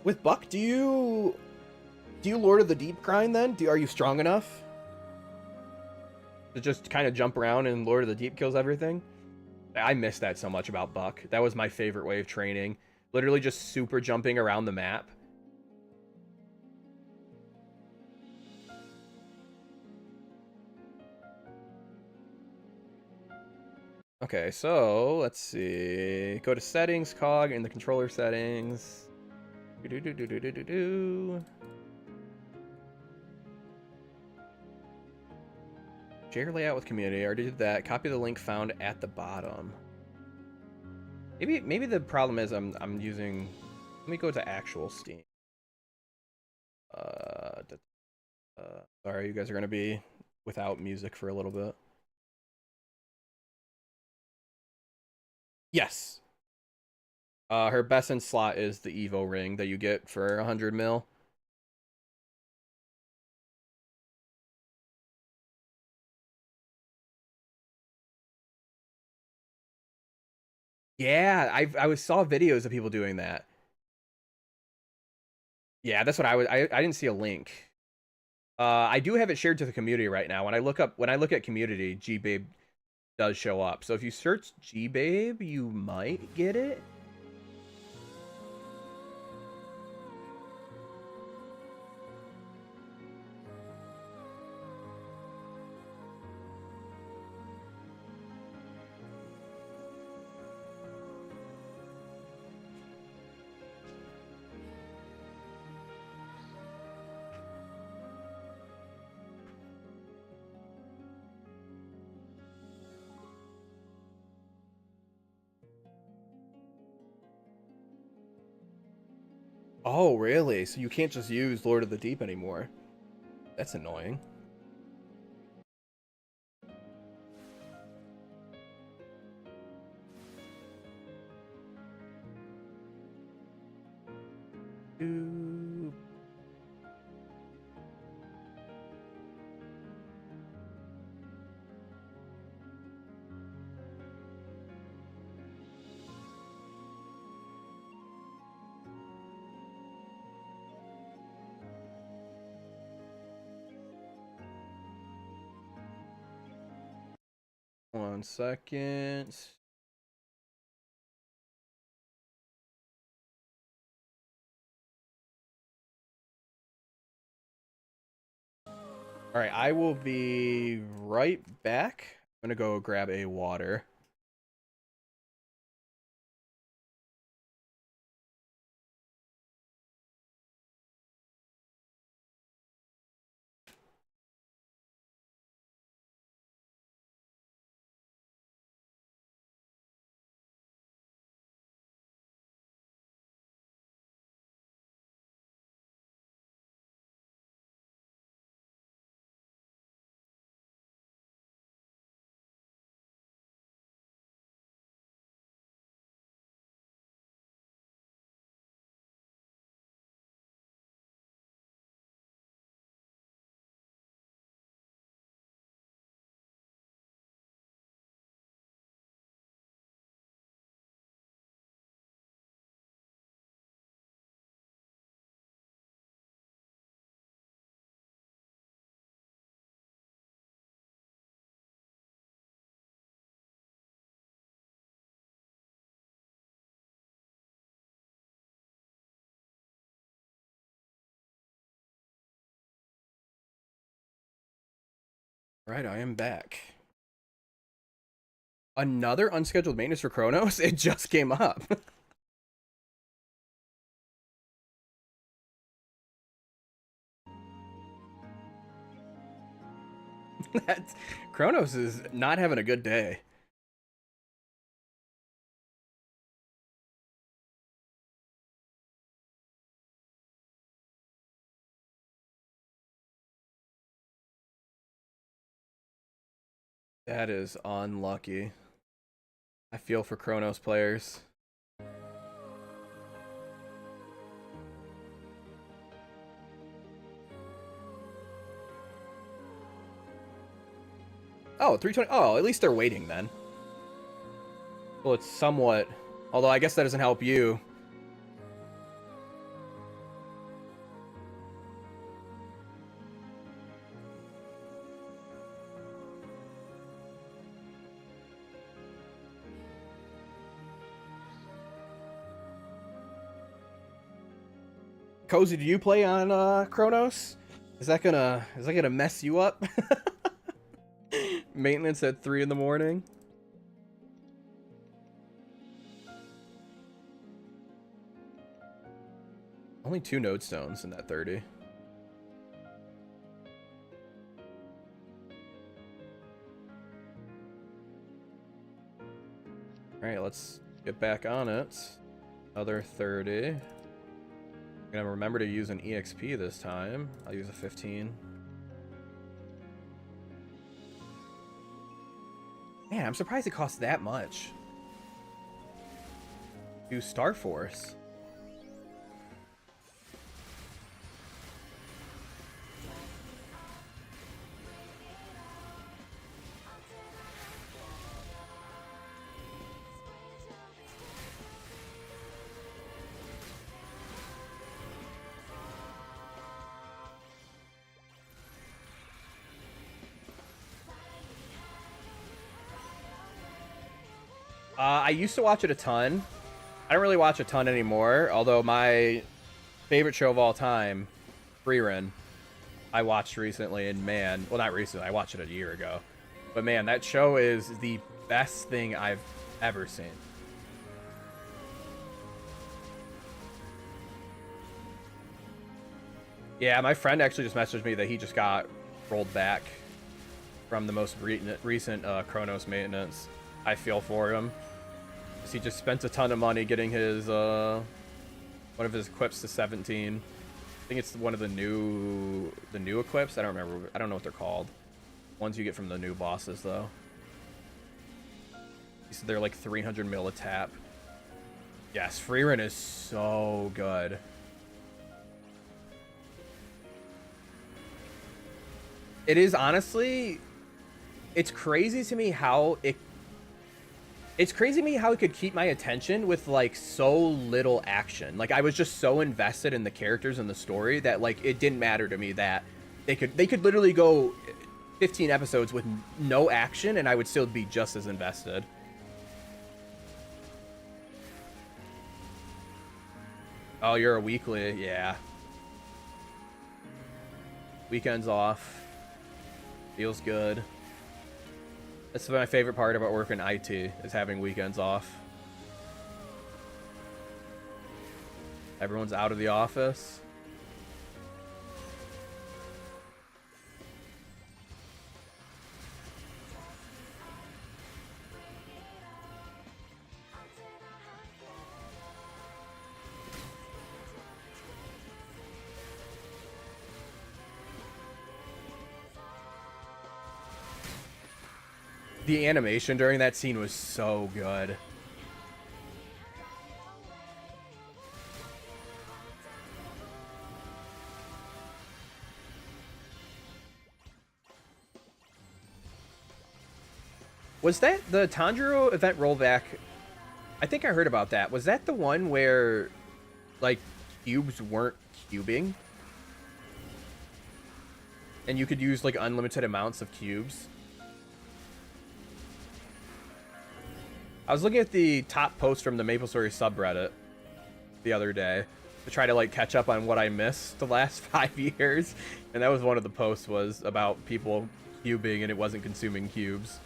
With Buck, do you Lord of the Deep grind then? Are you strong enough to just kind of jump around and Lord of the Deep kills everything? I miss that so much about Buck. That was my favorite way of training. Literally just super jumping around the map. Okay, so let's see. Go to settings, cog, in the controller settings. Share layout with community. I already did that. Copy the link found at the bottom. Maybe the problem is I'm using. Let me go to actual Steam. Sorry, you guys are gonna be without music for a little bit. Yes. Her best in slot is the Evo ring that you get for 100 mil. Yeah, I saw videos of people doing that. Yeah, that's what I didn't see a link. I do have it shared to the community right now. When I look at community, G-Babe does show up. So if you search G-Babe, you might get it. Oh, really? So you can't just use Lord of the Deep anymore. That's annoying. Ooh. 1 second. All right, I will be right back. I'm gonna go grab a water. Right, I am back. Another unscheduled maintenance for Chronos? It just came up. That's, Chronos is not having a good day. That is unlucky. I feel for Chronos players. Oh, 320. Oh, at least they're waiting then. Well, it's somewhat. Although I guess that doesn't help you. Cozy, do you play on Chronos? Is that gonna mess you up? Maintenance at 3 in the morning. Only 2 node stones in that 30. Alright, let's get back on it. Another 30. I'm gonna remember to use an EXP this time. I'll use a 15. Man, I'm surprised it costs that much. Do Star Force. I used to watch it a ton. I don't really watch a ton anymore, although my favorite show of all time, Freerun, I watched recently, and man, well, not recently, I watched it a year ago. But man, that show is the best thing I've ever seen. Yeah, my friend actually just messaged me that he just got rolled back from the most recent Chronos maintenance. I feel for him. He just spent a ton of money getting his one of his equips to 17. I think it's one of the new equips. I don't remember. I don't know what they're called. Ones you get from the new bosses though. He said they're like 300 mil a tap. Yes, Freerun is so good. It is honestly, it's crazy to me how it's crazy to me how it could keep my attention with like so little action. Like I was just so invested in the characters and the story that like it didn't matter to me that they could literally go 15 episodes with no action, and I would still be just as invested. Oh, you're a weekly, yeah. Weekends off. Feels good. That's my favorite part about working IT, is having weekends off. Everyone's out of the office. The animation during that scene was so good. Was that the Tanjiro event rollback? I think I heard about that. Was that the one where, like, cubes weren't cubing? And you could use, like, unlimited amounts of cubes? I was looking at the top post from the Maple Story subreddit the other day to try to, like, catch up on what I missed the last 5 years. And that was one of the posts, was about people cubing and it wasn't consuming cubes.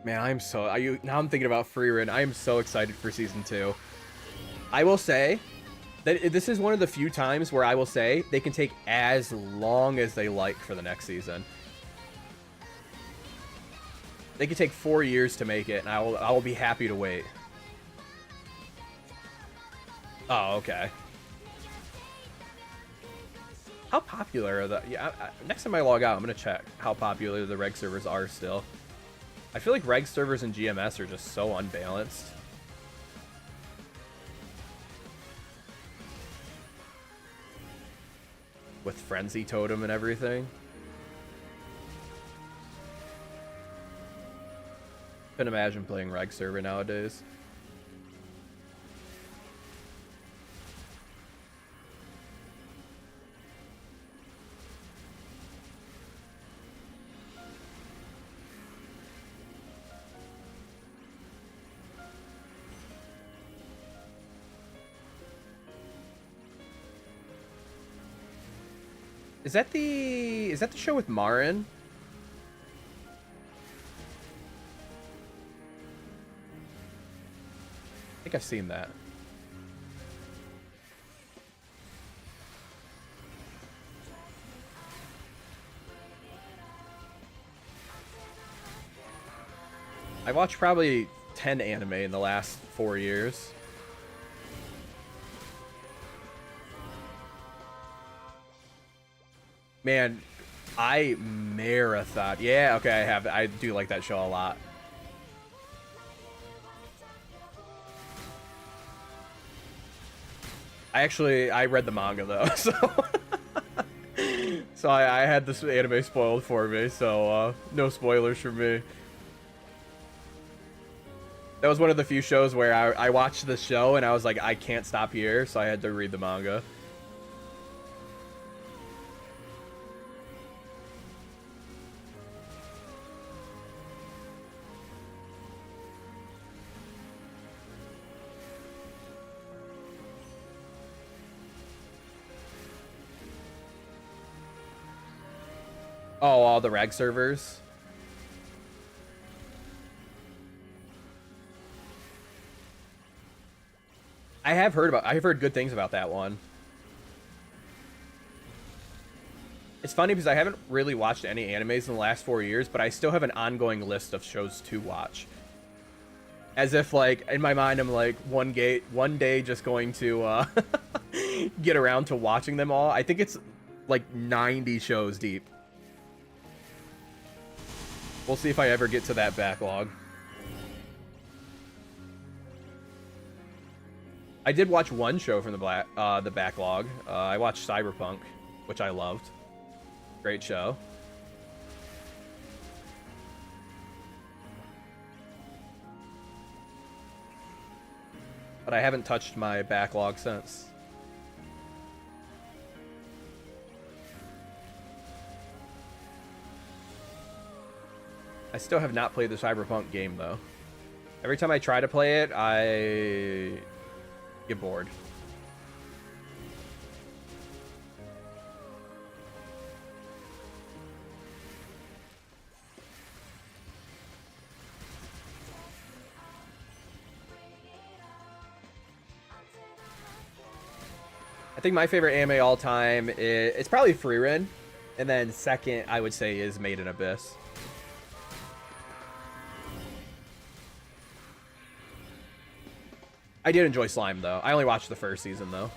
Man, now I'm thinking about Freerin. I am so excited for season 2. I will say that this is one of the few times where I will say they can take as long as they like for the next season. They could take 4 years to make it, and I will be happy to wait. Oh, okay. How popular are the... Yeah, next time I log out, I'm going to check how popular the reg servers are still. I feel like reg servers and GMS are just so unbalanced. With Frenzy Totem and everything. Couldn't imagine playing reg server nowadays. Is that the show with Marin? I think I've seen that. I watched probably 10 anime in the last 4 years. Man, I marathon. Yeah, okay, I have. I do like that show a lot. I read the manga though, so I had this anime spoiled for me, so no spoilers for me. That was one of the few shows where I watched the show and I was like, I can't stop here, so I had to read the manga. Oh, all the reg servers. I've heard good things about that one. It's funny because I haven't really watched any animes in the last 4 years, but I still have an ongoing list of shows to watch. As if, like, in my mind, I'm like, one day just going to get around to watching them all. I think it's like 90 shows deep. We'll see if I ever get to that backlog. I did watch one show from the backlog. I watched Cyberpunk, which I loved. Great show. But I haven't touched my backlog since. I still have not played the Cyberpunk game, though. Every time I try to play it, I get bored. I think my favorite anime all time is it's probably Frieren, and then second I would say is Made in Abyss. I did enjoy Slime though. I only watched the first season though.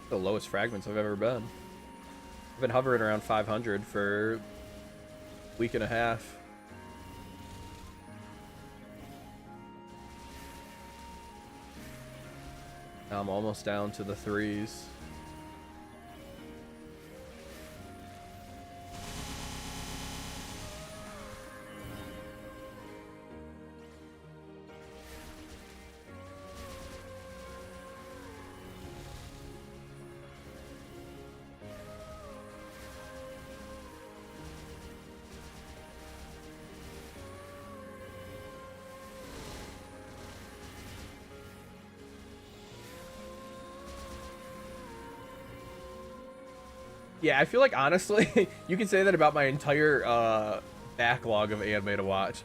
The lowest fragments I've ever been. I've been hovering around 500 for a week and a half. Now I'm almost down to the 3s. Yeah, I feel like, honestly, you can say that about my entire backlog of anime to watch.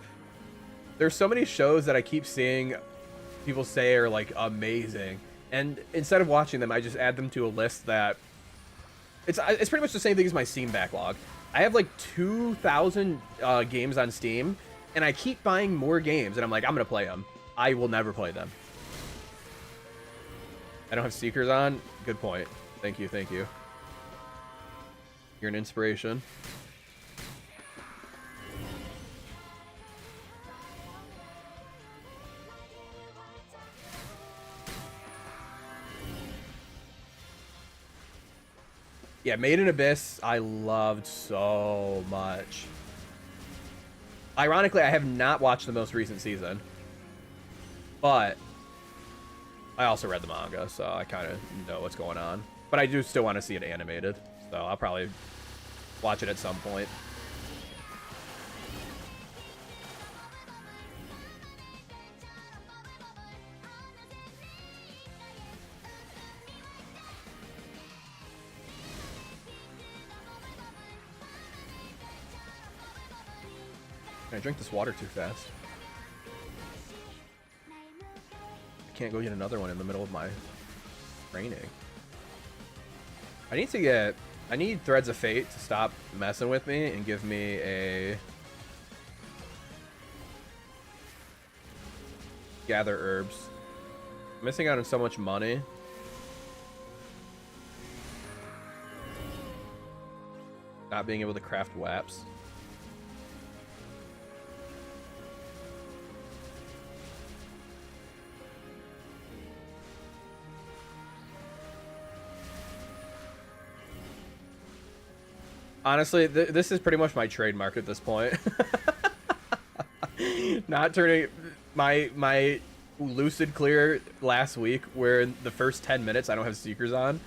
There's so many shows that I keep seeing people say are, like, amazing. And instead of watching them, I just add them to a list that... It's pretty much the same thing as my Steam backlog. I have, like, 2,000 games on Steam, and I keep buying more games, and I'm like, I'm gonna play them. I will never play them. I don't have Seekers on? Good point. Thank you, thank you. You're an inspiration. Yeah, Made in Abyss, I loved so much. Ironically, I have not watched the most recent season. But I also read the manga, so I kind of know what's going on. But I do still want to see it animated, so I'll probably watch it at some point. I drink this water too fast. I can't go get another one in the middle of my training. I need Threads of Fate to stop messing with me and give me a gather herbs. I'm missing out on so much money. Not being able to craft WAPs. Honestly, this is pretty much my trademark at this point. Not turning my Lucid clear last week, where in the first 10 minutes I don't have Seekers on.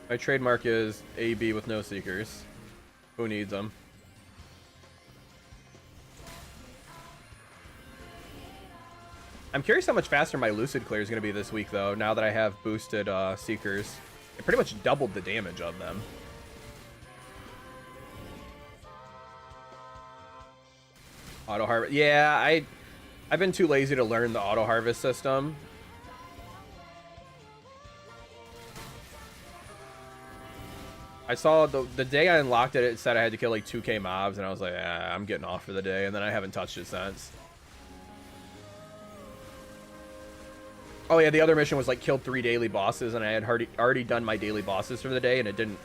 My My trademark is AB with no seekers. Who needs them? I'm curious how much faster my Lucid clear is going to be this week, though, now that I have boosted seekers. It pretty much doubled the damage of them. Auto harvest. Yeah, I've been too lazy to learn the auto harvest system. I saw the day I unlocked it, it said I had to kill like 2k mobs, and I was like, I'm getting off for the day, and then I haven't touched it since. Oh yeah, the other mission was like kill 3 daily bosses, and I had already done my daily bosses for the day, and it didn't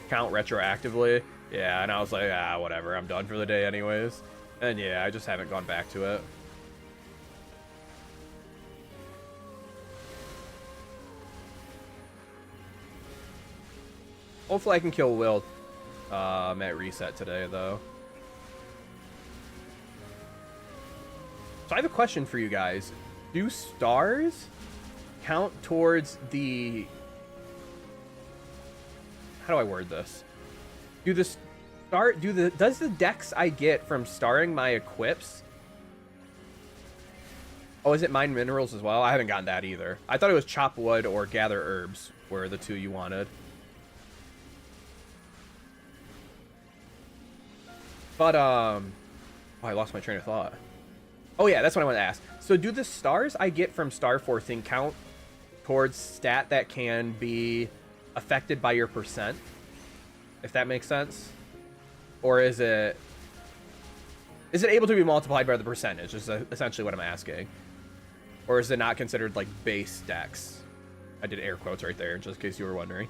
count retroactively. Yeah, and I was like, whatever, I'm done for the day anyways. And yeah, I just haven't gone back to it. Hopefully I can kill Will at reset today, though. So I have a question for you guys. Do stars count towards the... How do I word this? Does the dex I get from starring my equips... Oh, is it mine minerals as well? I haven't gotten that either. I thought it was chop wood or gather herbs were the two you wanted. But, oh, I lost my train of thought. Oh, yeah, that's what I want to ask. So do the stars I get from star forcing count towards stat that can be affected by your percent? If that makes sense? Or is it able to be multiplied by the percentage, is essentially what I'm asking. Or is it not considered, like, base dex? I did air quotes right there, just in case you were wondering.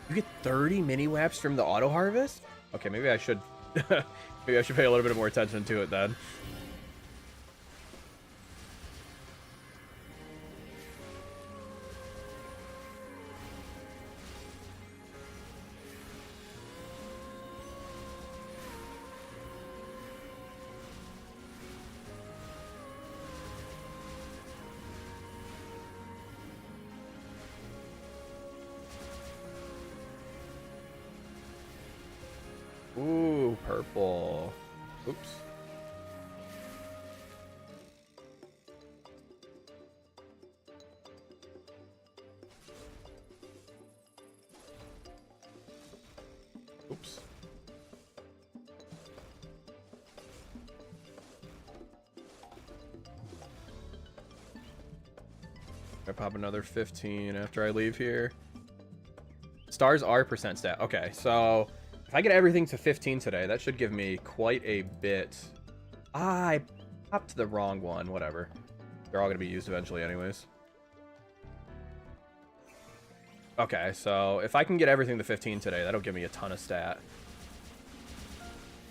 You get 30 mini whaps from the auto harvest? Okay, maybe I should maybe I should pay a little bit more attention to it then. Ooh, purple. Oops. Oops. I pop another 15 after I leave here. Stars are percent stat. Okay, so if I get everything to 15 today, that should give me quite a bit. I popped the wrong one. Whatever. They're all going to be used eventually anyways. Okay, so if I can get everything to 15 today, that'll give me a ton of stat.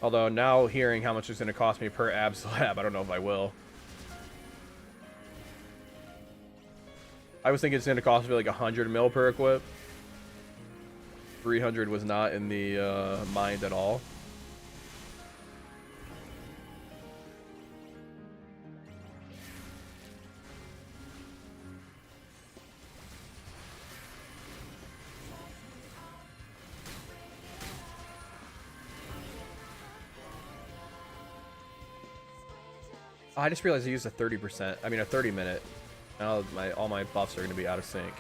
Although now hearing how much it's going to cost me per ab slab, I don't know if I will. I was thinking it's going to cost me like 100 mil per equip. 300 was not in the mind at all. Oh, I just realized I used a 30%. I mean a 30-minute. Now all my buffs are going to be out of sync.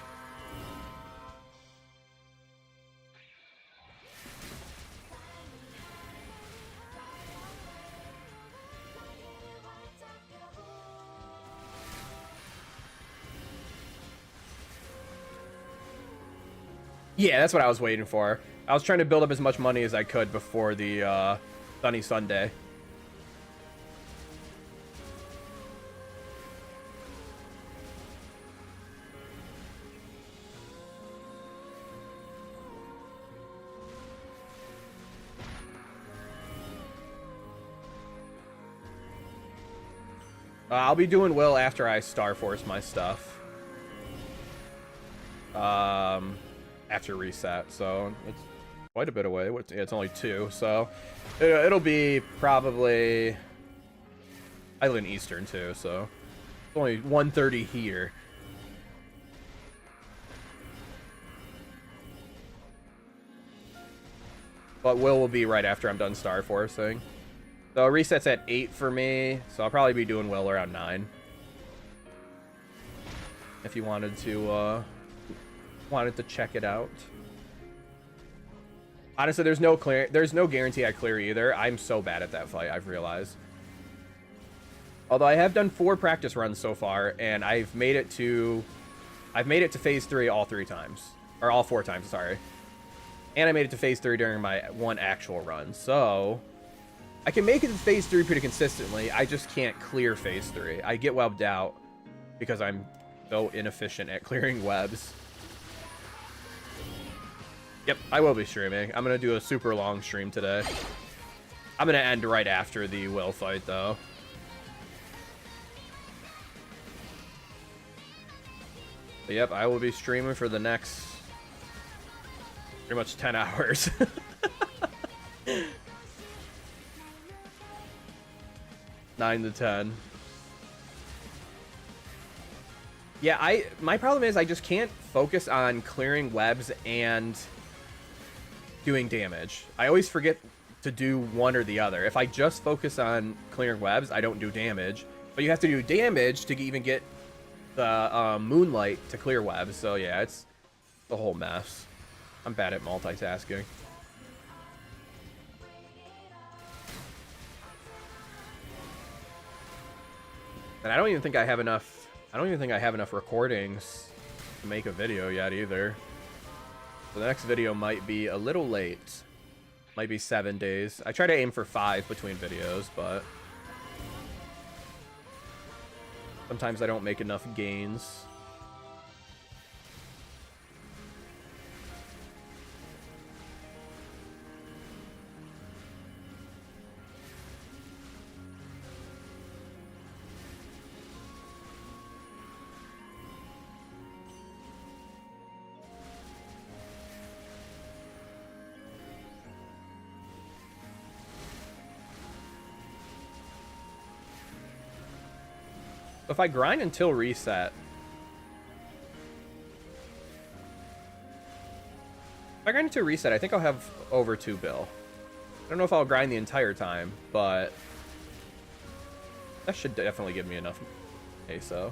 Yeah, that's what I was waiting for. I was trying to build up as much money as I could before the sunny Sunday. I'll be doing Will after I Star Force my stuff. After reset, so it's quite a bit away. It's only 2, so it'll be probably... I live in Eastern too, so it's only 1:30 here. But Will be right after I'm done Star Forcing. So resets at 8 for me, so I'll probably be doing Will around 9. If you wanted to check it out. Honestly, there's no guarantee I clear either. I'm so bad at that fight, I've realized. Although I have done 4 practice runs so far, and I've made it to phase 3 all 3 times. Or all 4 times, sorry. And I made it to phase 3 during my 1 actual run. So I can make it to phase 3 pretty consistently. I just can't clear phase 3. I get webbed out because I'm so inefficient at clearing webs. Yep, I will be streaming. I'm going to do a super long stream today. I'm going to end right after the Will fight, though. But yep, I will be streaming for the next pretty much 10 hours. Nine to 10. Yeah, my problem is I just can't focus on clearing webs and doing damage. I always forget to do one or the other. If I just focus on clearing webs, I don't do damage. But you have to do damage to even get the moonlight to clear webs. So yeah, it's the whole mess. I'm bad at multitasking. And I don't even think I have enough recordings to make a video yet either. So the next video might be a little late. Might be 7 days. I try to aim for 5 between videos, but sometimes I don't make enough gains. If I grind until reset, I think I'll have over 2 bill. I don't know if I'll grind the entire time, but that should definitely give me enough meso.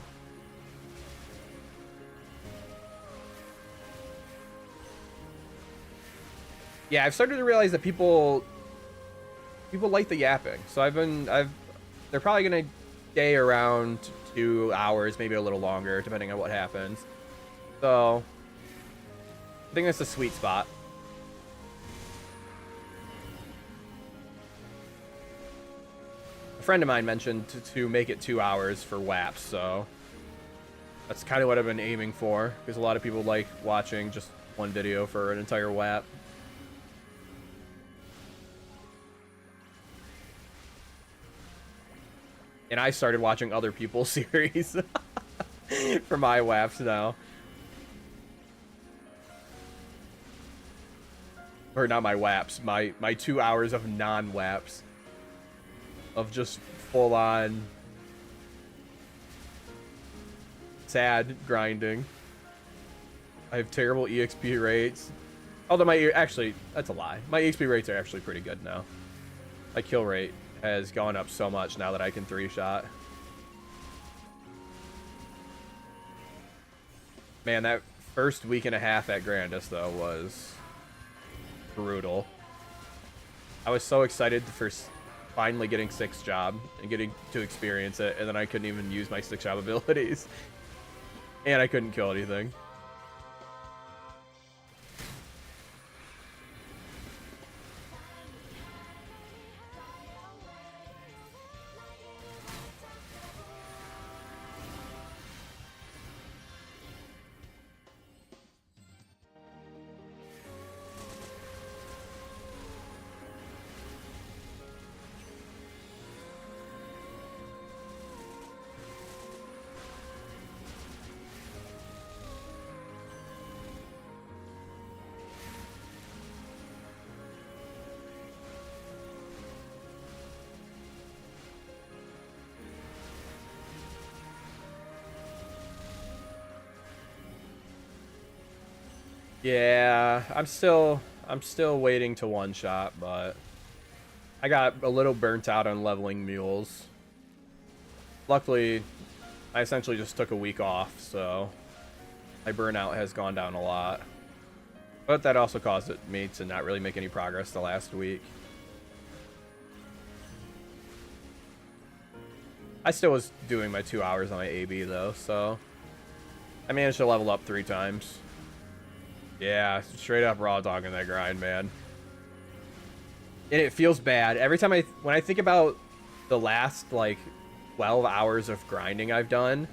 Yeah, I've started to realize that people like the yapping. So they're probably gonna stay around 2 hours, maybe a little longer, depending on what happens. So I think that's the sweet spot. A friend of mine mentioned to make it 2 hours for WAPs, so that's kind of what I've been aiming for, because a lot of people like watching just one video for an entire WAP. And I started watching other people's series for my WAPs now. Or not my WAPs, my 2 hours of non-WAPs. Of just full-on sad grinding. I have terrible EXP rates. Although actually, that's a lie. My EXP rates are actually pretty good now. My kill rate has gone up so much now that I can 3-shot. Man, that first week and a half at Grandis, though, was brutal. I was so excited for finally getting 6th job and getting to experience it, and then I couldn't even use my 6th job abilities. And I couldn't kill anything. Yeah, I'm still waiting to one shot, but I got a little burnt out on leveling mules. Luckily, I essentially just took a week off, so my burnout has gone down a lot. But that also caused me to not really make any progress the last week. I still was doing my 2 hours on my AB though, so I managed to level up 3 times. Yeah, straight up raw dogging that grind, man. And it feels bad every time when I think about the last like 12 hours of grinding I've done,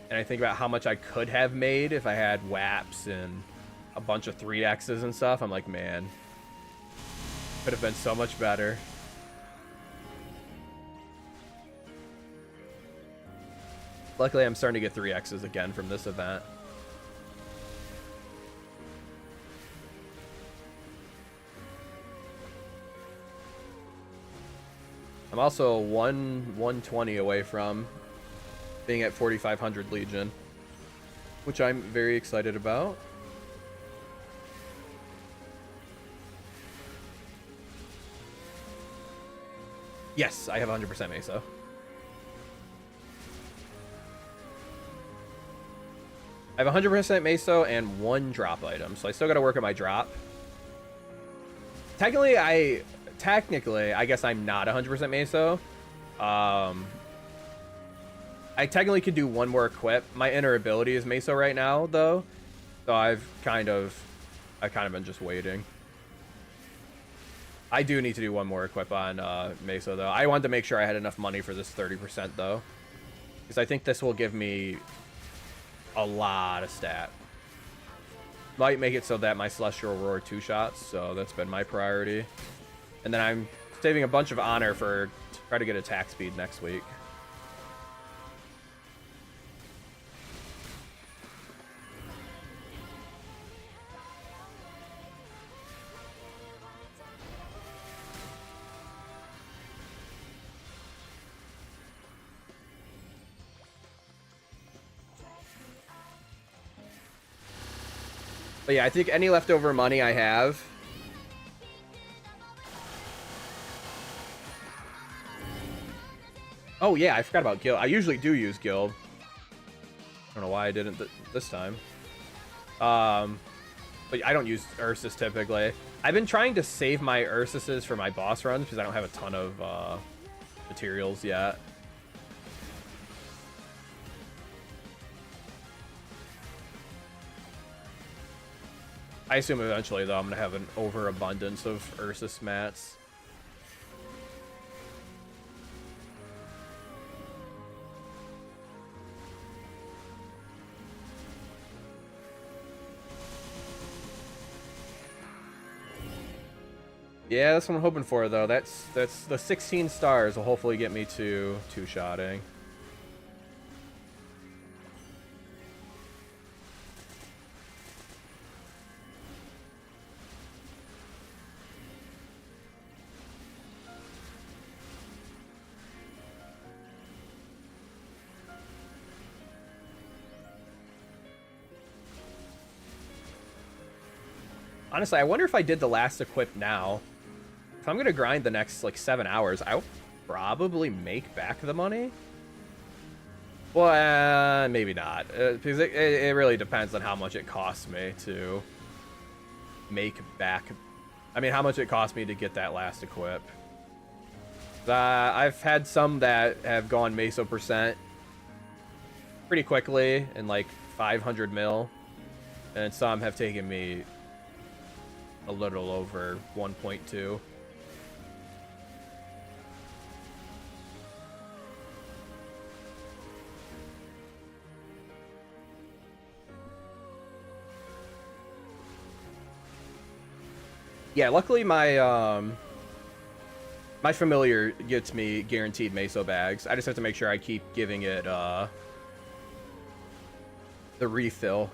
and I think about how much I could have made if I had WAPs and a bunch of 3Xs and stuff. I'm like, man, could have been so much better. Luckily, I'm starting to get 3Xs again from this event. I'm also 120 away from being at 4,500 Legion, which I'm very excited about. Yes, I have 100% meso. I have 100% meso and 1 drop item, so I still got to work on my drop. Technically, I guess I'm not 100% meso. I technically could do 1 more equip. My inner ability is meso right now, though, so I've kind of been just waiting. I do need to do 1 more equip on meso, though. I wanted to make sure I had enough money for this 30%, though, because I think this will give me a lot of stat. Might make it so that my Celestial Roar 2 shots, so that's been my priority. And then I'm saving a bunch of honor for try to get attack speed next week. But yeah, I think any leftover money I have... Oh yeah, I forgot about guild. I usually do use guild. I don't know why I didn't this time. But I don't use Ursus typically. I've been trying to save my Ursuses for my boss runs because I don't have a ton of materials yet. I assume eventually, though, I'm going to have an overabundance of Ursus mats. Yeah, that's what I'm hoping for, though. That's the 16 stars will hopefully get me to 2-shotting. Honestly, I wonder if I did the last equip now. If I'm going to grind the next, like, 7 hours, I'll probably make back the money. Well, maybe not. Because it really depends on how much it costs me to make back... I mean, how much it cost me to get that last equip. I've had some that have gone meso percent pretty quickly in, like, 500 mil. And some have taken me a little over 1.2. Yeah, luckily my my familiar gets me guaranteed meso bags. I just have to make sure I keep giving it the refill.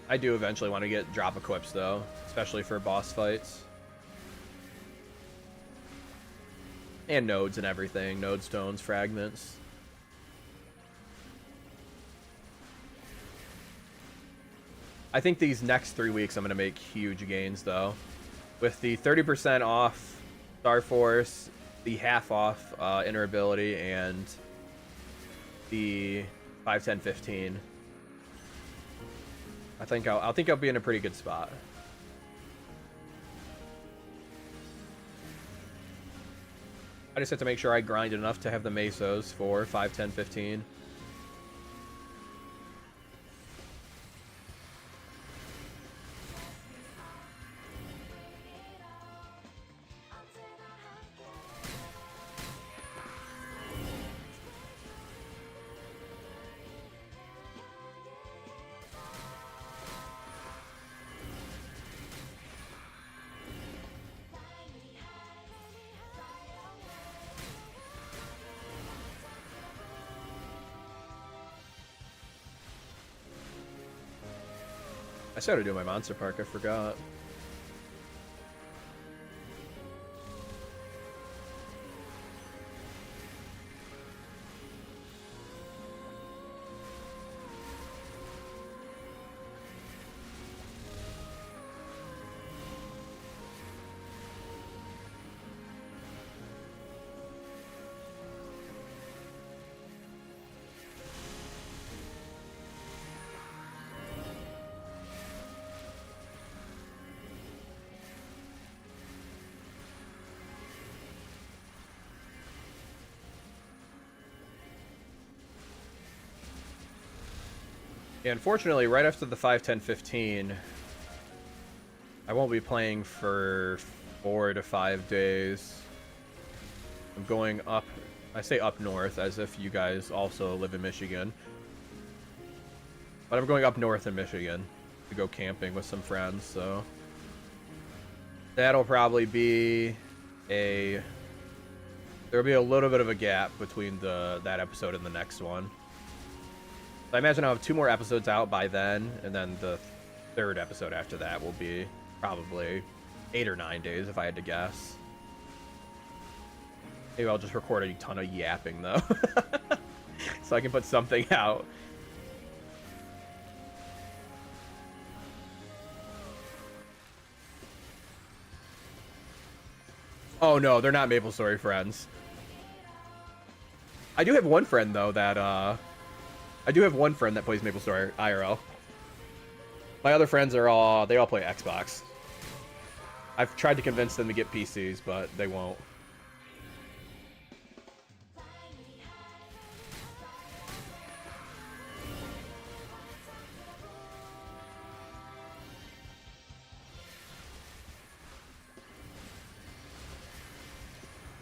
I do eventually want to get drop equips though, especially for boss fights. And nodes and everything. Node stones, fragments. I think these next 3 weeks I'm going to make huge gains though. With the 30% off Star Force, the half off inner ability, and the 5, 10, 15. I think I'll be in a pretty good spot. I just have to make sure I grind enough to have the mesos for 5, 10, 15. I started doing my monster park, I forgot. Yeah, unfortunately, right after the 5, 10, 15, I won't be playing for 4 to 5 days. I'm going up, I say up north, as if you guys also live in Michigan. But I'm going up north in Michigan to go camping with some friends, so... That'll probably be a... There'll be a little bit of a gap between that episode and the next one. I imagine I'll have 2 more episodes out by then, and then the 3rd episode after that will be probably 8 or 9 days, if I had to guess. Maybe I'll just record a ton of yapping, though. So I can put something out. Oh, no, they're not MapleStory friends. I do have one friend, though, that, I do have one friend that plays MapleStory IRL. My other friends are they all play Xbox. I've tried to convince them to get PCs, but they won't.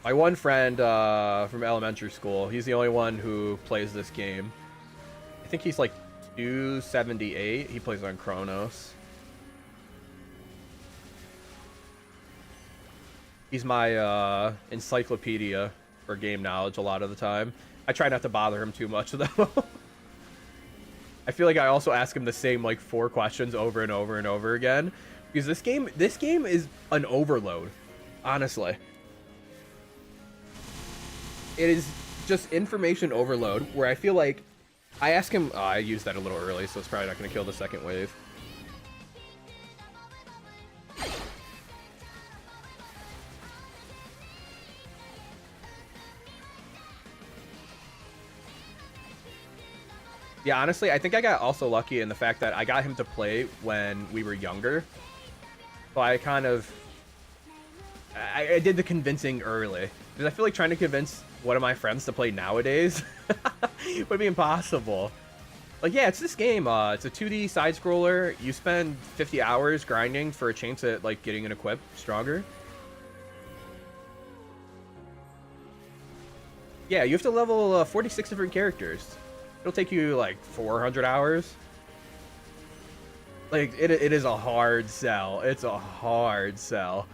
My one friend from elementary school, he's the only one who plays this game. I think he's like 278. He plays on Chronos. He's my encyclopedia for game knowledge a lot of the time. I try not to bother him too much, though. I feel like I also ask him the same like 4 questions over and over and over again. Because this game is an overload, honestly. It is just information overload where I feel like I ask him... Oh, I used that a little early, so it's probably not going to kill the second wave. Yeah, honestly, I think I got also lucky in the fact that I got him to play when we were younger. So I kind of... I did the convincing early. Because I feel like trying to convince one of my friends to play nowadays would be impossible. Like, yeah, it's this game. It's a 2D side-scroller. You spend 50 hours grinding for a chance at, like, getting an equip stronger. Yeah, you have to level 46 different characters. It'll take you, like, 400 hours. Like, it is a hard sell. It's a hard sell.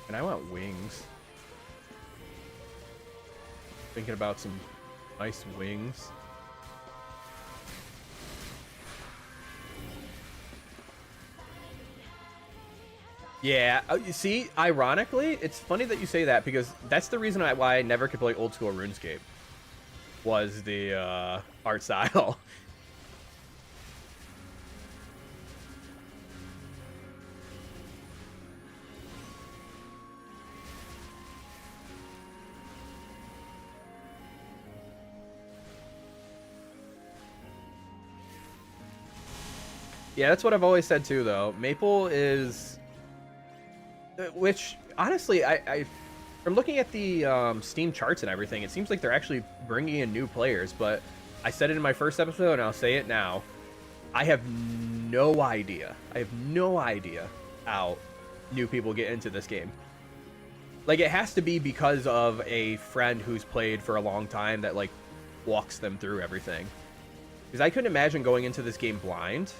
And I want wings. Thinking about some nice wings. Yeah, you see, ironically, it's funny that you say that because that's the reason why I never could play old school RuneScape. Was the art style. Yeah, that's what I've always said too, though. Maple is, which honestly, I from looking at the Steam charts and everything, it seems like they're actually bringing in new players. But I said it in my first episode, and I'll say it now. I have no idea. I have no idea how new people get into this game. Like, it has to be because of a friend who's played for a long time that like walks them through everything. Because I couldn't imagine going into this game blind.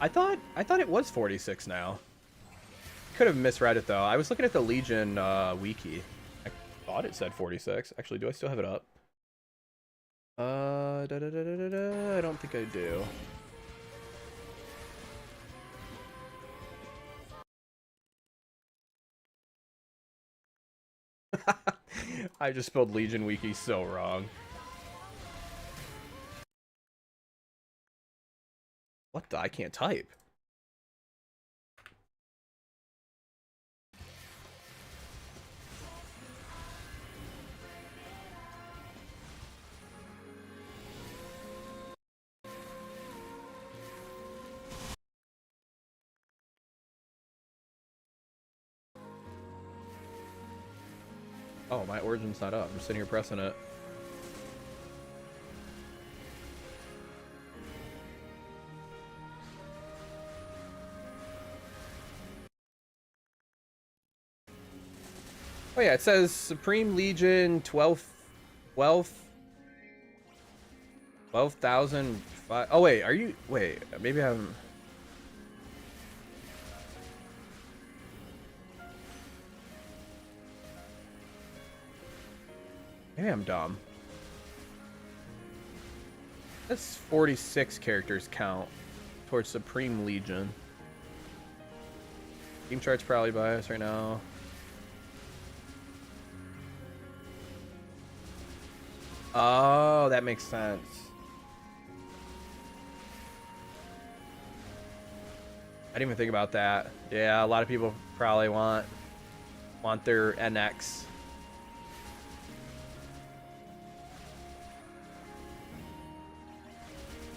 I thought it was 46 now. Could have misread it though. I was looking at the Legion wiki. I thought it said 46. Actually, do I still have it up? I don't think I do. I just spelled Legion wiki so wrong. What the? I can't type. Oh, my origin's not up. I'm sitting here pressing it. Oh yeah, it says Supreme Legion 12,000. Oh wait, are you? Wait, maybe I'm. Maybe I'm dumb. That's 46 characters count towards Supreme Legion. Team chart's probably biased right now. Oh, that makes sense. I didn't even think about that. Yeah, a lot of people probably want their NX.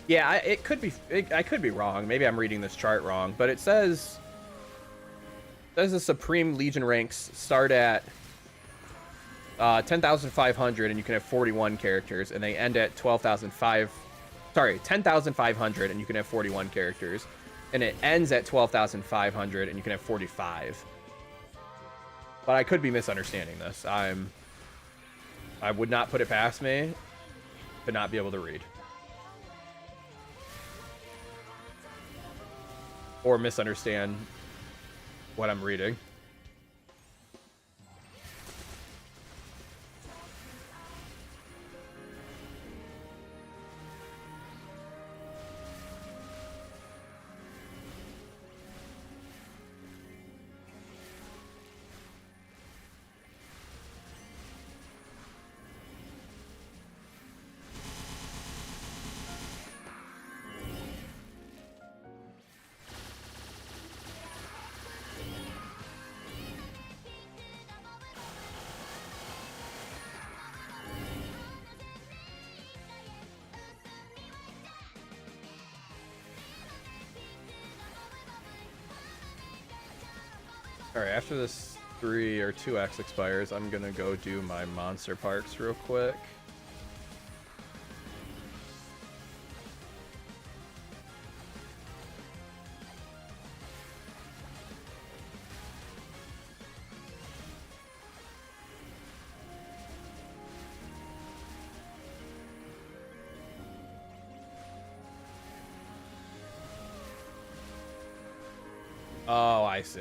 Yeah, it could be. I could be wrong. Maybe I'm reading this chart wrong, but it says the Supreme Legion ranks start at 10,500, and you can have 41 characters, and they end at 12,500. Sorry, 10,500, and you can have 41 characters, and it ends at 12,500, and you can have 45. But I could be misunderstanding this. I would not put it past me to not be able to read. Or misunderstand what I'm reading. Alright, after this 3 or 2x expires, I'm gonna go do my monster parks real quick. Oh, I see.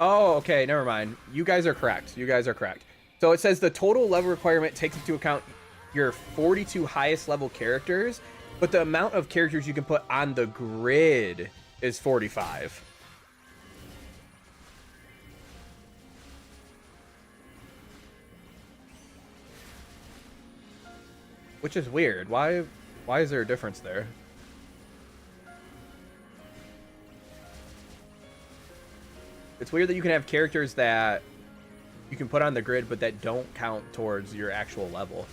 Oh, okay, never mind. You guys are correct. You guys are correct. So it says the total level requirement takes into account your 42 highest level characters, but the amount of characters you can put on the grid is 45. Which is weird. Why is there a difference there? It's weird that you can have characters that you can put on the grid, but that don't count towards your actual level.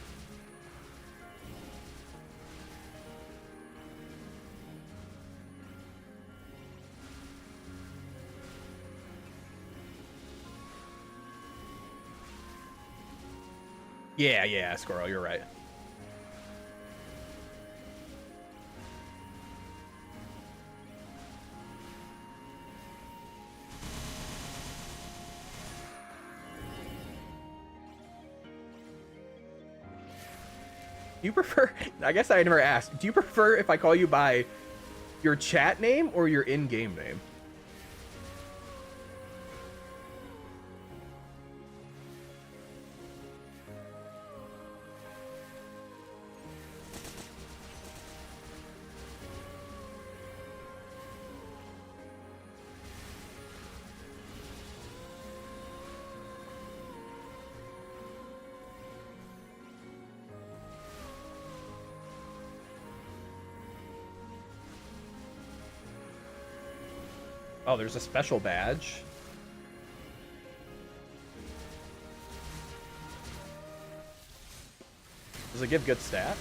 Yeah, Squirrel, you're right. Do you prefer, I guess I never asked, do you prefer if I call you by your chat name or your in-game name? Oh, there's a special badge. Does it give good stat?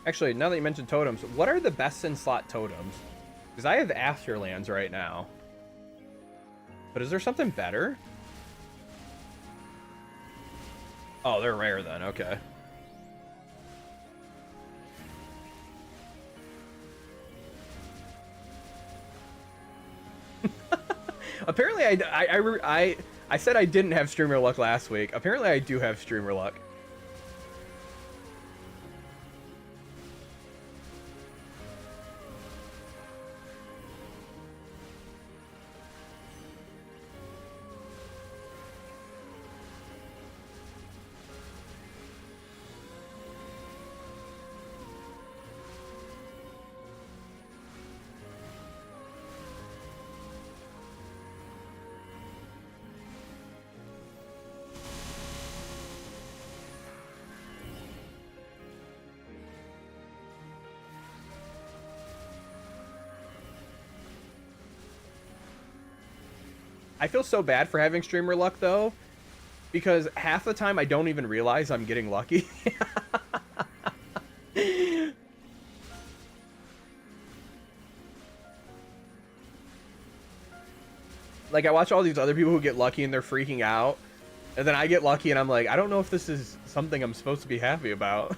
Actually, now that you mentioned totems, what are the best in slot totems? Because I have Afterlands right now. But is there something better? Oh, they're rare then, okay. Apparently, I said I didn't have streamer luck last week. Apparently, I do have streamer luck. I feel so bad for having streamer luck, though, because half the time I don't even realize I'm getting lucky. Like, I watch all these other people who get lucky and they're freaking out, and then I get lucky and I'm like, I don't know if this is something I'm supposed to be happy about.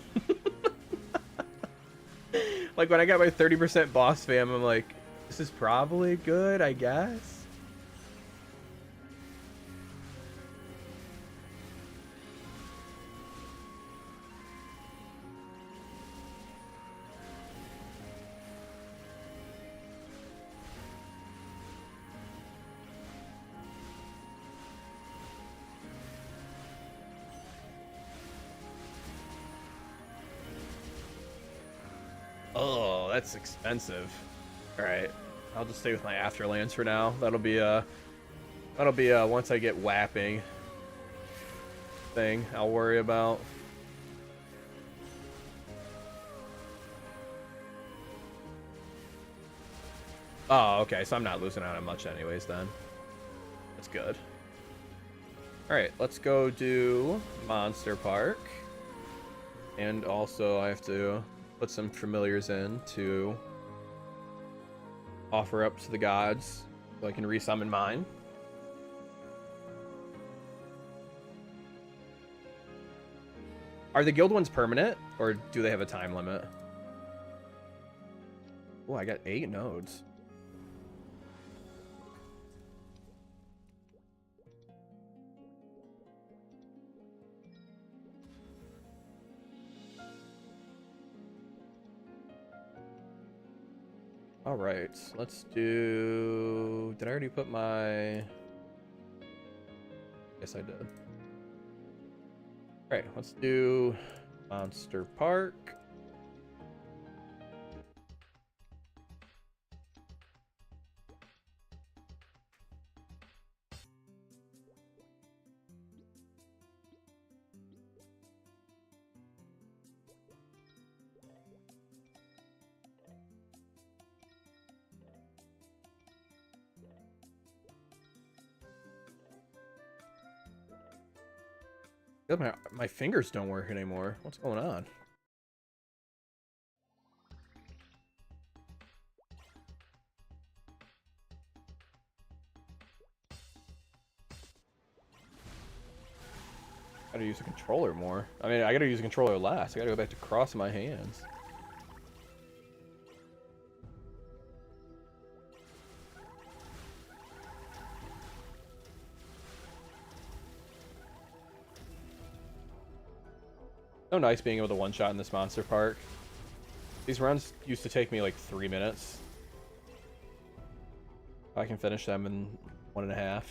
Like when I got my 30% boss fam, I'm like, this is probably good, I guess. Oh, that's expensive. All right, I'll just stay with my Afterlands for now. That'll be once I get whapping thing I'll worry about. Oh, okay, so I'm not losing out on much anyways then. That's good. All right, let's go do Monster Park. And also I have to put some familiars in to offer up to the gods so I can resummon mine. Are the guild ones permanent, or do they have a time limit? Oh, I got 8 nodes. All right, let's do... Did I already put my... Yes, I did. All right, let's do Monster Park. God, my fingers don't work anymore. What's going on? Gotta use a controller more. I mean, I gotta use a controller less. I gotta go back to crossing my hands. So nice being able to one-shot in this Monster Park. These runs used to take me like 3 minutes. I can finish them in 1.5.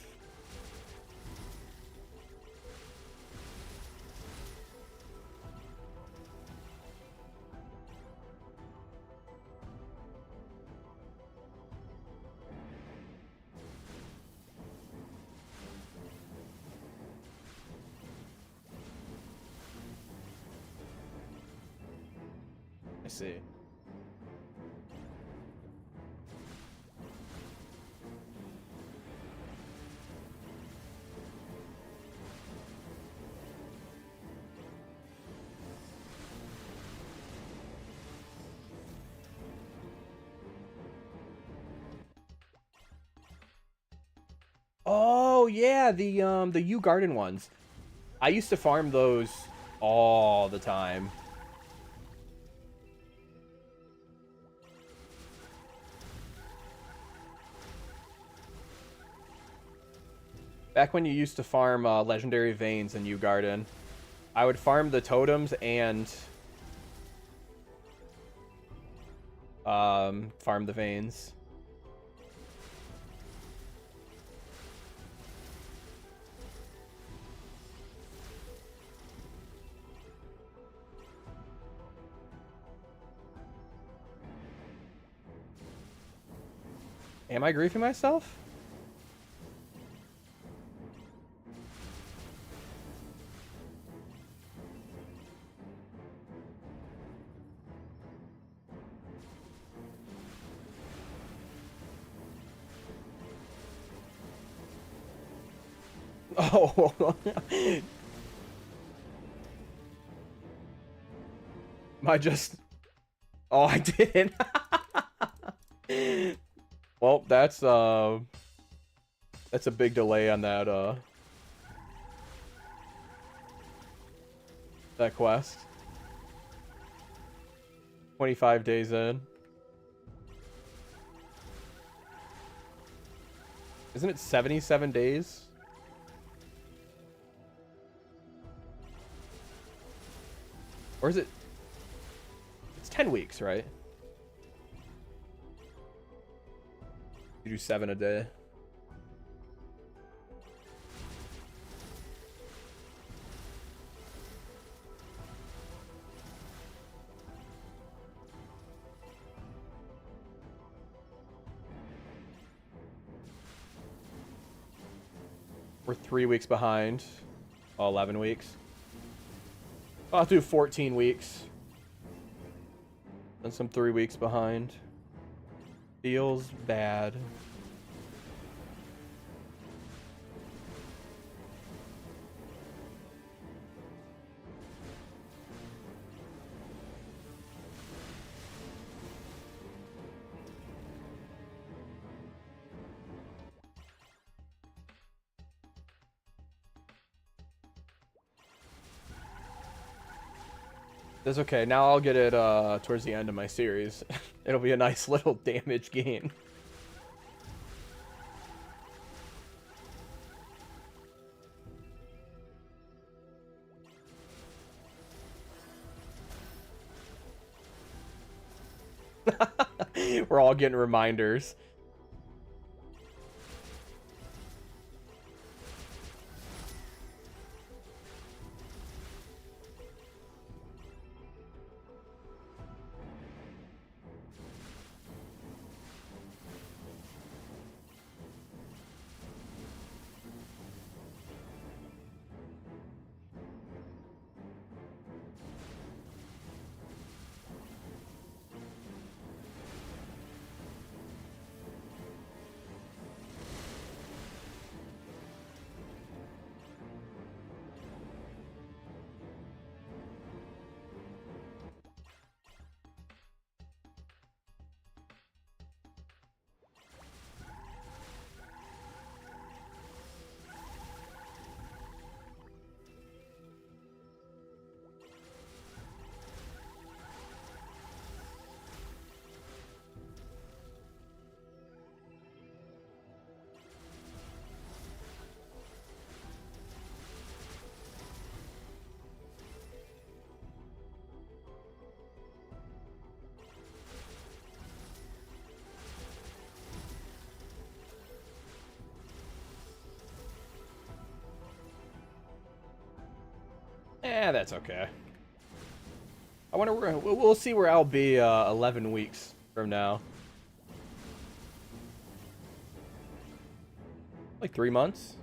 I see. Oh yeah, the Yew Garden ones. I used to farm those all the time. Back when you used to farm legendary veins in Yew Garden, I would farm the totems and farm the veins. Am I griefing myself? Oh. I just... Oh, I didn't. Well, that's a big delay on that that quest. 25 days in. Isn't it 77 days? Or is it? It's 10 weeks, right? You do 7 a day. We're 3 weeks behind. Oh, 11 weeks. I'll have to do 14 weeks. And some 3 weeks behind. Feels bad. That's okay. Now I'll get it towards the end of my series. It'll be a nice little damage gain. We're all getting reminders. Eh, that's okay. I wonder where we'll see where I'll be 11 weeks from now. Like 3 months.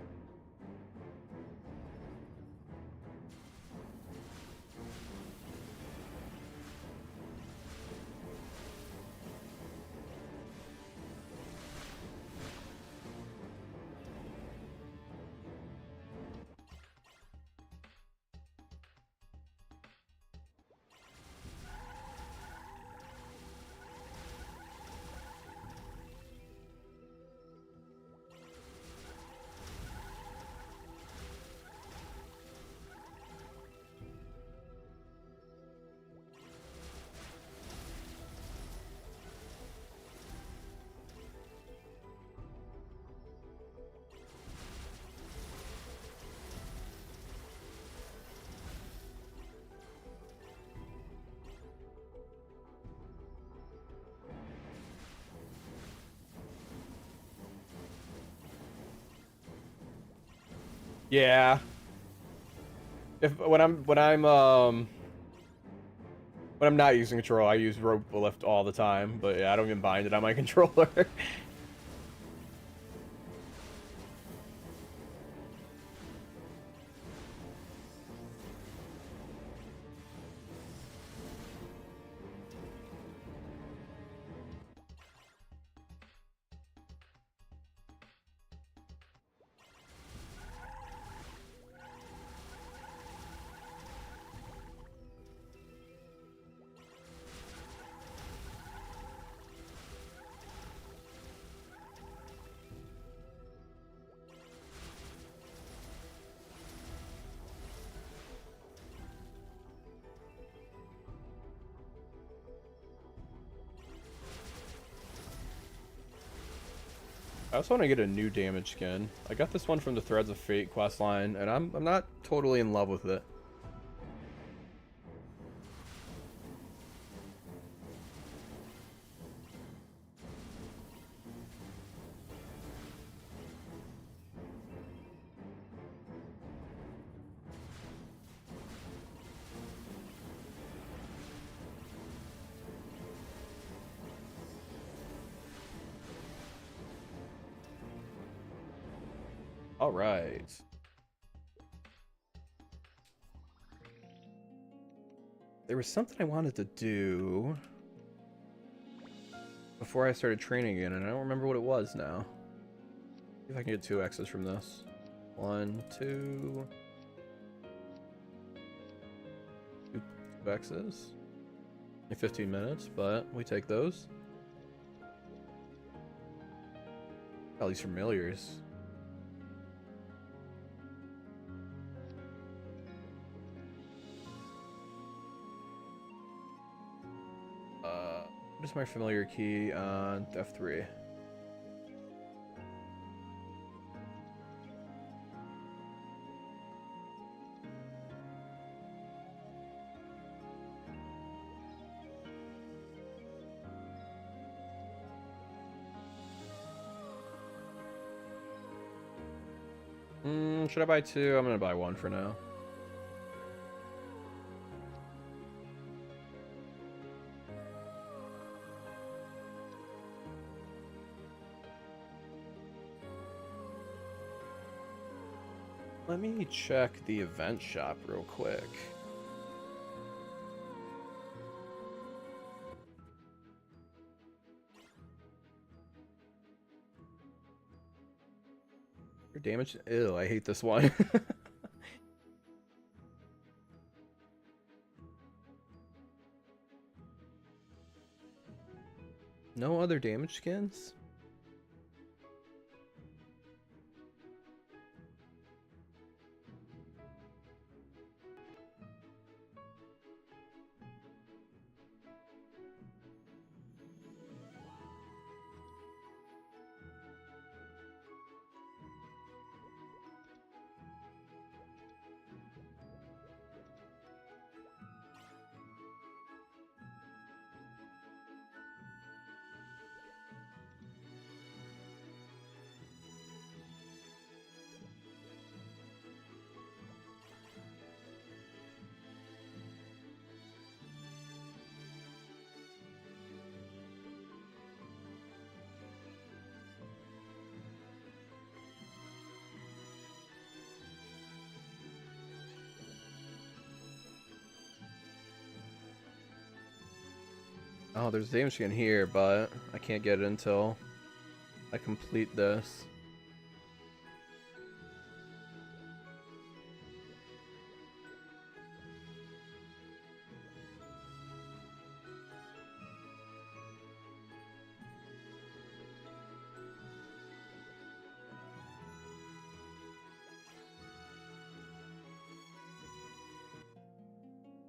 Yeah. If when I'm not using control, I use rope lift all the time. But yeah, I don't even bind it on my controller. also want to get a new damage skin. I got this one from the Threads of Fate questline, and I'm not totally in love with it. All right. There was something I wanted to do before I started training again, and I don't remember what it was now. See if I can get 2 X's from this. 1, 2. 2 X's. Only 15 minutes, but we take those. All these familiars. What is my familiar key on F3? Should I buy 2? I'm gonna buy 1 for now. Let me check the event shop real quick. Your damage? Ew, I hate this one. No other damage skins? Oh, there's a damage skin here, but I can't get it until I complete this.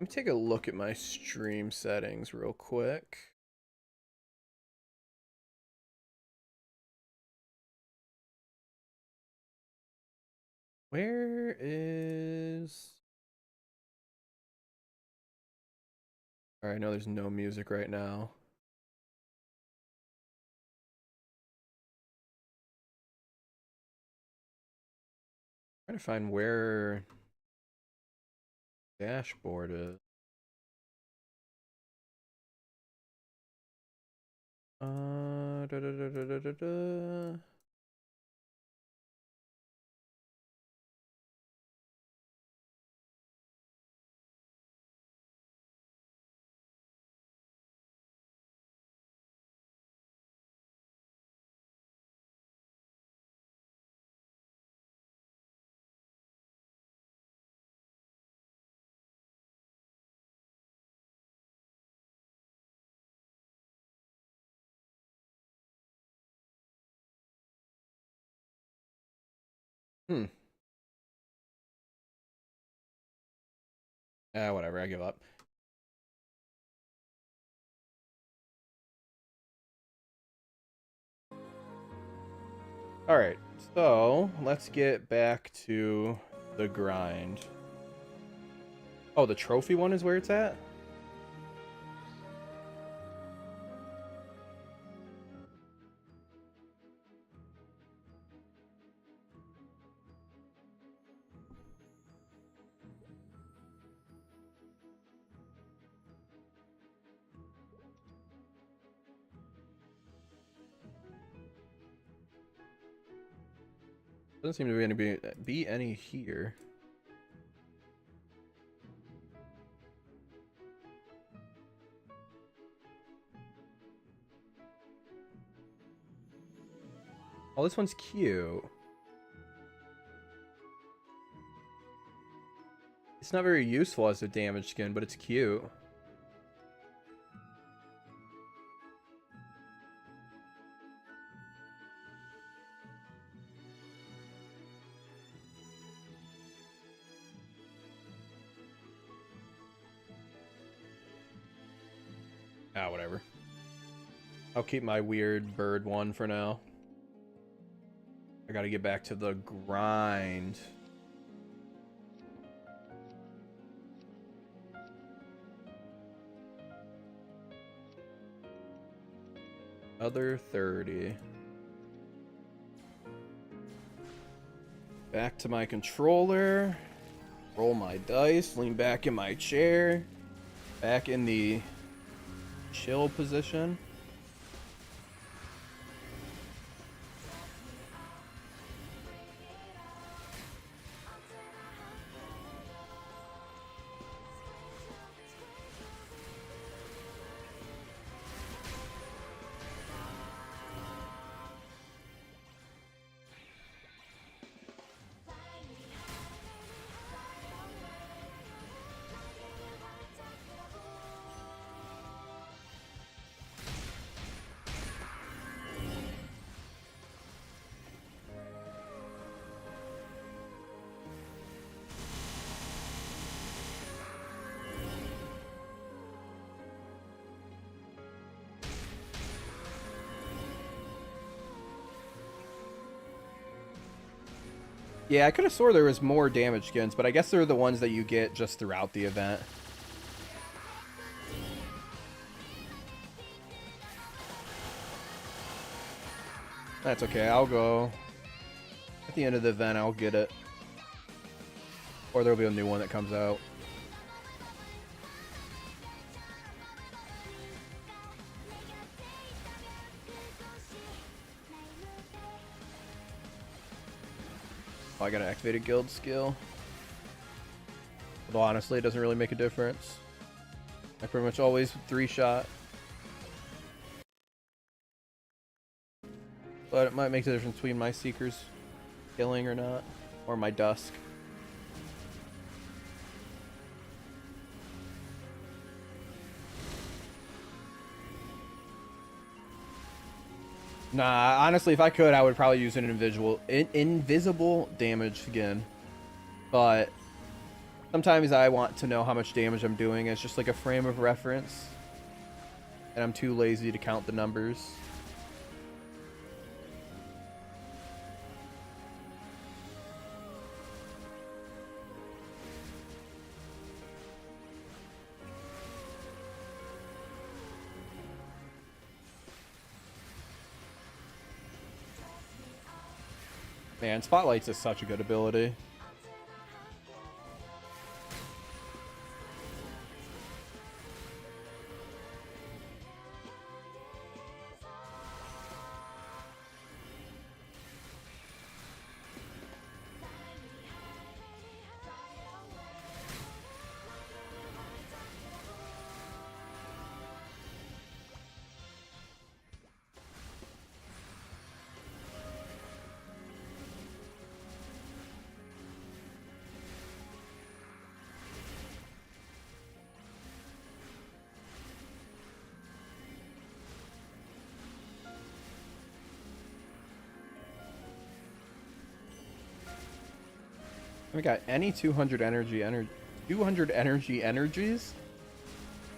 Let me take a look at my stream settings real quick. Where is... Alright, I know there's no music right now. Trying to find where dashboard is. Da, da, da, da, da, da, da. Whatever, I give up. Alright, so let's get back to the grind. Oh, the trophy one is where it's at? Doesn't seem to be any here. Oh, this one's cute. It's not very useful as a damage skin, but it's cute. Ah, whatever. I'll keep my weird bird one for now. I gotta get back to the grind. Other 30. Back to my controller. Roll my dice. Lean back in my chair. Back in the chill position. Yeah, I could have swore there was more damage skins, but I guess they're the ones that you get just throughout the event. That's okay, I'll go. At the end of the event, I'll get it. Or there'll be a new one that comes out. Oh, I gotta activate a guild skill. Although honestly, it doesn't really make a difference. I pretty much always 3-shot. But it might make the difference between my Seekers killing or not. Or my Dusk. Nah, honestly, if I could, I would probably use an invisible damage skin. But sometimes I want to know how much damage I'm doing as just like a frame of reference. And I'm too lazy to count the numbers. Man, Spotlight's is such a good ability. I haven't got any 200 energies.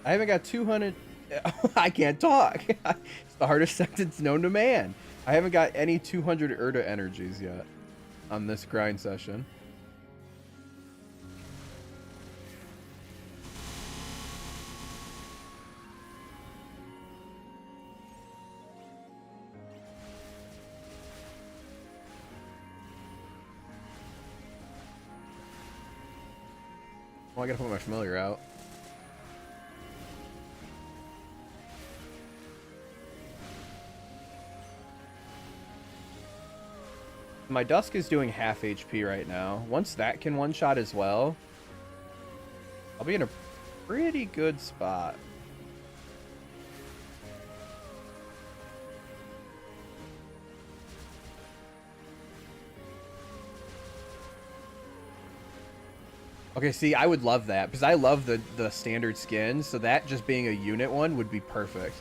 I haven't got 200. I can't talk. It's the hardest sentence known to man. I haven't got any 200 Erta energies yet on this grind session. Oh, I gotta put my familiar out. My Dusk is doing half HP right now. Once that can one-shot as well, I'll be in a pretty good spot. Okay, see, I would love that, because I love the standard skins, so that just being a unit one would be perfect.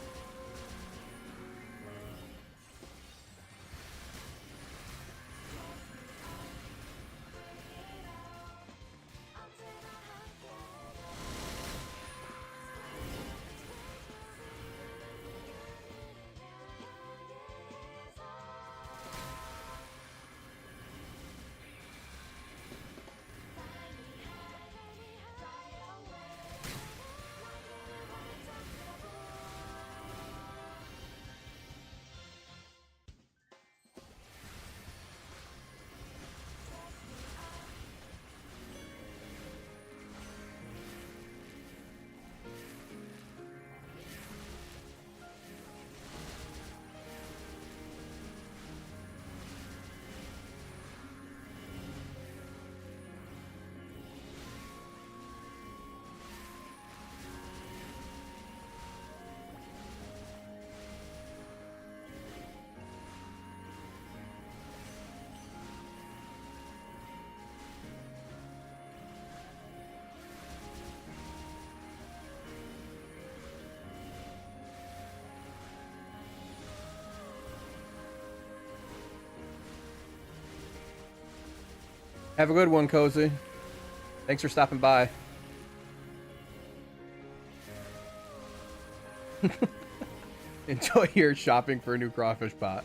Have a good one, Cozy. Thanks for stopping by. Enjoy your shopping for a new crawfish pot.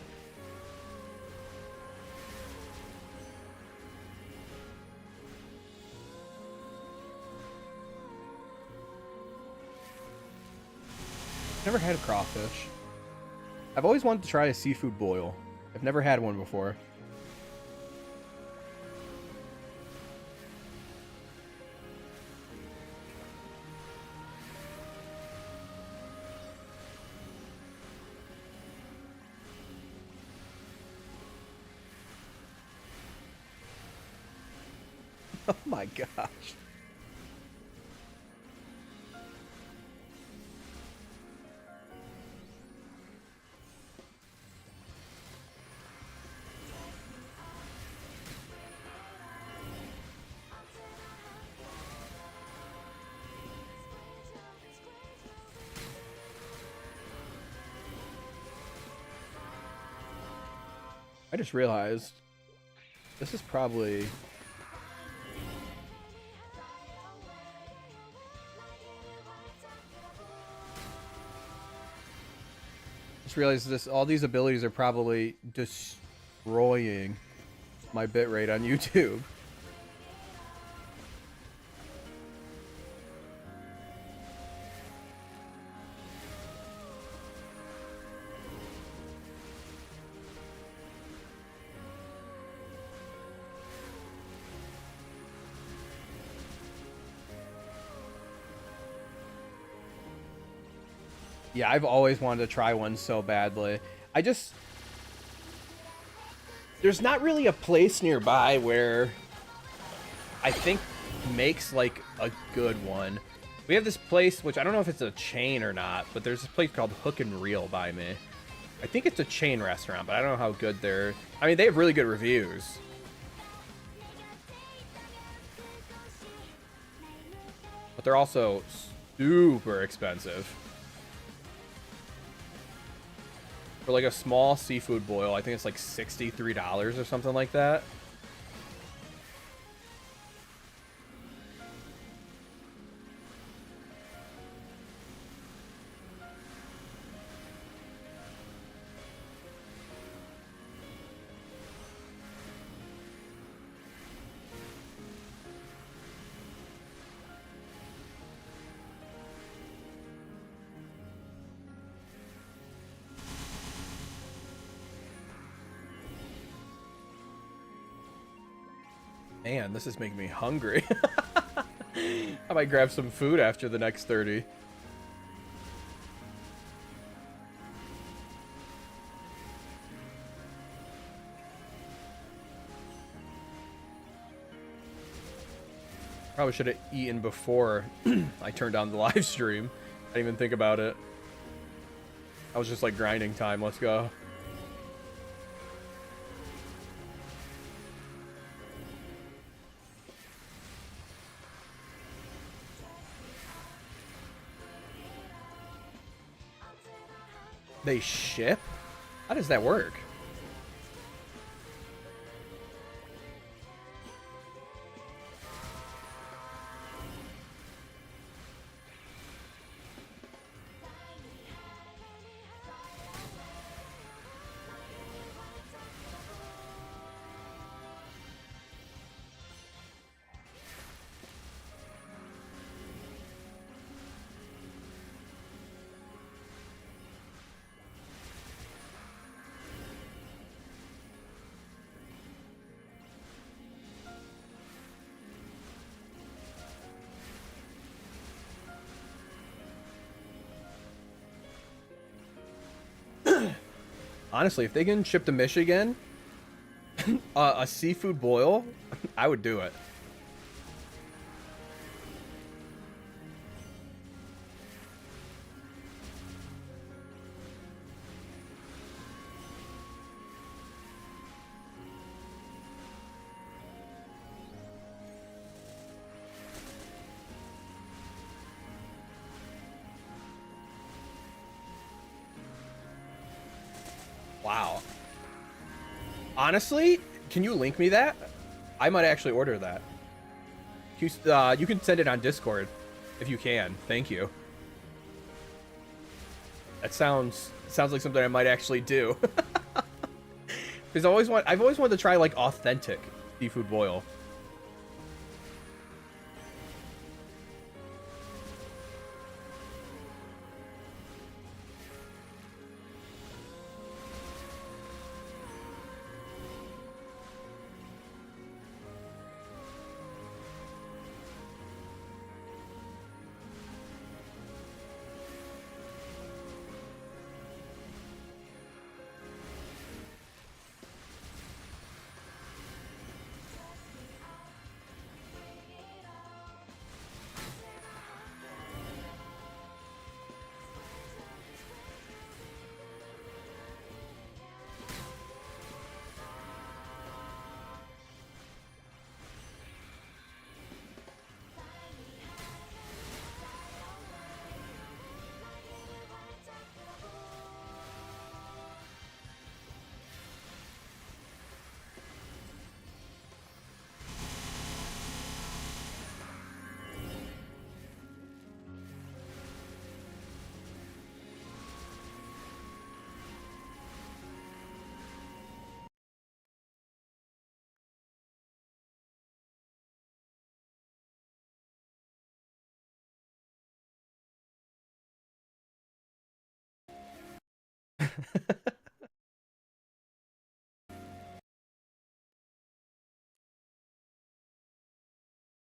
Never had a crawfish. I've always wanted to try a seafood boil. I've never had one before. Oh my gosh. I just realized this is probably... Just realized this. All these abilities are probably destroying my bitrate on YouTube. Yeah, I've always wanted to try one so badly. There's not really a place nearby where I think makes like a good one. We have this place, which I don't know if it's a chain or not, but there's this place called Hook and Reel by me. I think it's a chain restaurant, but I don't know how good they're... I mean, they have really good reviews. But they're also super expensive. For like a small seafood boil, I think it's like $63 or something like that. Man, this is making me hungry. I might grab some food after the next 30. Probably should have eaten before I turned on the live stream. I didn't even think about it. I was just like grinding time. Let's go. They ship? How does that work? Honestly, if they can ship to Michigan, a seafood boil, I would do it. Wow. Honestly, can you link me that? I might actually order that. You can send it on Discord if you can. Thank you. That sounds like something I might actually do. Because I've always wanted to try like authentic seafood boil.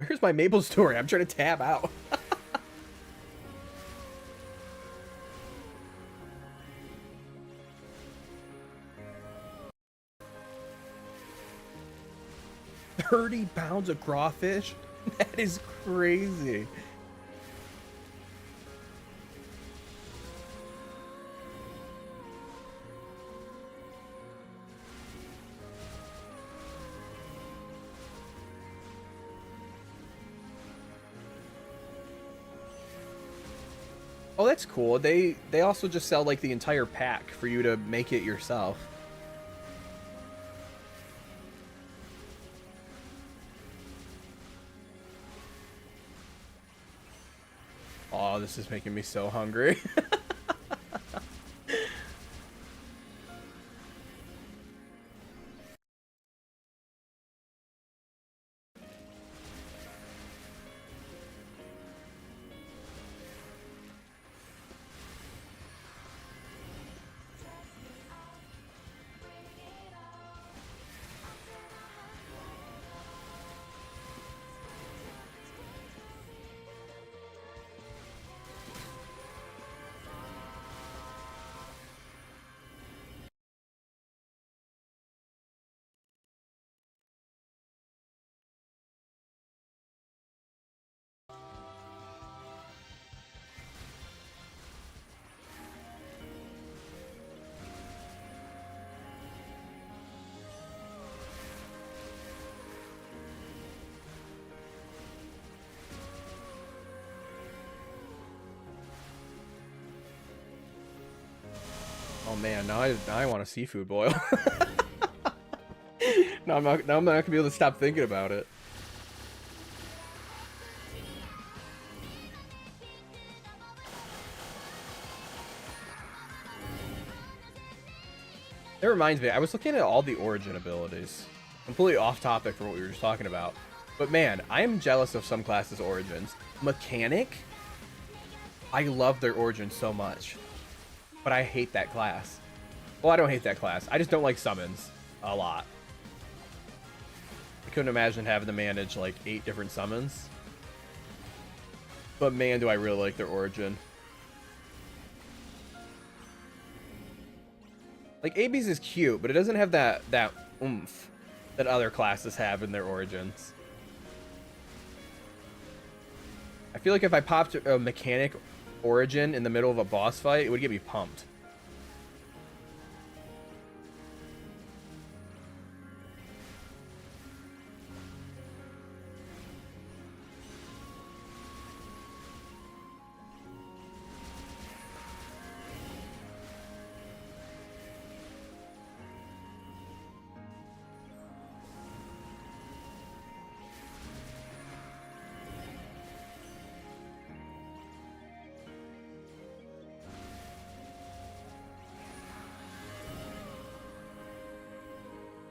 Where's my Maple story? I'm trying to tab out. 30 pounds of crawfish? That is crazy. Oh, that's cool. They also just sell like the entire pack for you to make it yourself. Oh, this is making me so hungry. man, now I want a seafood boil. No, I'm not gonna be able to stop thinking about it. That reminds me, I was looking at all the origin abilities. Completely off topic from what we were just talking about. But man, I am jealous of some classes' origins. Mechanic, I love their origin so much. But I hate that class. Well, I don't hate that class. I just don't like summons a lot. I couldn't imagine having to manage like 8 different summons. But man, do I really like their origin. Like, AB's is cute, but it doesn't have that oomph that other classes have in their origins. I feel like if I popped a mechanic origin in the middle of a boss fight, it would get me pumped.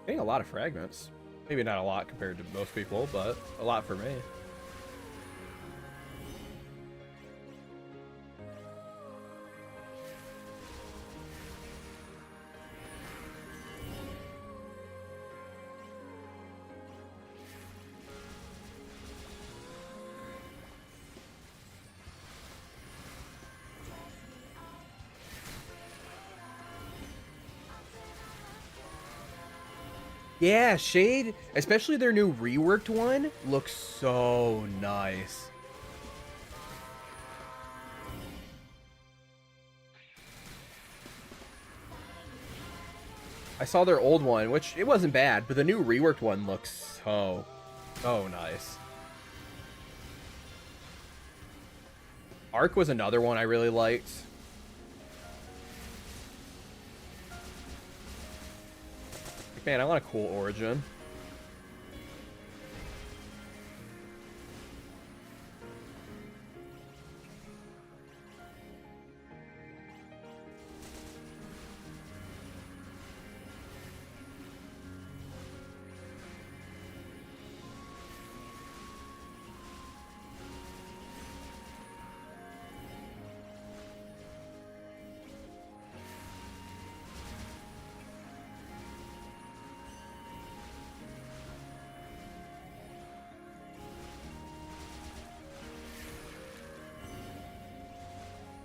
Getting a lot of fragments. Maybe not a lot compared to most people, but a lot for me. Yeah, Shade, especially their new reworked one, looks so nice. I saw their old one, which it wasn't bad, but the new reworked one looks so nice. Arc was another one I really liked. Man, I want a cool origin.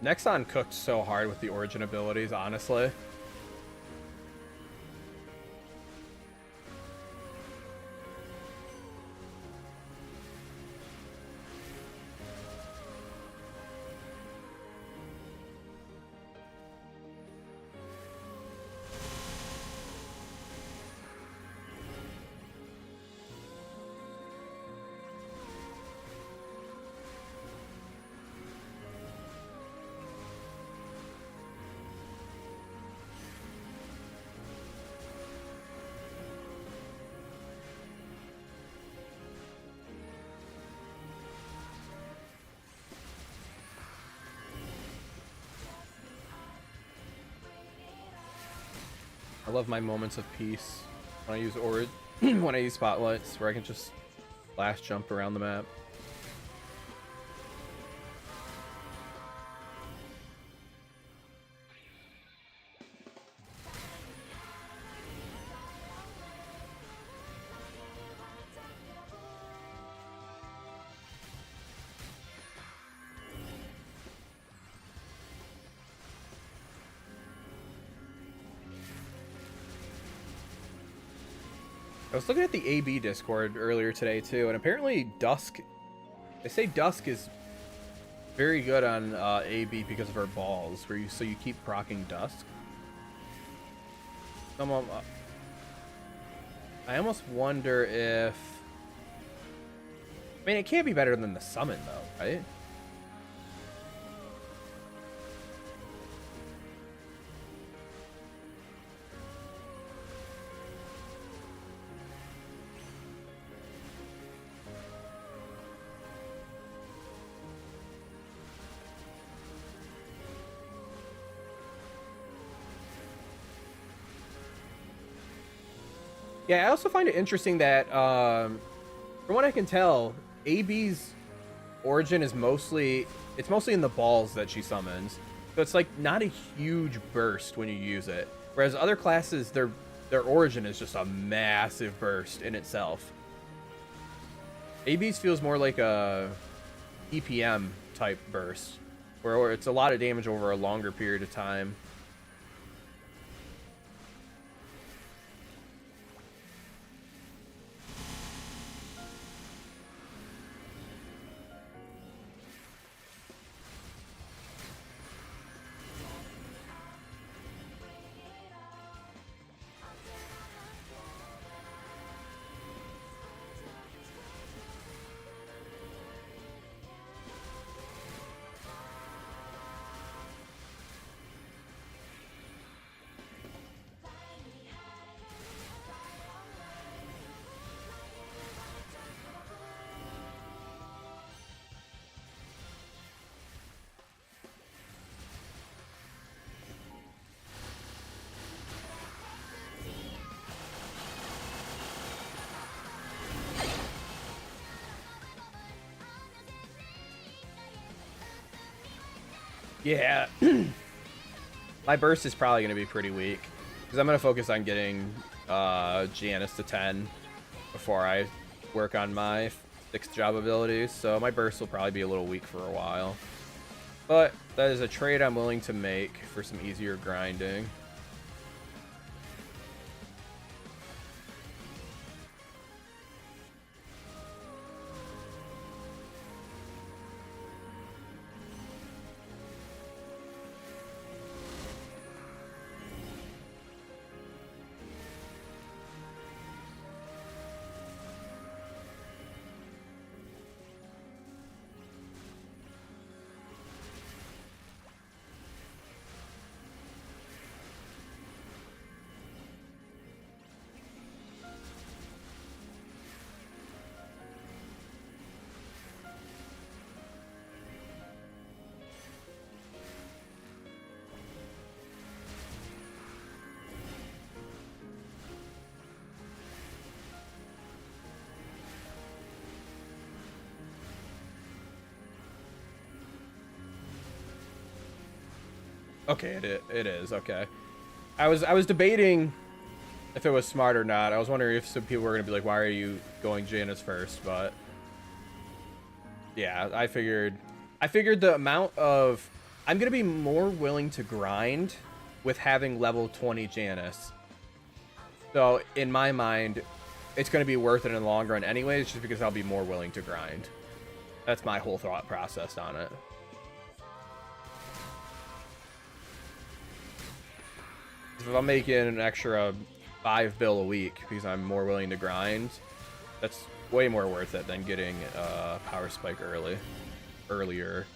Nexon cooked so hard with the origin abilities, honestly. I love my moments of peace when I use when I use spotlights, where I can just flash jump around the map. I was looking at the AB Discord earlier today too, and apparently Dusk, they say Dusk is very good on AB because of her balls, where so you keep proccing Dusk. I almost wonder if, I mean, it can't be better than the summon though, right? Yeah, I also find it interesting that, from what I can tell, AB's origin is mostly in the balls that she summons. So it's like not a huge burst when you use it. Whereas other classes, their origin is just a massive burst in itself. AB's feels more like a EPM type burst, where it's a lot of damage over a longer period of time. Yeah. My burst is probably going to be pretty weak, because I'm going to focus on getting Janice to 10 before I work on my 6th job abilities, so my burst will probably be a little weak for a while. But that is a trade I'm willing to make for some easier grinding. Okay, it is, okay. I was debating if it was smart or not. I was wondering if some people were going to be like, why are you going Janice first? But yeah, I figured the amount of... I'm going to be more willing to grind with having level 20 Janice. So in my mind, it's going to be worth it in the long run anyways, just because I'll be more willing to grind. That's my whole thought process on it. If I'm making an extra 5 bill a week because I'm more willing to grind, that's way more worth it than getting power spike earlier.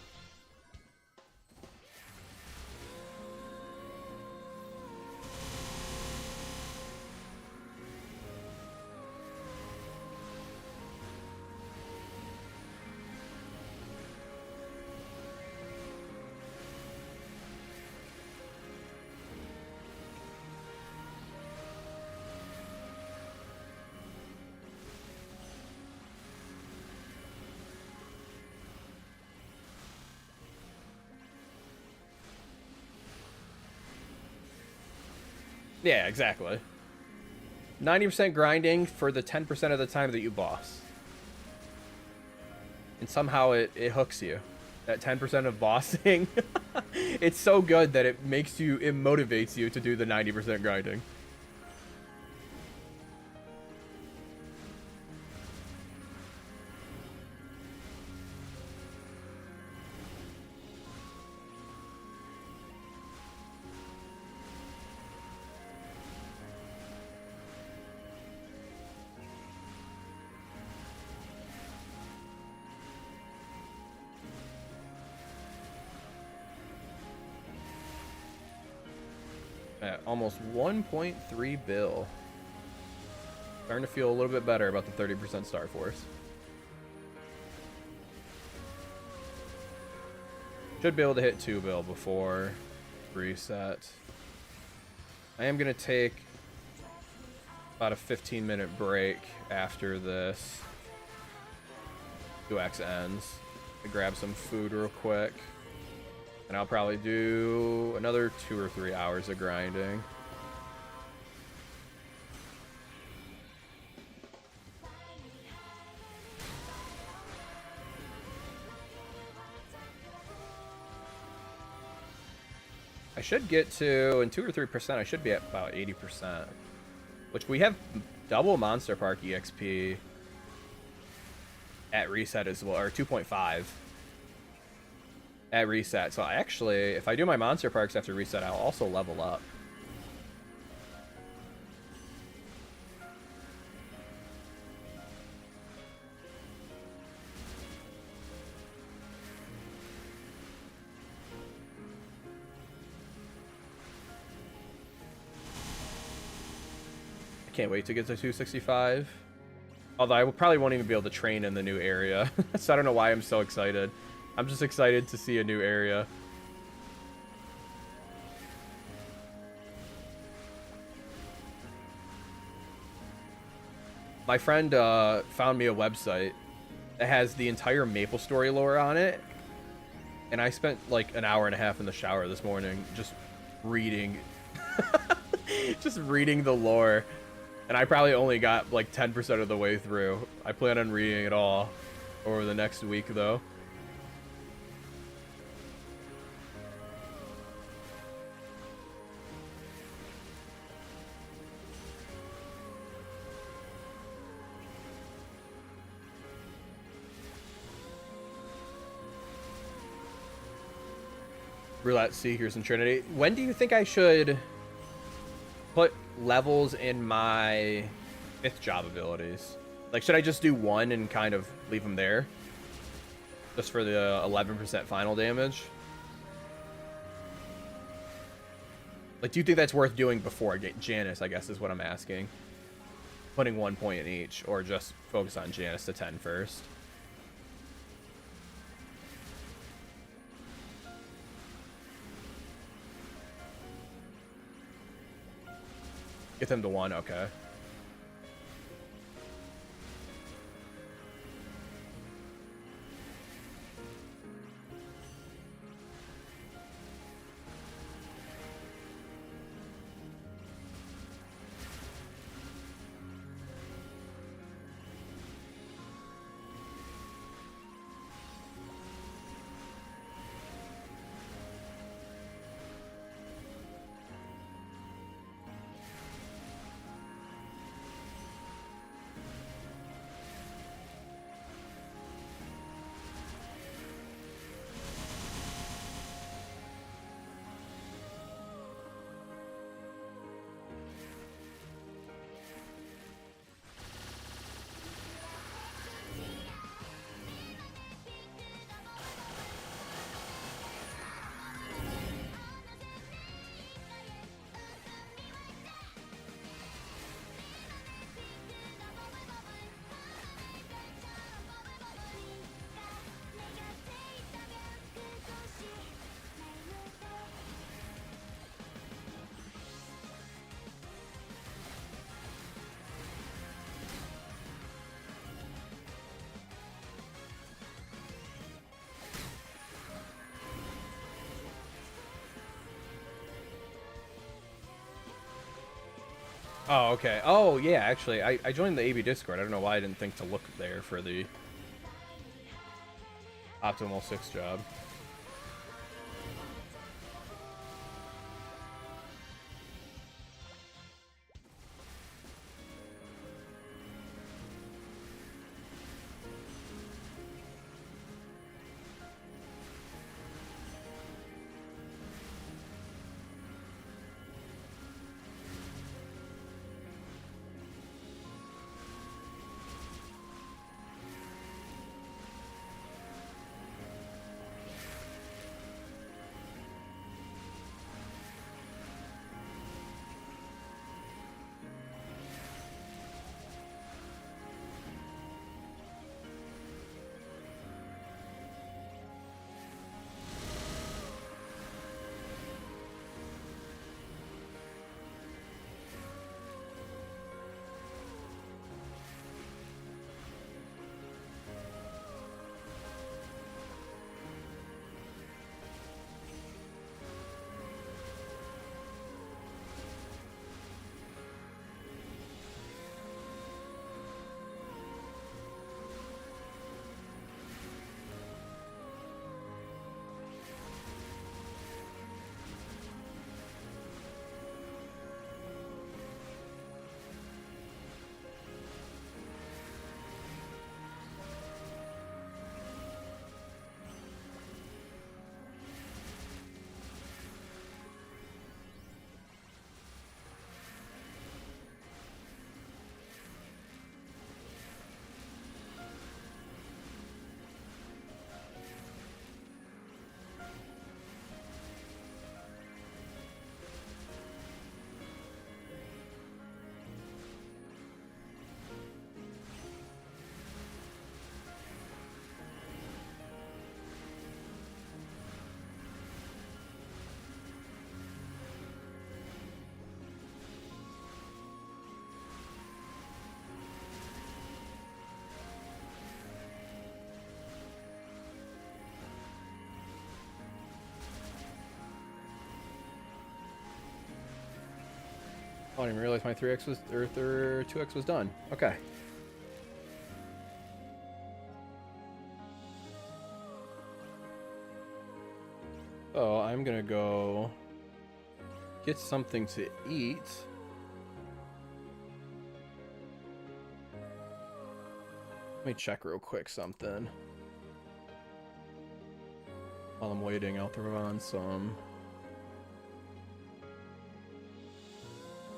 Yeah, exactly. 90% grinding for the 10% of the time that you boss. And somehow it hooks you. That 10% of bossing. It's so good that it motivates you to do the 90% grinding. At almost 1.3 bill. Starting to feel a little bit better about the 30% Star Force. Should be able to hit 2 bill before reset. I am going to take about a 15-minute break after this 2x ends. I grab some food real quick. And I'll probably do another 2 or 3 hours of grinding. I should get to, in 2 or 3%, I should be at about 80%. Which we have double Monster Park EXP at reset as well, or 2.5 at reset. So I actually, if I do my Monster Parks after reset, I'll also level up. Can't wait to get to 265. Although I probably won't even be able to train in the new area. So I don't know why I'm so excited. I'm just excited to see a new area. My friend found me a website that has the entire MapleStory lore on it. And I spent like an hour and a half in the shower this morning just reading. Just reading the lore. And I probably only got like 10% of the way through. I plan on reading it all over the next week, though. Roulette, Seekers, and Trinity. When do you think I should put levels in my 5th job abilities? Like, should I just do 1 and kind of leave them there? Just for the 11% final damage? Like, do you think that's worth doing before I get Janice, I guess is what I'm asking. Putting 1 point in each, or just focus on Janice to 10 first? Get them to 1, okay. Oh, okay. Oh, yeah, actually, I joined the AB Discord. I don't know why I didn't think to look there for the Optimal 6 job. didn't even realize my 3x was, or 2x was done. Okay. So I'm gonna go get something to eat. Let me check real quick something. While I'm waiting, I'll throw on some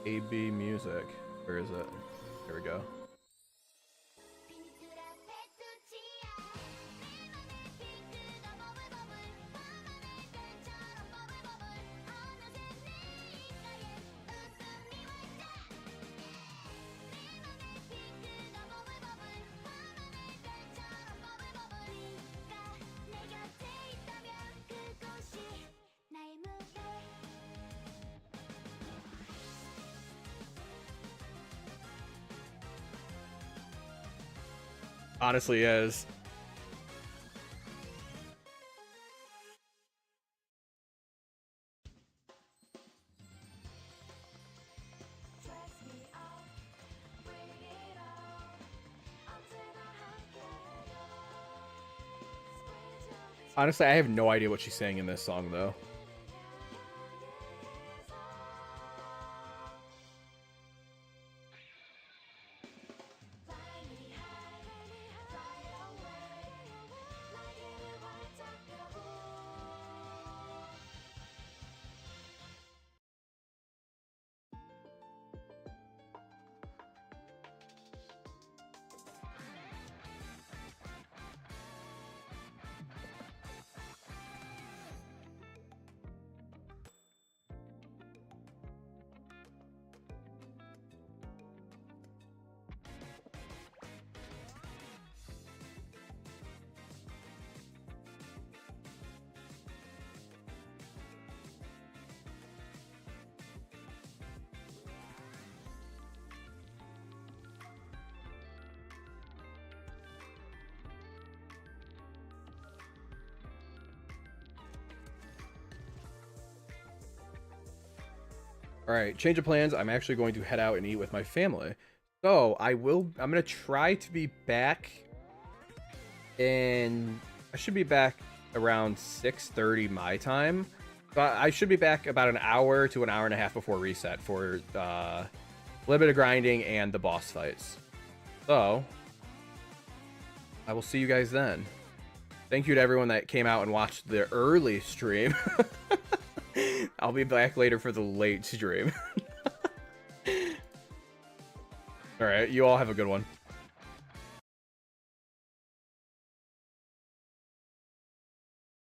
AB music. Where is it? Here we go. Honestly is. Honestly, I have no idea what she's saying in this song, though. All right, change of plans. I'm actually going to head out and eat with my family. So I'm gonna try to be back I should be back around 6:30 my time. But I should be back about an hour to an hour and a half before reset for a little bit of grinding and the boss fights. So I will see you guys then. Thank you to everyone that came out and watched the early stream. I'll be back later for the late stream. All right, you all have a good one.